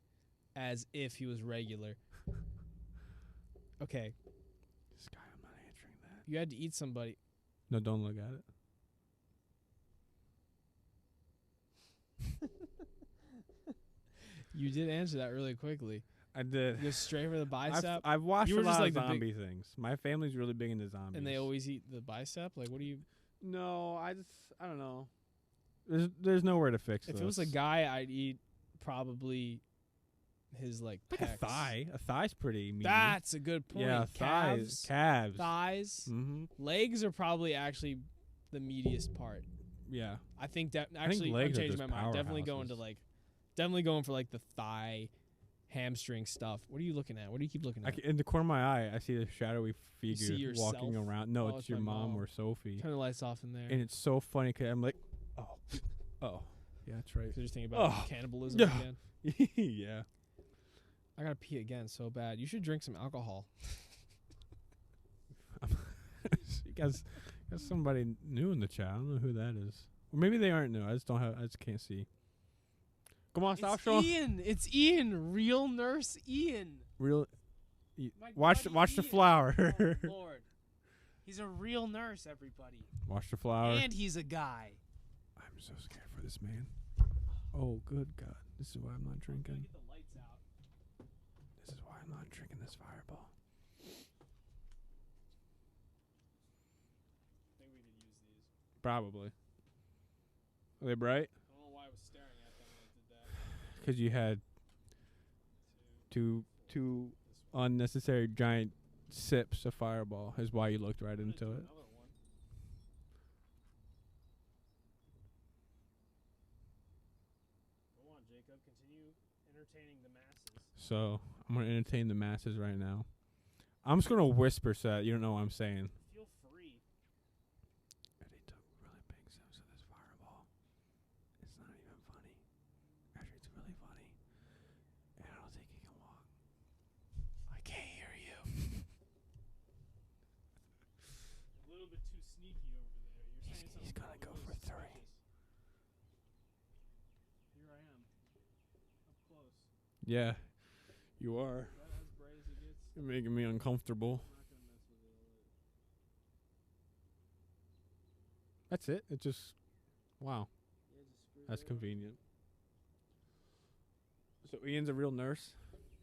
as if he was regular. Okay,
Sky, I'm not answering that.
you had to eat somebody.
No, don't look at it.
You did answer that really quickly.
I did.
Go straight for the bicep,
I've watched
You
a
were just
lot
like
of
the big-
zombie things. My family's really big into zombies.
and they always eat the bicep. Like, what do you?
No, I don't know. There's nowhere to fix
If
this.
it was a guy, I'd eat probably his like
like
pecs.
a thigh. A thigh's pretty meaty.
That's a good point.
yeah,
Calves,
calves.
thighs,
Mm-hmm.
legs are probably actually the meatiest part.
Yeah.
I think that actually I'm
legs are
changing my
just
mind. Definitely going to
powerhouses.
definitely going for like the thigh, hamstring stuff. What are you looking at? What do you keep looking at?
In the corner of my eye, I see a shadowy
see
figure walking
yourself?
around. No,
Oh,
it's
it's
your
my
mom
mom.
or Sophie.
Turn the lights off in there.
And it's so funny 'cause I'm like, oh, yeah, that's right.
So just thinking about
Oh.
cannibalism
Yeah.
again.
Yeah.
I gotta pee again so bad. You should drink some alcohol.
You guys got somebody new in the chat. I don't know who that is. Or maybe they aren't new. I just can't see. Come on, stop showing.
Ian. It's Ian. Real nurse Ian.
Real.
My
Watch
buddy
the
Ian.
flower.
Oh, Lord. He's a real nurse, everybody.
Watch the flower.
And he's a guy.
I'm so scared for this man. Oh, good God. This is why I'm not drinking.
Get the lights out.
This is why I'm not drinking this fireball.
I think we could use these.
Probably. Are they bright?
I don't know why I was staring at them when I did that.
Because you had two unnecessary giant sips of fireball is why you looked right into it.
Another one.
Go on, Jacob. Continue entertaining the masses.
So I'm going to entertain the masses right now. I'm just going to whisper so that you don't know what I'm saying.
Feel free.
Eddie took really big sips of this fireball. It's not even funny. Actually, it's really funny. And I don't think he can walk.
I can't hear you.
A little bit too sneaky over there. You're saying something.
He's gonna go
probably
for 3.
suspicious. Here I am. Up close.
Yeah, you are.
Is that as bright as it gets?
You're making me uncomfortable.
I'm not gonna mess with it.
That's it. It just, wow,
Yeah, just screw
that's
it up.
convenient. So Ian's a real nurse?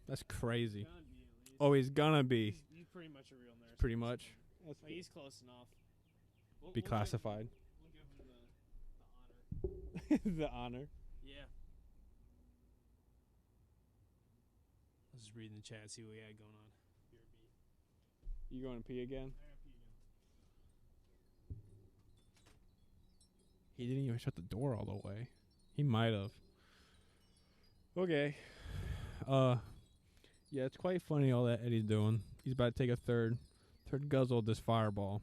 That's crazy.
Gonna be at least.
Oh, he's gonna be.
He's pretty much a real nurse.
Pretty
at this
much.
point.
That's
Like, he's close enough.
be classified.
We'll give him the honor.
The honor.
Yeah.
Let's just read in the chat, see what we got going on.
You going to pee again? He didn't even shut the door all the way. He might have. Okay. Yeah, it's quite funny all that Eddie's doing. He's about to take a third. to guzzle this fireball.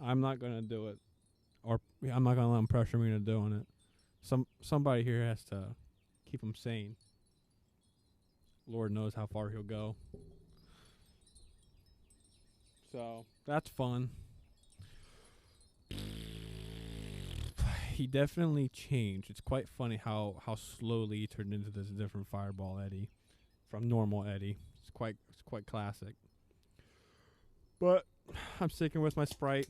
I'm not gonna do it, or I'm not gonna let him pressure me into doing it. Somebody here has to keep him sane. Lord knows how far he'll go. So that's fun. He definitely changed. It's quite funny how slowly he turned into this different fireball Eddie from normal Eddie. It's quite classic. But I'm sticking with my Sprite.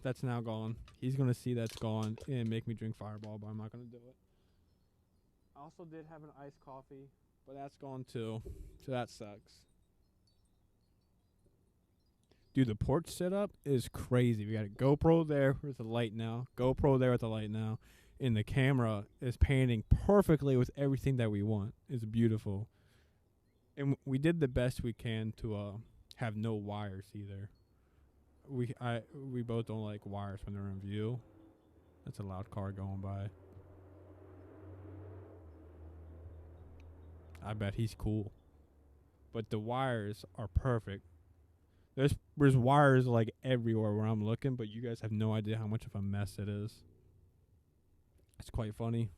That's now gone. He's gonna see that's gone and make me drink Fireball, but I'm not gonna do it. I also did have an iced coffee, but that's gone too. So that sucks. Dude, the porch setup is crazy. We got a GoPro there with the light now. GoPro there with the light now. And the camera is painting perfectly with everything that we want. It's beautiful. And we did the best we can to have no wires either. We both don't like wires when they're in view. That's a loud car going by. I bet he's cool. But the wires are perfect. There's wires like everywhere where I'm looking, but you guys have no idea how much of a mess it is. It's quite funny.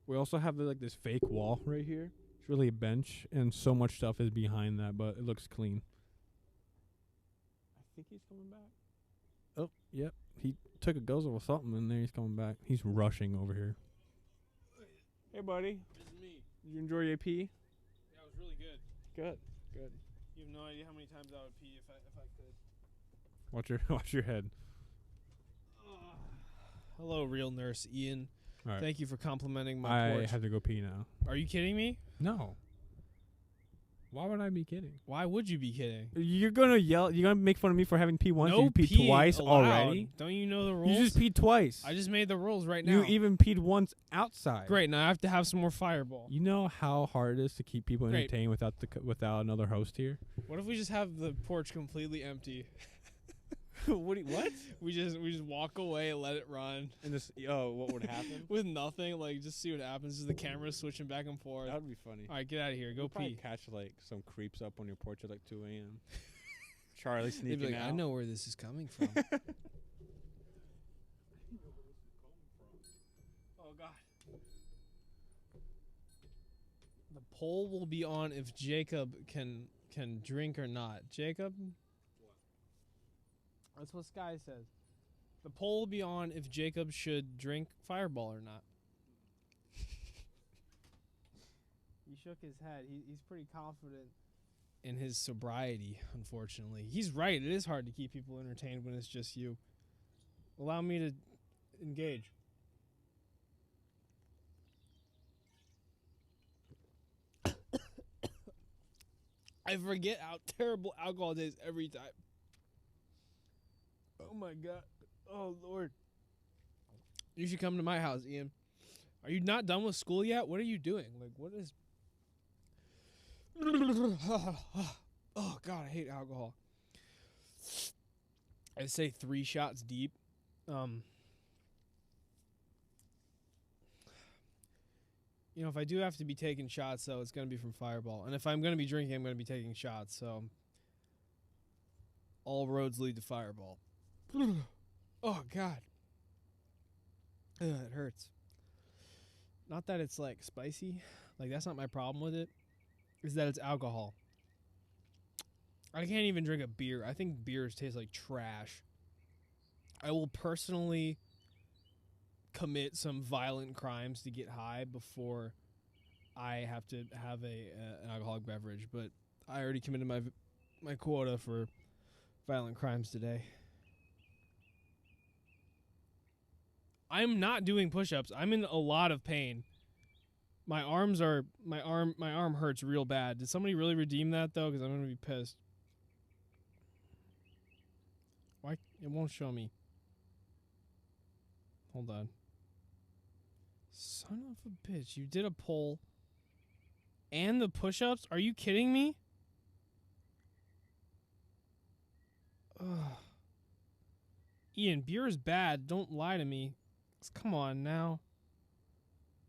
We also have like this fake wall right here. It's really a bench, and so much stuff is behind that, but it looks clean. I think he's coming back. Oh, yep. He took a guzzle of something, and there he's coming back. He's rushing over here. Hey, buddy.
This is me.
Did you enjoy your pee?
Yeah, it was really good.
Good. Good.
You have no idea how many times I would pee if I could.
Watch your head.
Hello, real nurse Ian.
All right.
Thank you for complimenting my
I
porch.
have to go pee now.
Are you kidding me?
No. Why would I be kidding?
Why would you be kidding?
You're gonna yell. You're gonna make fun of me for having pee once.
No
You peed
peeing
twice
allowed.
already.
Don't you know the rules?
You just peed twice.
I just made the rules right now.
You even peed once outside.
Great. Now I have to have some more Fireball.
You know how hard it is to keep people
Great.
entertained without another host here.
What if we just have the porch completely empty?
What?
We just walk away and let it run
And this, what would happen?
with nothing. Like just see what happens. Just the camera switching back and forth.
That would be funny.
All right, get out of here. Go
You'd probably
pee.
catch like some creeps up on your porch at like 2 a.m. Charlie
They'd
sneaking
be like,
out.
I know where this is coming from. Oh God. The poll will be on if Jacob can drink or not. Jacob? That's what Sky says. The poll will be on if Jacob should drink Fireball or not. He shook his head. He's pretty confident in his sobriety, unfortunately. He's right. It is hard to keep people entertained when it's just you. Allow me to engage. I forget how terrible alcohol tastes every time. Oh my God. Oh Lord. You should come to my house, Ian. Are you not done with school yet? What are you doing? Like, what is... Oh God, I hate alcohol. I'd say 3 shots deep. You know, if I do have to be taking shots, though, it's going to be from Fireball. And if I'm going to be drinking, I'm going to be taking shots. So all roads lead to Fireball. Oh, God. Ugh, it hurts. Not that it's, like, spicy. Like, that's not my problem with it. Is that it's alcohol. I can't even drink a beer. I think beers taste like trash. I will personally commit some violent crimes to get high before I have to have an alcoholic beverage. But I already committed my quota for violent crimes today. I'm not doing push-ups. I'm in a lot of pain. My arm hurts real bad. Did somebody really redeem that though? Because I'm gonna be pissed. Why it won't show me? Hold on. Son of a bitch! You did a poll and the push-ups? Are you kidding me? Ugh. Ian, beer is bad. Don't lie to me. Come on now.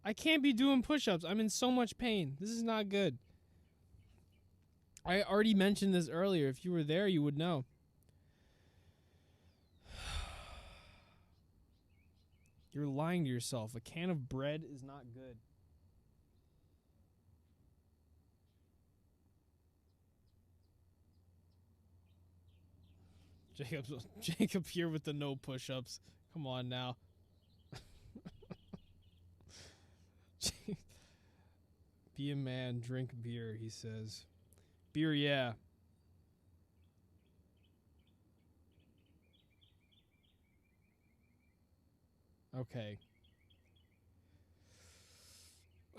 I can't be doing push-ups. I'm in so much pain. This is not good. I already mentioned this earlier. If you were there, you would know. You're lying to yourself. A can of bread is not good. Jacob here with the no push-ups. Come on now. Be a man, drink beer, he says. Beer, yeah. Okay.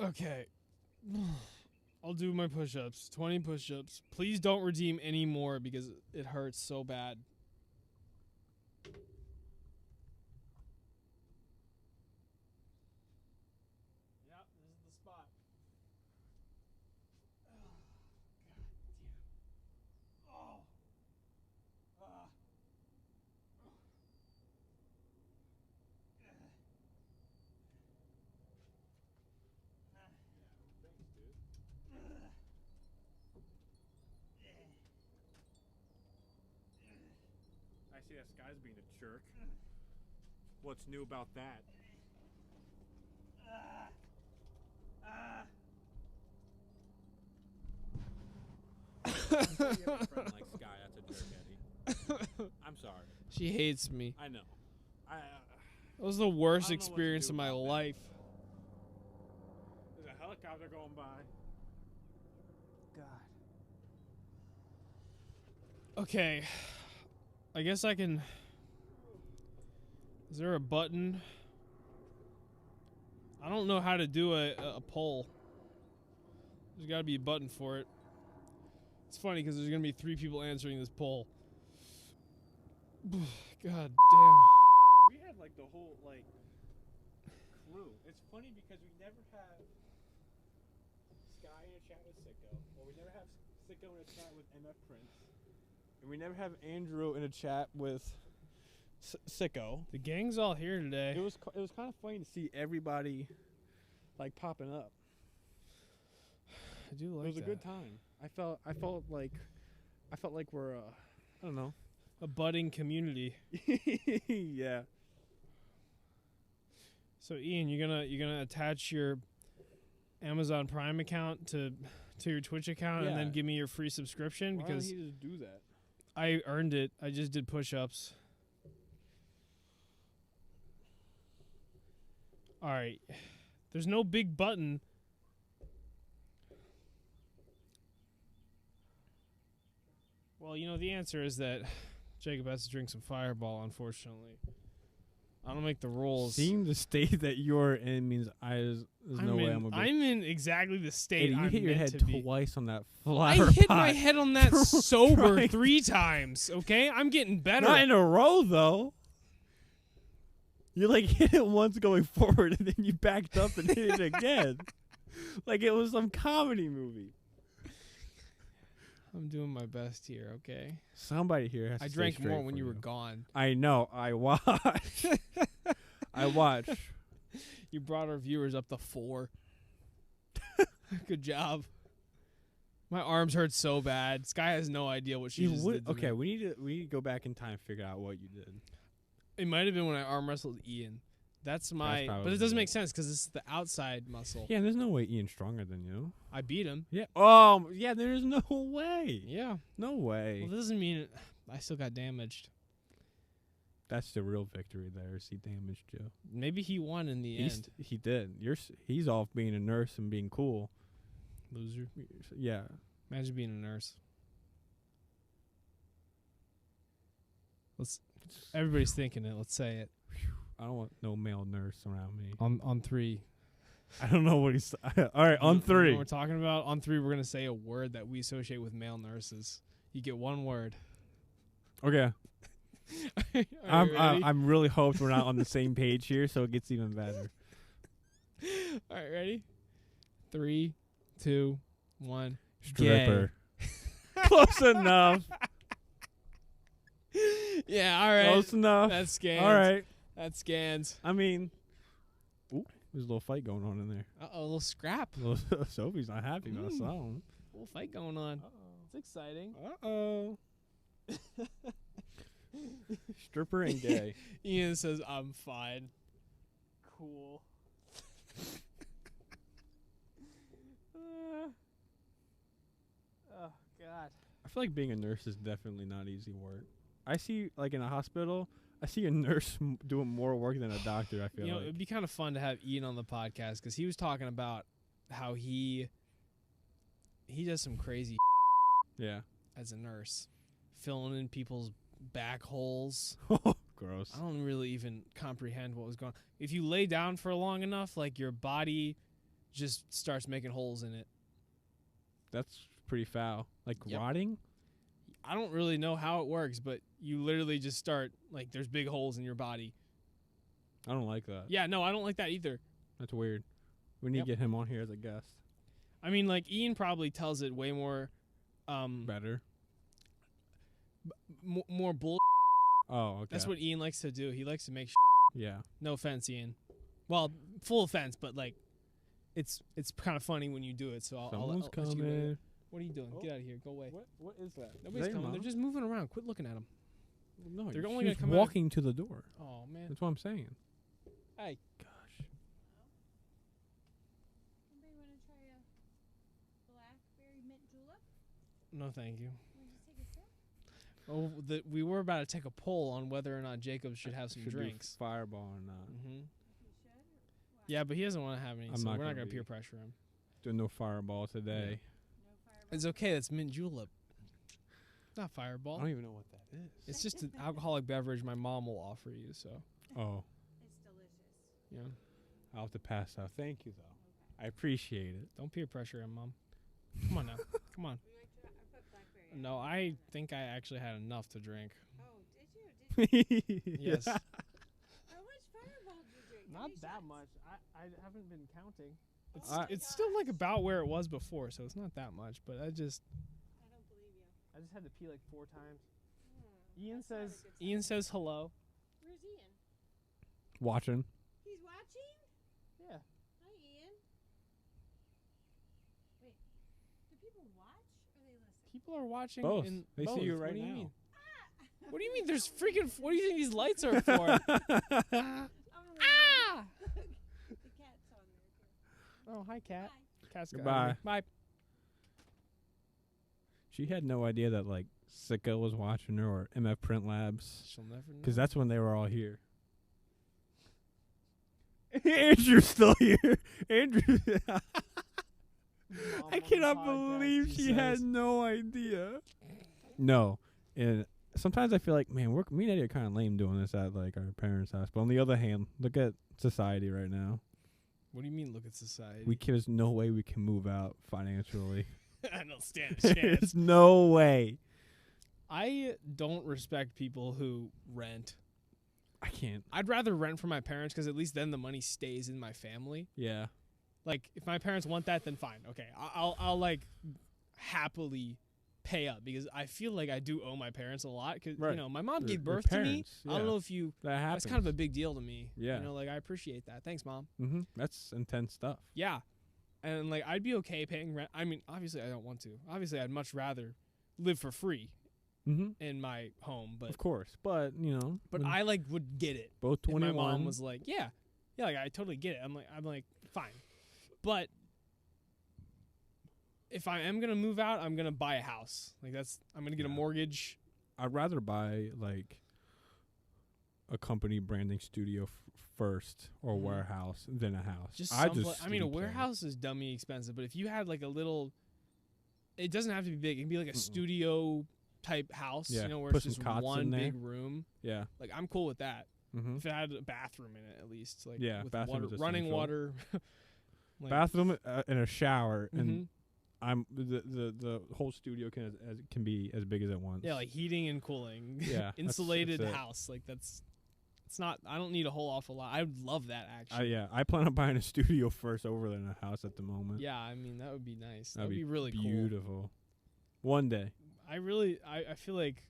Okay. I'll do my push-ups. 20 push-ups. Please don't redeem any more because it hurts so bad. Yep, this is the spot. Oh.
I see that Sky's being a jerk. What's new about that? You have a friend like Sky, that's a jerk, Eddie. I'm sorry.
She hates me.
I know.
That was the worst
I don't know what to
experience
do
of my
about that.
life.
There's a helicopter going by. God.
Okay. I guess I can... Is there a button? I don't know how to do a poll. There's got to be a button for it. It's funny because there's going to be 3 people answering this poll. God damn.
We had like the whole crew. It's funny because we never have Sky in a chat with Sicko, or we never have Sicko in a chat with MF Prince, and we never have Andrew in a chat with Sicko.
The gang's all here today.
It was kind of funny to see everybody like popping up.
I do like
It was
that.
a good time. I felt like we're I don't know.
A budding community.
Yeah.
So Ian, you're gonna attach your Amazon Prime account to your Twitch account and then
Yeah.
give me your free subscription
Why
because
don't he just do that?
I earned it. I just did push-ups. All right. There's no big button. Well, the answer is that Jacob has to drink some Fireball, unfortunately. I don't make the rules.
Seeing the state that you're in means there's no way I'm gonna be.
I'm in exactly the state
Eddie, you
I'm
hit your
meant
head
to be.
twice on that
I
flower
hit
pot.
my head on that sober
Trying-
3 times, okay? I'm getting better.
Not in a row, though. You hit it once going forward, and then you backed up and hit it again. Like it was some comedy movie.
I'm doing my best here, okay?
Somebody here has
I
to stay
drank more
straight
when
for
you were gone.
I know. I watched. I watched.
You brought our viewers up to 4. Good job. My arms hurt so bad. Sky has no idea what she
You
just
would-
did to
okay,
me.
we need to go back in time and figure out what you did.
It might have been when I arm wrestled Ian. That's my... but
probably
it doesn't
it.
make sense because it's the outside muscle.
Yeah, there's no way Ian's stronger than you.
I beat him.
Yeah. Yeah. There's no way.
Yeah.
No way.
Well, that doesn't mean I still got damaged.
That's the real victory there. Is he damaged you?
Maybe he won in the end.
He did. He's off being a nurse and being cool.
Loser.
Yeah.
Imagine being a nurse. Everybody's thinking it. Let's say it.
I don't want no male nurse around me.
On 3.
I don't know what he's. All right, on
You know
3.
what we're talking about? On 3, we're going to say a word that we associate with male nurses. You get 1 word.
Okay.
Are you ready?
I'm really hoped we're not on the same page here, so it gets even better.
All right, ready? 3, 2, 1.
Stripper. Close enough.
Yeah, all right.
Close enough.
That scans.
All right.
That scans.
I mean, there's a little fight going on in there.
Uh-oh, a little scrap.
Sophie's not happy about something.
Little fight going on. It's
exciting.
Uh-oh. Stripper and gay.
Ian says, I'm fine.
Cool. Oh God.
I feel like being a nurse is definitely not easy work. I see, like, in a hospital, I see a nurse doing more work than a doctor, I feel
You know,
like.
it'd be kind of fun to have Ian on the podcast because he was talking about how he does some crazy
Yeah.
as a nurse, filling in people's back holes.
Gross.
I don't really even comprehend what was going on. If you lay down for long enough, like your body just starts making holes in it.
That's pretty foul. Like,
Yep.
rotting?
I don't really know how it works, but you literally just start, like, there's big holes in your body.
I don't like that.
Yeah, no, I don't like that either.
That's weird. We need
Yep.
to get him on here as a guest.
I mean, like, Ian probably tells it way more,
Better.
more bull.
Oh, okay.
That's what Ian likes to do. He likes to make
Yeah.
No offense, Ian. Well, full offense, but, like, it's kind of funny when you do it, so I'll
Someone's
let you go.
coming.
What are you doing?
Oh.
Get out of here. Go away.
What is that?
Nobody's
your
coming.
mom?
They're just moving around. Quit looking at them.
No,
They're
she's
only gonna come out-
walking to the door.
Oh, man.
That's what I'm saying.
Hey.
Gosh.
Anybody want to try a blackberry mint julep?
No, thank you.
Want to take a sip?
Oh, we were about to take a poll on whether or not Jacob should have some
Should do
drinks.
Fireball or not.
Mm-hmm.
You should? Or what?
Yeah, but he doesn't want to have any,
I'm
so
not
we're not
gonna
going to
be.
peer pressure him.
Doing no Fireball today.
No fireball?
It's okay. That's mint julep. Not
I
Fireball.
don't even know what that is.
It's just an alcoholic beverage my mom will offer you, so,
Oh,
It's delicious.
yeah.
I'll have to pass out. Thank you, though. I appreciate it.
Don't peer pressure him, Mom. Come on now. Come on.
Would you like to? I put blackberry in.
No, I think I actually had enough to drink.
Oh, did you?
Yes.
How much fireball did you drink?
Not
Three
that
shots?
much. I haven't been counting.
It's,
Oh my
it's still like
gosh.
about where it was before, so it's not that much, but I just...
I don't believe you.
I just had to pee like 4 times.
Ian
Ian says.
Ian says hello.
Where's Ian?
Watching.
He's watching?
Yeah.
Hi, Ian. Wait. Do people watch or they listen?
People are watching.
Both.
In
They see
both.
you
What
right
do you
now.
mean? What do you mean? There's freaking... What do you think these lights are for?
Oh,
Ah!
the cat's on there, too.
Oh, hi, cat.
Hi.
Cat's got
Goodbye.
me. Bye.
She had no idea that, like, Sicko was watching her or MF Print Labs.
She'll never know.
Because that's when they were all here. Andrew's still here. Andrew.
Mom
I
on the
cannot
podcast,
believe
he
she had
says.
no idea. No. And sometimes I feel like, man, me and Eddie are kind of lame doing this at, like, our parents' house. But on the other hand, look at society right now.
What do you mean, look at society?
There's no way we can move out financially.
I don't stand a chance.
There's no way.
I don't respect people who rent.
I can't.
I'd rather rent from my parents because at least then the money stays in my family.
Yeah.
Like, if my parents want that, then fine. Okay, I'll like happily pay up because I feel like I do owe my parents a lot. Cause
Right.
you know, my mom
Your-
gave
your
birth to me.
parents,
I don't
yeah.
know if you.
That happens.
That's kind of a big deal to me.
Yeah.
You know, like I appreciate that. Thanks, Mom.
Mm-hmm. That's intense stuff.
Yeah, and like I'd be okay paying rent. I mean, obviously I don't want to. Obviously, I'd much rather live for free
Mm-hmm.
in my home, but
Of course. But, you know.
but
when
I like would get it.
both
If
21.
my mom was like, yeah, like I totally get it. I'm like, fine. But if I am gonna move out, I'm gonna buy a house. Like I'm gonna get a
Yeah.
mortgage.
I'd rather buy, like, a company branding studio first or
Mhm.
warehouse than a house.
Just
I
someplace. I mean, a
sleep there.
warehouse is dummy expensive, but if you had like a little, it doesn't have to be big. It can be like a
Mm-mm.
studio type house.
Yeah,
You know, where
put
it's
some
just
cots
one
in there.
big room.
Yeah.
Like I'm cool with that.
Mm-hmm.
If it had a bathroom in it, at least. Like
Yeah,
with
bathroom
water,
is
running
essential.
water. Like,
Bathroom and a shower,
mhm.
and the whole studio can be as big as it wants.
Yeah, like heating and cooling.
Yeah, that's
Insulated
it.
house. Like it's not. I don't need a whole awful lot. I would love that actually.
I plan on buying a studio first over than a house at the moment.
Yeah, I mean that would be nice. That
That'd
would be really cool.
beautiful. One day,
I feel like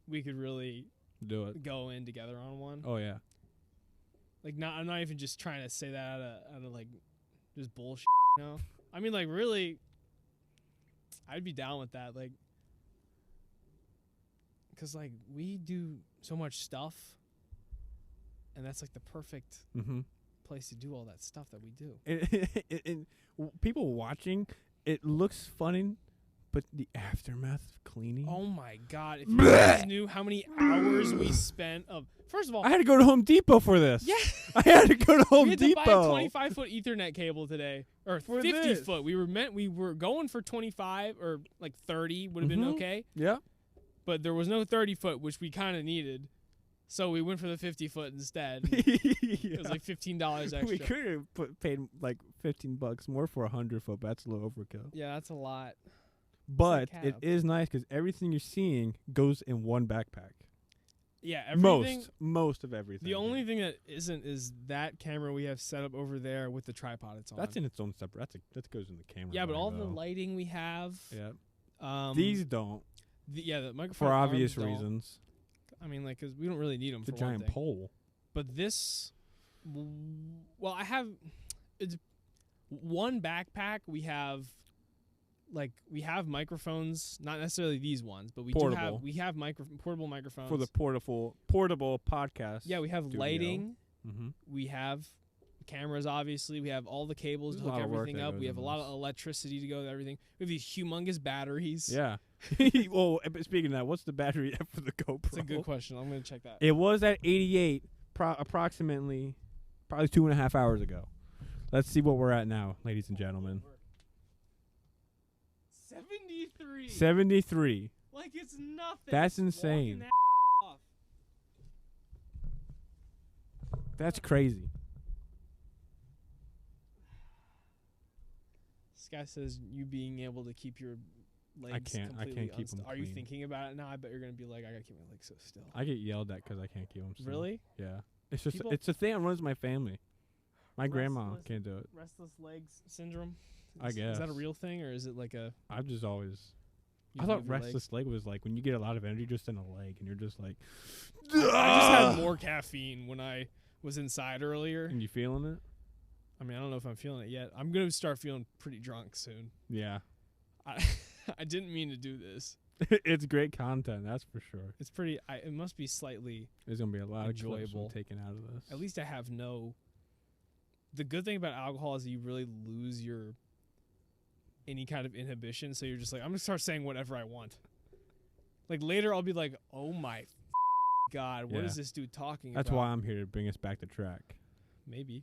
we could really
do it.
go in together on one.
Oh yeah.
Like I'm not even just trying to say that out of like just bullshit. You know. I mean like really. I'd be down with that. Like because like we do so much stuff, and that's like the perfect
Mm-hmm.
place to do all that stuff that we do.
And people watching, it looks funny, but the aftermath of cleaning.
Oh my god! If you guys knew how many hours we spent of, first of all,
I had to go to Home Depot for this.
yeah,
I had to go to Home
we had to
Depot.
buy a 25-foot Ethernet cable today, or
For
50
this.
foot. We were going for 25 or like 30 would have been
Mhm.
okay,
Yeah.
but there was no 30 foot, which we kind of needed, so we went for the 50 foot instead. It was like $15 extra.
We could have paid like $15 more for 100-foot, but that's a little overkill.
Yeah, that's a lot.
But
like
it
half.
is nice because everything you're seeing goes in one backpack.
Yeah, everything.
Most of everything.
The only thing that isn't is that camera we have set up over there with the tripod it's on.
that's in its own separate. That goes in the camera.
Yeah, but
bag,
all the
though.
lighting we have.
Yeah. These don't,
The microphone
for
arms
obvious
don't.
reasons.
I mean, like, because we don't really need them
It's a
for one
giant
thing.
pole.
But this, well, I have, it's one backpack. We have microphones, not necessarily these ones, but
Portable.
we have portable microphones
For the portable podcast.
Yeah, we have
studio.
lighting.
Mm-hmm.
We have cameras, obviously. We have all the cables
There's
to
a
hook
lot of work
everything
that
up.
goes
We have a
in
lot
this.
of electricity to go with everything. We have these humongous batteries.
Yeah. Well, speaking of that, what's the battery for the GoPro?
That's a good question. I'm going to check that.
It was at 88 approximately, probably 2.5 hours ago. Let's see what we're at now, ladies and gentlemen.
73.
73.
Like it's nothing.
That's
Walking
insane.
that off.
That's crazy.
This guy says you being able to keep your legs
can't
completely
keep 'em
Are you
clean.
thinking about it now? I bet you're going to be like, I got to keep my legs so still.
I get yelled at because I can't keep them still.
Really?
Yeah. It's just
People-
it's a thing that runs my family. My grandma
Restless-
can't do it.
Restless legs syndrome?
I
Is that a
guess.
real thing or is it like a...
I've just always.
you
I
move
thought
your legs?
restless leg was like when you get a lot of energy just in a leg and you're just like.
I just had more caffeine when I was inside earlier.
And you feeling it?
I mean, I don't know if I'm feeling it yet. I'm going to start feeling pretty drunk soon.
Yeah.
I didn't mean to do this.
It's great content, that's for sure.
It's pretty... it must be slightly...
There's gonna be a lot of clips
Enjoyable.
taken out of this.
At least I have no... The good thing about alcohol is that you really lose your... any kind of inhibition. So you're just like, I'm going to start saying whatever I want. Like later I'll be like, oh my God, what
Yeah.
is this dude talking
That's
about?
why I'm here to bring us back to track.
Maybe.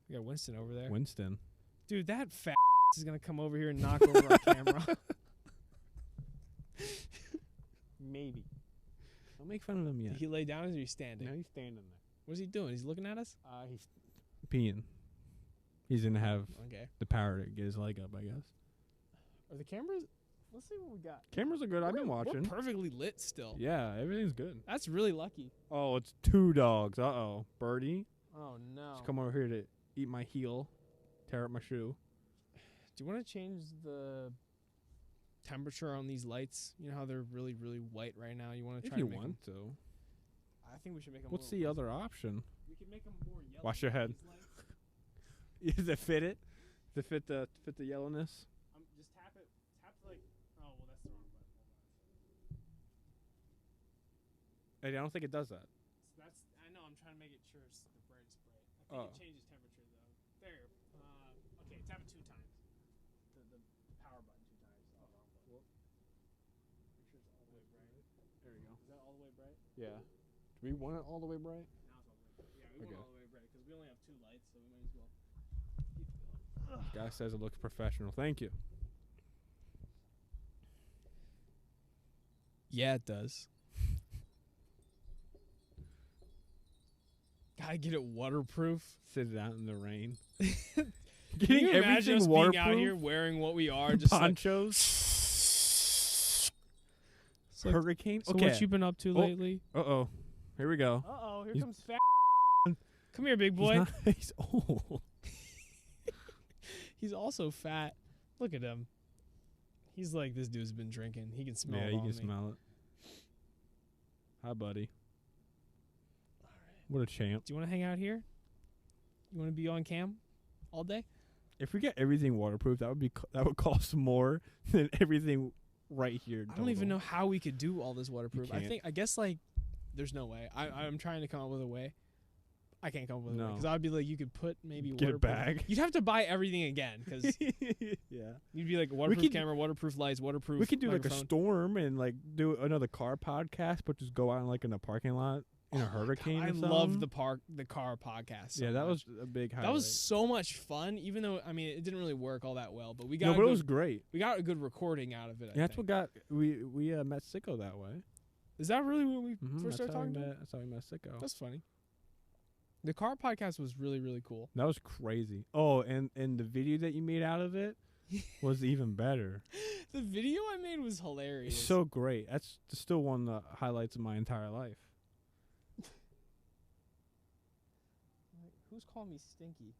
We got Winston over there.
Winston.
Dude, that fat is going to come over here and knock over our camera.
Maybe. Don't make fun of him yet.
Did he lay down or is he standing?
No, he's standing there.
What's he doing? He's looking at us?
He's peeing. He's gonna have
Okay.
the power to get his leg up, I guess.
Are the cameras... Let's see what we got.
Cameras are good. I've been watching.
We're perfectly lit still.
Yeah, everything's good.
That's really lucky.
Oh, it's 2 dogs. Uh-oh. Birdie.
Oh, no.
Just come over here to eat my heel. Tear up my shoe.
Do you want to change the temperature on these lights? You know how they're really, really white right now? You want to
If
try
you
to make 'em-
want to.
I think we should make them.
What's the other option?
We can make them more yellow.
Watch your head. Does it fit it? Does it fit the yellowness?
Just tap it. Tap like. Oh well, that's the wrong button.
I don't think it does that.
So that's. I know. I'm trying to make it sure it's the brightest bright. I think
Oh.
it changes temperature though. There. Okay. Tap it 2 times. The power button 2 times. Oh, wrong button. Make sure it's all the way bright.
There you go.
Is that all the way bright?
Yeah. Do we want it all the way bright?
Now it's all the way bright. Yeah, we
Okay.
want all the way bright because we only have 2 lights, so we might as well.
Guy says it looks professional. Thank you.
Yeah, it does. Gotta get it waterproof.
Sit it out in the rain.
Can
Getting
you imagine
everything
us
waterproof.
being out here wearing what we are, just like,
ponchos.
like-
Hurricane.
so
okay.
what you been up to
Oh.
lately?
Uh-oh. Here we go.
Uh-oh, here
He's-
comes fat. Come here, big boy.
He's old.
He's also fat. Look at him. He's like, this dude's been drinking. He can smell
Yeah,
it
you
on
can
me.
smell it. Hi, buddy. What a champ.
Do you want to hang out here? You want to be on cam all day?
If we get everything waterproof, that would cost more than everything right here.
I don't even know how we could do all this waterproof.
can't.
I guess like there's no way. I'm trying to come up with a way. I can't come up with a way
No.
because I'd be like, you could put maybe
Get a
waterproof.
bag.
You'd have to buy everything again because
Yeah.
you'd be like waterproof
could-
camera, waterproof lights, waterproof.
We could do like a
microphone.
storm and like do another car podcast, but just go out like in a parking lot in a hurricane.
I
or
love
something.
the car podcast. So
Yeah, that
much.
was a big highlight.
That was so much fun. Even though I mean it didn't really work all that well, but we got
no,
a
but it
good,
was great.
we got a good recording out of it. I
Yeah, that's
think.
what got we met Sicko that way.
Is that really when we
Mm-hmm,
first started talking to him?
That's how we met Sicko.
That's funny. The car podcast was really, really cool.
That was crazy. Oh, and the video that you made out of it was even better.
The video I made was hilarious.
It's so great. That's still one of the highlights of my entire life.
Who's calling me stinky?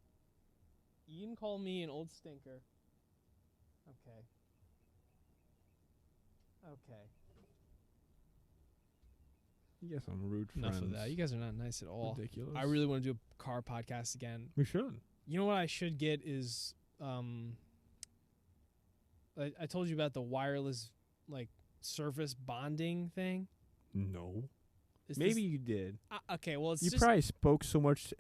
Ian called me an old stinker. Okay. Okay.
You got some rude
Enough
friends.
of that. You guys are not nice at all.
Ridiculous.
I really want to do a car podcast again.
We should.
You know what I should get is I told you about the wireless like surface bonding thing.
No.
Is
Maybe you did.
okay, well it's
You
just
probably spoke so much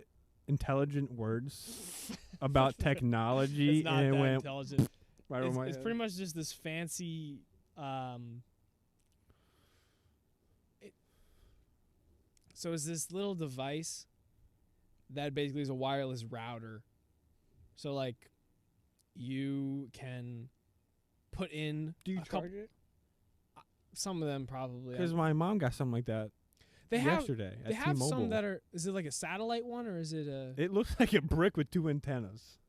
intelligent words about technology
it's not
and it
that
went
intelligent.
right over my
It's
head.
pretty much just this fancy so it's this little device that basically is a wireless router. So like you can put in
Do you
a couple-
charge it?
some of them probably.
Because my mom got something like that
they have
yesterday
they
at
have
T-Mobile.
some that are is it like a satellite one or is it a
It looks like a brick with 2 antennas.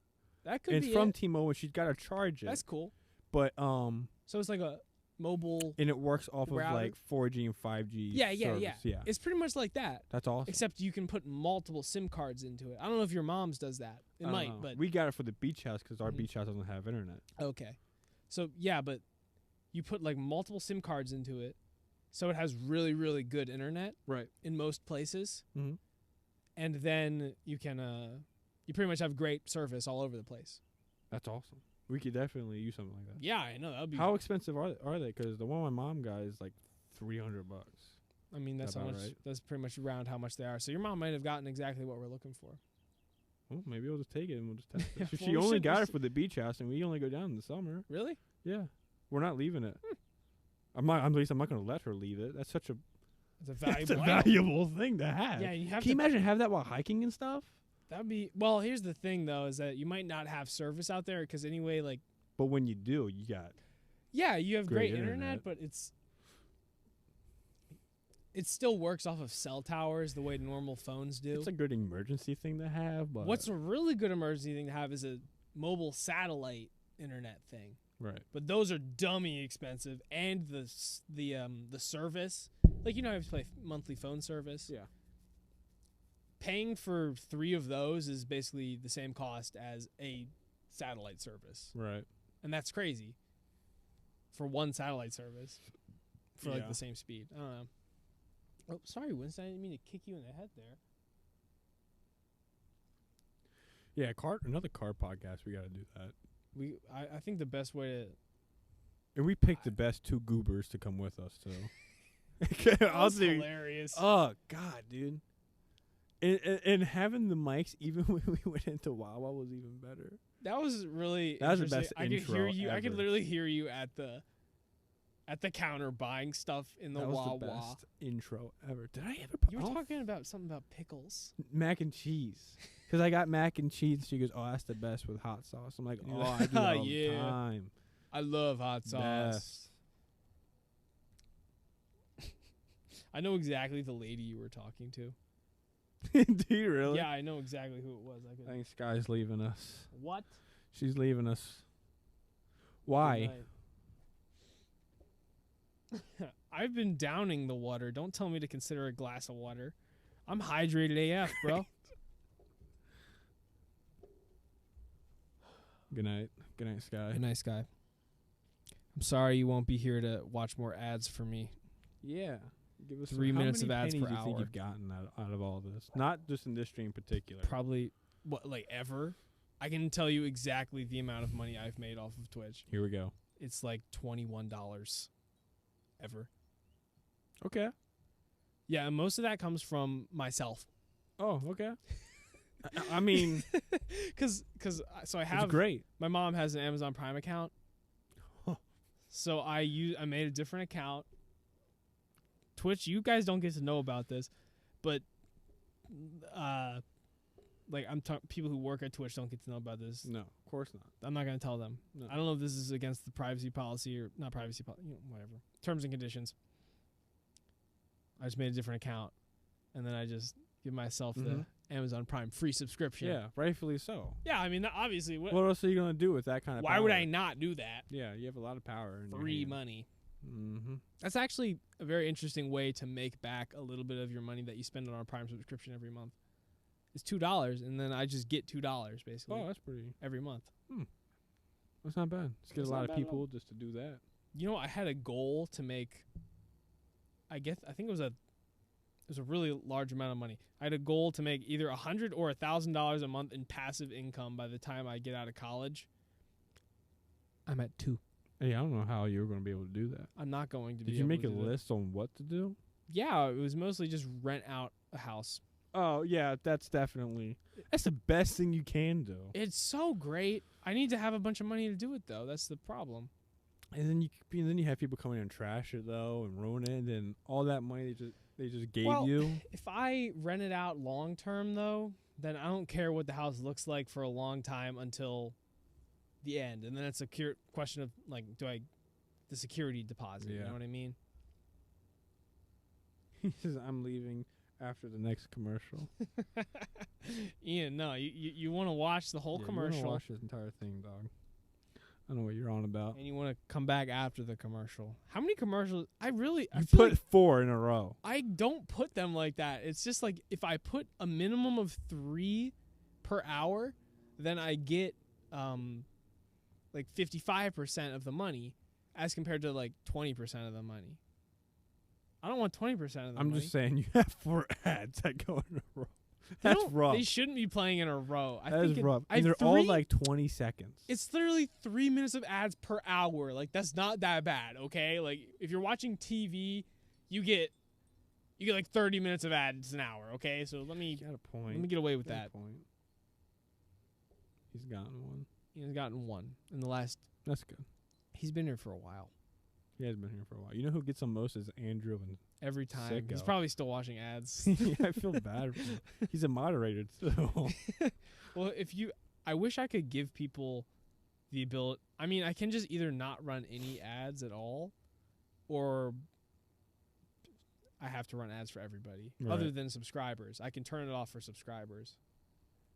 that could
And it's
be
from
it.
T-Mobile. She's got to charge it.
That's cool.
But
So it's like a mobile
and it works off of
Router?
like 4G and 5G.
Yeah, yeah,
service.
yeah. It's pretty much like that.
That's awesome.
Except you can put multiple SIM cards into it. I don't know if your mom's does that. It
I don't
might,
know.
but
we got it for the beach house because our
Mhm.
beach house doesn't have internet.
okay. So yeah, but you put like multiple SIM cards into it, so it has really, really good internet
Right.
in most places,
Mhm.
and then you can you pretty much have great service all over the place.
That's awesome. We could definitely use something like that.
Yeah, I know that would be.
How expensive are they? Because the one my mom got is like $300.
I mean, that's
that
how
about
much.
right?
That's pretty much around how much they are. So your mom might have gotten exactly what we're looking for.
Well, maybe we'll just take it and we'll just test it.
Yeah,
'Cause
well,
she
we
only
should-
got
we
it for the beach house, and we only go down in the summer.
Really?
Yeah, we're not leaving it. At least I'm not going to let her leave it. That's such a
It's a
that's
valuable.
a valuable thing to have.
Yeah, you have
Can you
to.
imagine have that while hiking and stuff?
That'd be well. Here's the thing, though, is that you might not have service out there because anyway, like,
But when you do, you got
yeah, you have
Great
great internet,
internet.
but it still works off of cell towers the way normal phones do.
it's a good emergency thing to have. But
What's a really good emergency thing to have is a mobile satellite internet thing,
right?
but those are dummy expensive, and the service, like you know, I have to pay monthly phone service.
Yeah.
Paying for 3 of those is basically the same cost as a satellite service.
Right.
And that's crazy for one satellite service for like
Yeah.
the same speed. I don't know. Oh, sorry, Winston. I didn't mean to kick you in the head there.
Yeah, another car podcast. We got to do that.
I think the best way to.
And we picked the best 2 goobers to come with us too. I'll
That's
do.
hilarious.
Oh God, dude. And having the mics even when we went into Wawa was even better.
That was really.
That was the
interesting.
best
I could hear
intro
you. I could
ever.
literally hear you at the counter buying stuff in the
That was
Wawa.
the best intro ever. Did I ever?
You were talking about something about pickles.
mac and cheese. Because I got mac and cheese. She goes, "Oh, that's the best with hot sauce." I'm like, "Oh, I do that all
Yeah.
the time."
I love hot sauce.
Best.
I know exactly the lady you were talking to.
Do you really?
Yeah, I know exactly who it was. I
I
could.
think Sky's leaving us.
What?
She's leaving us. Why?
Good night. I've been downing the water. Don't tell me to consider a glass of water. I'm hydrated AF, bro.
Good night. Good night, Sky.
Good night, Sky. I'm sorry you won't be here to watch more ads for me.
Yeah. Give us
3
how
minutes
many
of ads
pennies
per
do you think
hour.
you've gotten out of all this? Not just in this stream in particular.
Probably, what, like ever? I can tell you exactly the amount of money I've made off of Twitch.
Here we go.
it's like $21 ever.
Okay.
Yeah, and most of that comes from myself.
Oh, okay. I mean,
So I
it's
have
great.
my mom has an Amazon Prime account. So I made a different account. Twitch, you guys don't get to know about this, but like people who work at Twitch don't get to know about this.
No, of course not.
I'm not going to tell them.
No.
I don't know if this is against the privacy policy or not privacy policy, whatever. Terms and conditions. I just made a different account, and then I just give myself the Amazon Prime free subscription.
Yeah, rightfully so.
Yeah, I mean, obviously.
What else are you gonna do with that kind of?
Why
power?
would I not do that?
Yeah, you have a lot of power. In
Free
your
money.
Mm-hmm.
That's actually a very interesting way to make back a little bit of your money that you spend on a Prime subscription every month. It's $2, and then I just get $2 basically
Oh, that's pretty.
every month.
That's not bad. Let's get
That's
a
not
lot of
bad at all.
people just to do that.
You know, I had a goal to make. I think it was a really large amount of money. I had a goal to make either $100 or $1,000 a month in passive income by the time I get out of college. I'm at 2.
Hey, I don't know how you were going to be able to do that.
I'm not going to be
Did you
able
make
to
a
do that.
list on what to do?
Yeah, it was mostly just rent out a house.
Oh, yeah, that's definitely. That's the best thing you can do.
It's so great. I need to have a bunch of money to do it though. That's the problem.
And then you have people come in and trash it though and ruin it, and all that money they just gave
Well,
you.
If I rent it out long term though, then I don't care what the house looks like for a long time until the end, and then it's a question of like, the security deposit. You
Yeah.
know what I mean?
He says, "I'm leaving after the next commercial."
Ian, no, you want to watch the whole
Yeah,
commercial,
You wanna watch this entire thing, dog. I know what you're on about.
and you want to come back after the commercial. How many commercials? I
You
feel
put
like
4 in a row.
I don't put them like that. It's just like if I put a minimum of 3 per hour, then I get like 55% of the money as compared to like 20% of the money. I don't want 20% of the
I'm
money.
just saying you have 4 ads that go in a row.
They
That's
don't-
rough.
They shouldn't be playing in a row. I
That
think
is
it-
rough.
I
And they're all
3
like 20 seconds.
It's literally 3 minutes of ads per hour. Like that's not that bad, okay? Like if you're watching TV, you get like 30 minutes of ads an hour, okay? So let me
got a point.
let me get away with
Got a
that.
point. He's gotten one.
He's gotten one in the last.
That's good.
He's been here for a while.
He has been here for a while. You know who gets them most is Andrew and
Every time he's
Sicko.
probably still watching ads.
yeah, I feel bad for him. He's a moderator too.
Well, I wish I could give people the ability. I mean, I can just either not run any ads at all, or I have to run ads for everybody, other
Right.
than subscribers. I can turn it off for subscribers,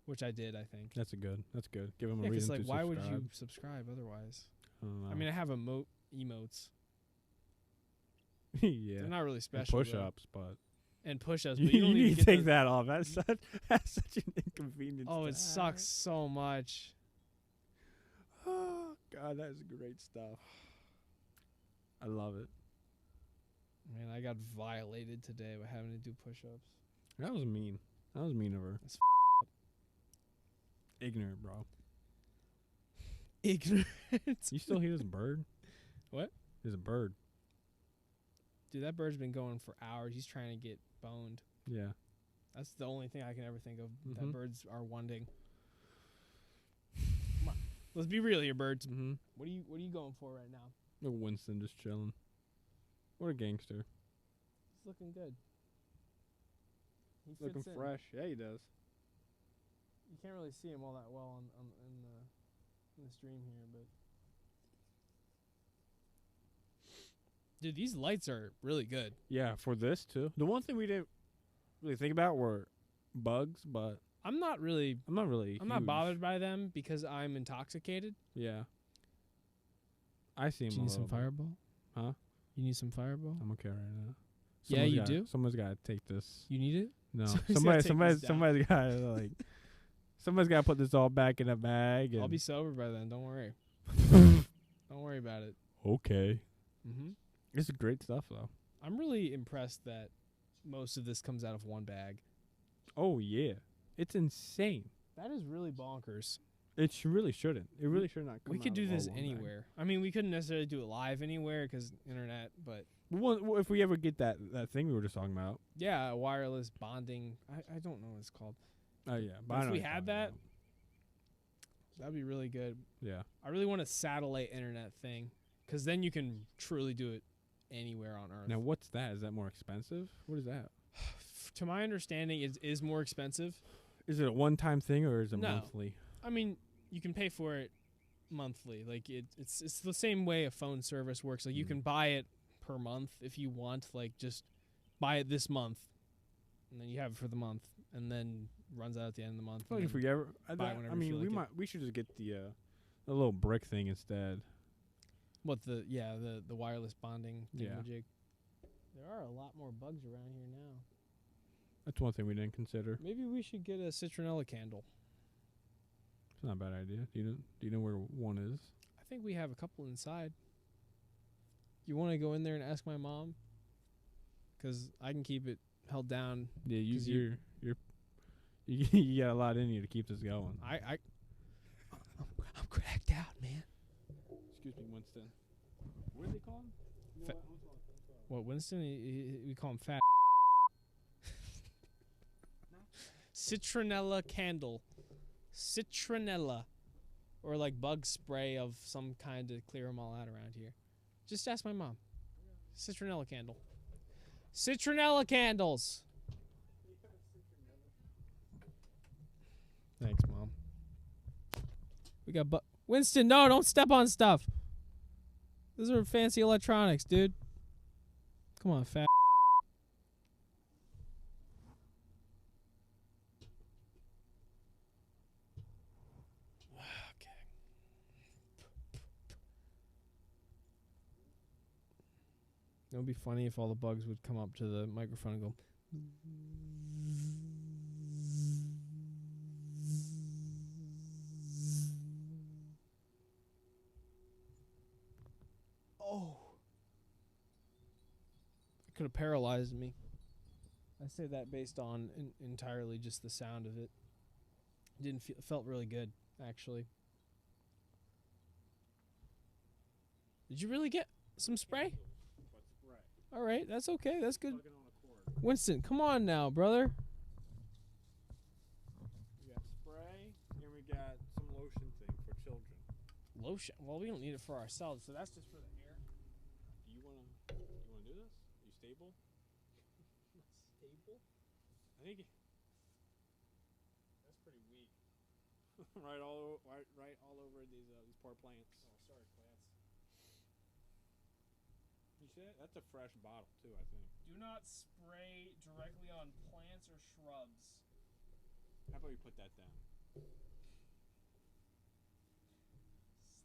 which I did, I think.
That's good. That's good. Give him
Yeah,
a
because
reason
like,
to
why
subscribe.
would you subscribe otherwise?
I don't know.
I mean, I have emotes.
yeah.
They're not really
And
special. though.
push-ups, but
And push-ups.
you,
But you don't
you
even
need to
get
take
the-
that off. That's such an inconvenience.
Oh,
to
it sucks so much.
have. Oh God, that is great stuff. I love it.
Man, I got violated today by having to do push-ups.
That was mean. That was mean of her.
That's
Ignorant, bro.
Ignorant.
You still hear this bird?
What?
There's a bird.
Dude, that bird's been going for hours. He's trying to get boned.
Yeah.
That's the only thing I can ever think of that
Mhm.
birds are wanting. Come on. Let's be real here, birds.
Mm-hmm.
What are you going for right now?
Look, Winston just chilling. What a gangster.
He's looking good. He fits
Looking
in.
fresh. Yeah, he does.
You can't really see him all that well in the stream here, but dude, these lights are really good.
Yeah, for this too. The one thing we didn't really think about were bugs, but
I'm not
I'm not
not bothered by them because I'm intoxicated.
Yeah. I see him.
Do you
a
need some
little bit.
fireball?
Huh?
You need some fireball?
I'm okay right now.
Yeah, you
gotta-
do?
Someone's got to take this.
You need it?
No,
Someone's gotta take this down.
somebody's got to like. Somebody's got to put this all back in a bag. And
I'll be sober by then. Don't worry. Don't worry about it.
okay.
Mm-hmm.
This is great stuff though.
I'm really impressed that most of this comes out of one bag.
Oh yeah, it's insane.
That is really bonkers.
Really shouldn't. It really should not come
We could
out
do
of all
this
one bag.
anywhere. I mean, we couldn't necessarily do it live anywhere because internet, but
Well, if we ever get that thing we were just talking about.
yeah, wireless bonding. I don't know what it's called.
Oh yeah,
But
I
if
know
we
what you're
had
talking
that,
about.
that'd be really good.
Yeah.
I really want a satellite internet thing because then you can truly do it anywhere on Earth.
Now what's that? Is that more expensive? What is that?
To my understanding, it is more expensive.
Is it a one-time thing or is it
No.
monthly?
I mean, you can pay for it monthly. Like it's the same way a phone service works. Like you
Mm.
can buy it per month if you want. Like just buy it this month, and then you have it for the month, and then runs out at the end of the month.
Like
and
if
then
we ever,
buy
I
whenever you
mean,
feel like it.
we should just get the little brick thing instead.
what the wireless bonding
Yeah.
thingamajig. There are a lot more bugs around here now.
That's one thing we didn't consider.
Maybe we should get a citronella candle.
It's not a bad idea. Do you know where one is?
I think we have a couple inside. You want to go in there and ask my mom? Because I can keep it held down.
Yeah,
'Cause you-
you got a lot in you to keep this going.
I'm cracked out, man.
Excuse me, Winston. What do they call him?
What, Winston? We call him fat. Citronella candle. Citronella. Or like bug spray of some kind to clear them all out around here. Just ask my mom. Citronella candle. Citronella candles. Thanks, Mom. We got Winston, no, don't step on stuff. Those are fancy electronics, dude. Come on, fat. Okay. It would be funny if all the bugs would come up to the microphone and go. Oh. It could have paralyzed me. I say that based on entirely just the sound of it. Didn't feel felt really good, actually. Did you really get some spray? All right, that's okay. That's good. Winston, come on now, brother.
We got spray and we got some lotion thing for children.
Lotion. Well, we don't need it for ourselves, so that's just for the hair.
Do you wanna do this? Are you stable?
Stable?
I think
That's pretty weak.
right all over these poor plants.
Oh, sorry, plants.
You see that? That's a fresh bottle too, I think.
Do not spray directly on plants or shrubs.
How about we put that down?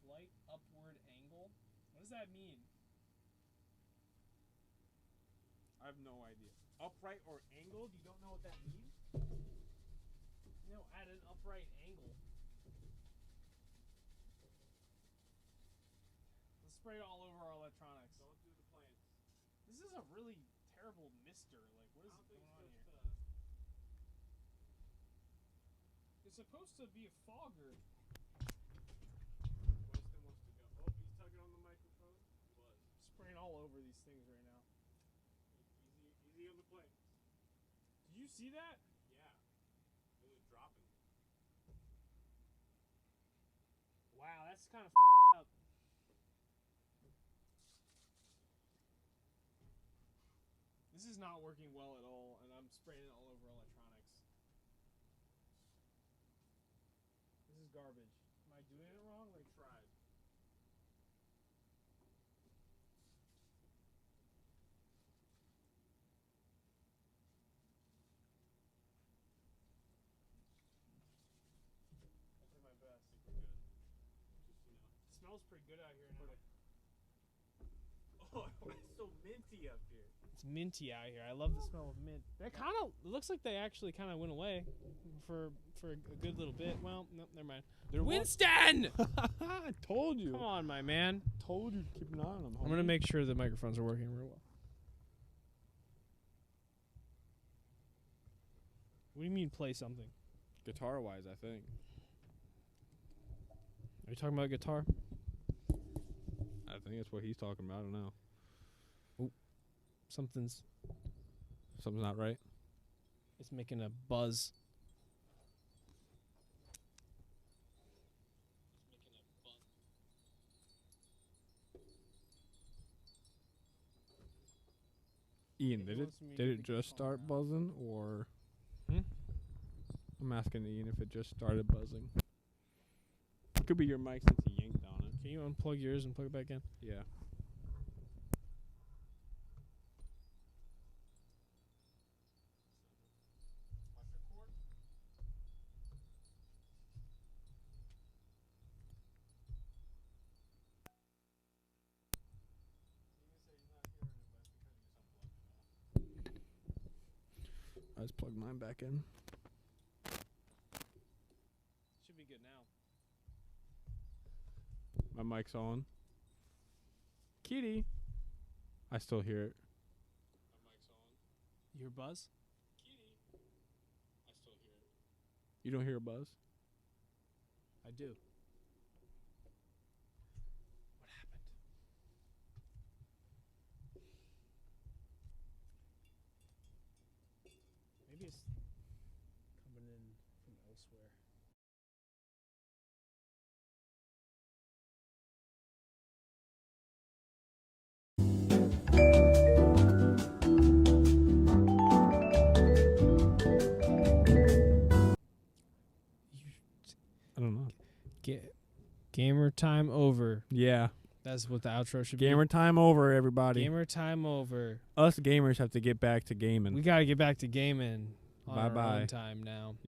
Slight upward angle. What does that mean?
I have no idea. Upright or angled? You don't know what that means?
No, at an upright angle. Let's spray it all over our electronics.
Don't do the plants.
This is a really terrible mister. Like, what is going on here? It's supposed to be a fogger.
Winston wants to go. Oh, he's tugging on the microphone. He was.
Spraying all over these things right now.
Easy on the plants.
Did you see that?
Yeah. It was dropping.
Wow, that's kind of up. This is not working well at all, and I'm spraying it all over electronics. This is garbage. Am I doing it wrong? Like, tried. I'll do my best.
We're good. Just,
It smells pretty good out here now.
Oh, it's so minty up here.
It's minty out here. I love the smell of mint. That kind of looks like they actually kind of went away for a good little bit. Well, no, never mind. Winston,
I told you.
come on, my man.
Told you to keep an eye on them.
I'm gonna make sure the microphones are working real well. What do you mean play something?
guitar wise, I think.
Are you talking about guitar?
I think that's what he's talking about. I don't know.
Something's
Something's not right.
it's making a buzz.
Ian,
He
did it
wants me
did
to
it
get the
just
phone
start
out.
buzzing, or
Hmm?
I'm asking Ian if it just started buzzing. It could be your mic since he yanked on it.
Can you unplug yours and plug it back in?
Yeah. I just plugged mine back in.
Should be good now.
My mic's on. Kitty. I still hear it. My mic's on.
You hear buzz?
Kitty. I still hear it. You don't hear a buzz?
I do. Maybe it's coming in from elsewhere.
I don't know.
Gamer time over.
Yeah.
That's what the outro should
Gamer time over,
be.
everybody.
Gamer time over.
Us gamers have to get back to gaming.
We got to get back to gaming on our
Bye-bye.
own time now.